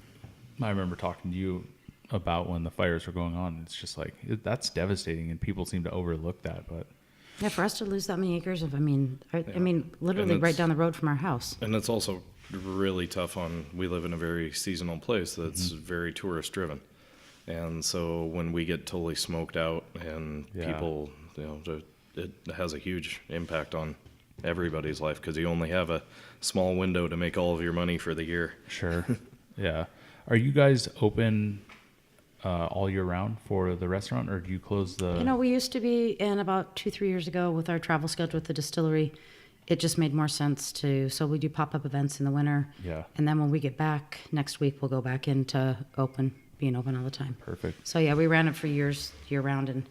I remember talking to you about when the fires were going on. It's just like that's devastating, and people seem to overlook that. But Yeah, for us to lose that many acres of, I mean, literally And right it's- down the road from our house. And it's also really tough on, we live in a very seasonal place that's very tourist driven. And so when we get totally smoked out and Yeah. people, it has a huge impact on everybody's life because you only have a small window to make all of your money for the year. sure, yeah. Are you guys open all year round for the restaurant, or do you close the? We used to be, and about 2-3 years ago with our travel schedule with the distillery, it just made more sense so we do pop-up events in the winter. Yeah. And then when we get back next week, we'll go back into being open all the time. Perfect. So yeah, we ran it for years, year round, and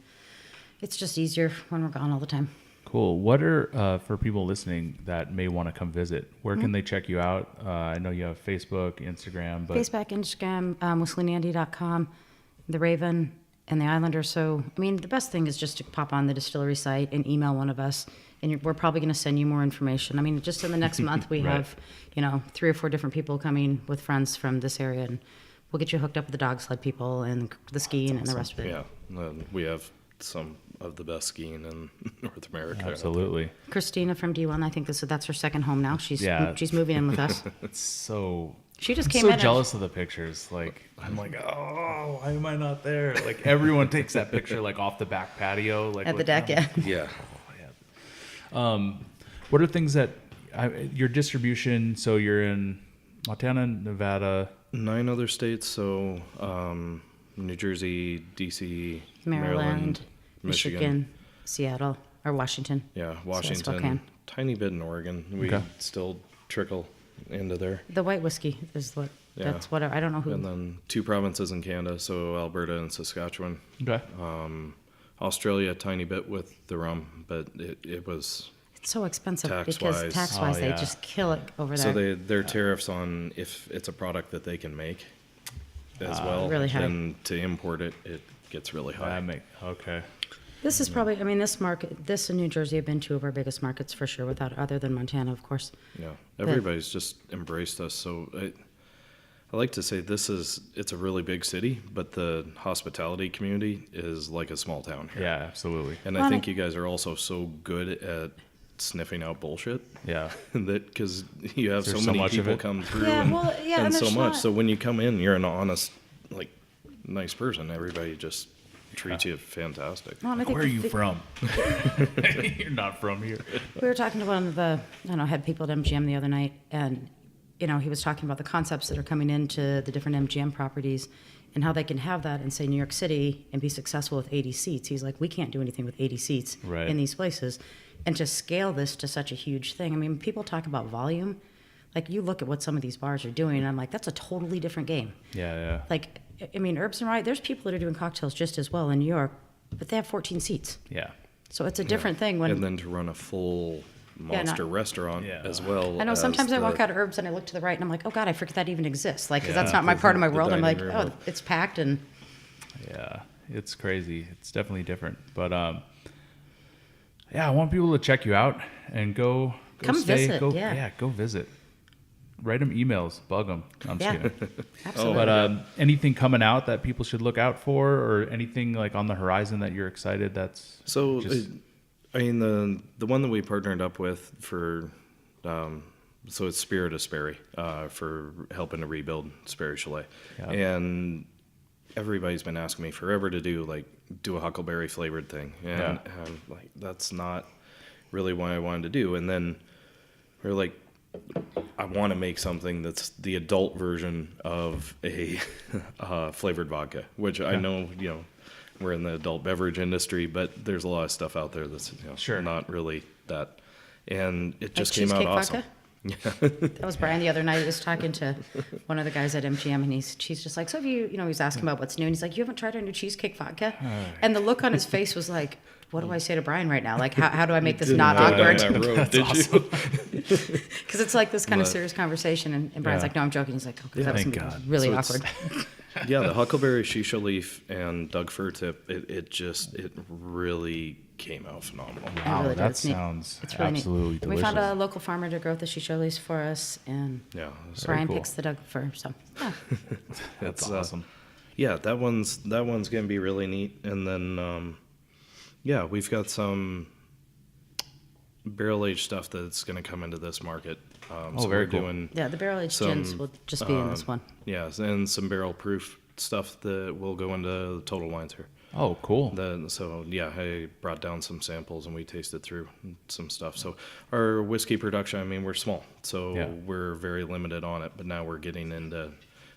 it's just easier when we're gone all the time. Cool. What are, for people listening that may want to come visit, where can they check you out? I know you have Facebook, Instagram, but Facebook, Instagram, whistlingandy.com, The Raven, and The Islander. So, the best thing is just to pop on the distillery site and email one of us, and we're probably going to send you more information. Just in the next month, we Right. have, 3 or 4 different people coming with friends from this area, and we'll get you hooked up with the dog sled people and the skiing and the rest of it. Yeah, we have some of the best skiing in North America. absolutely. Christina from D1, I think that's her second home now. She's Yeah. she's moving in with us. It's so. She just I'm came so in. jealous of the pictures. I'm like, oh, why am I not there? Everyone takes that picture off the back patio, At the deck, yeah. Yeah. What are things that your distribution? So you're in Montana, Nevada, 9 other states, so New Jersey, DC, Maryland, Michigan, Seattle, or Washington. Yeah, Spokane. Washington, tiny bit in Oregon. We Okay. still trickle into there. The white whiskey is what. Yeah. That's what I don't know who. And then 2 provinces in Canada, so Alberta and Saskatchewan. okay, Australia, a tiny bit with the rum, but it was... It's so expensive because Tax-wise. tax-wise Oh, they yeah. just kill it over So there. their tariffs on if it's a product that they can make as well, Really high. then to import it, it gets really high. okay. This is probably. This market, this and New Jersey have been 2 of our biggest markets for sure. Other than Montana, of course. Yeah, everybody's just embraced us. So I like to say it's a really big city, but the hospitality community is like a small town here. Yeah, absolutely. And I think you guys are also so good at sniffing out bullshit. Yeah, That because you have so There's so many much of people it. come through Yeah, and, well, yeah, and so there's much. not- So when you come in, you're an honest, nice person. Everybody just treats you fantastic. Well, and I think where are you from? You're not from here. We were talking to one of the head people at MGM the other night, and he was talking about the concepts that are coming into the different MGM properties and how they can have that in, say, New York City and be successful with 80 seats. He's like, we can't do anything with 80 seats Right. in these places. And to scale this to such a huge thing, people talk about volume. You look at what some of these bars are doing, and I'm like, that's a totally different game. Yeah. Herbs and Rye, there's people that are doing cocktails just as well in New York, but they have 14 seats. Yeah. So it's a different thing when... And then to run a full monster restaurant Yeah. as well. I know as sometimes I walk the- out of Herbs and I look to the right and I'm like, oh God, I forget that even exists. Because Yeah, that's not my the- part of my the world. I'm like, dining room. oh, it's packed and Yeah, it's crazy. It's definitely different. But I want people to check you out and go Come stay, visit, yeah. go visit. Write them emails, bug them. I'm just Yeah. kidding. absolutely. But anything coming out that people should look out for, or anything on the horizon that you're excited? That's So, just, the one that we partnered up with for, so it's Spirit of Sperry, for helping to rebuild Sperry Chalet. Yeah. And everybody's been asking me forever to do a huckleberry flavored thing. And I'm like, that's not really what I wanted to do. And then we're like, I want to make something that's the adult version of a flavored vodka, which I know, we're in the adult beverage industry, but there's a lot of stuff out there that's Sure. not really that. And it just Like came out cheesecake awesome. vodka? That was Brian the other night. He was talking to one of the guys at MGM, and she's just like, so have you, he was asking about what's new, and he's like, you haven't tried our new cheesecake vodka? And the look on his face was like, what do I say to Brian right now? How do I make this not Didn't go down awkward? that road, did you? Because it's like this kind of But- serious conversation, and Brian's Yeah. like, no, I'm joking. He's like, oh, that was Thank gonna be God. really So it's- awkward. Yeah, the huckleberry, shisha leaf, and Doug fir tip, it really came out phenomenal. wow, really that does. Neat. sounds It's really absolutely neat. And delicious. we found a local farmer to grow the shisha leaves for us, and Yeah, so Brian cool. picks the Doug fir. So yeah. That's it's, awesome. Yeah, that one's gonna be really neat. And then we've got some barrel aged stuff that's gonna come into this market. So very we're cool. doing Yeah, the barrel aged gins will just be in this one. yeah, and some barrel proof stuff that will go into the Total Wines here. Oh, cool. I brought down some samples and we tasted through some stuff. So our whiskey production, we're small, so Yeah. we're very limited on it. But now we're getting into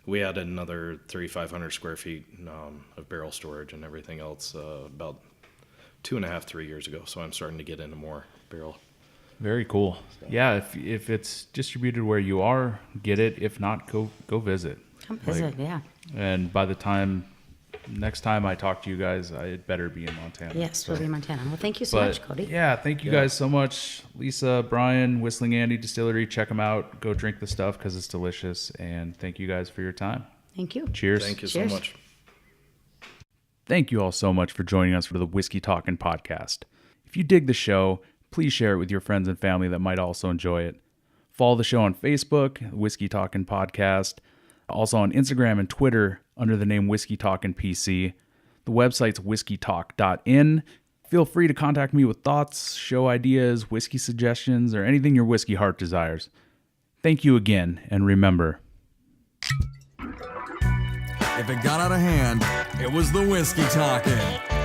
we added another 3,500 square feet of barrel storage and everything else about 2.5, 3 years ago. So I'm starting to get into more barrel. Very cool. Yeah, if it's distributed where you are, get it. If not, go visit. Come visit, yeah. And by the next time I talk to you guys, it better be in Montana. Yes, we'll be in Montana. Well, thank you so much, Cody. Yeah, thank you guys so much. Lisa, Brian, Whistling Andy Distillery, check them out. Go drink the stuff because it's delicious. And thank you guys for your time. Thank you. Cheers. Thank you Cheers. so much. Thank you all so much for joining us for the Whiskey Talkin' podcast. If you dig the show, please share it with your friends and family that might also enjoy it. Follow the show on Facebook, Whiskey Talkin' Podcast. Also on Instagram and Twitter under the name Whiskey Talkin' PC. The website's whiskeytalk.in. Feel free to contact me with thoughts, show ideas, whiskey suggestions, or anything your whiskey heart desires. Thank you again, and remember, If it got out of hand, it was the whiskey talking.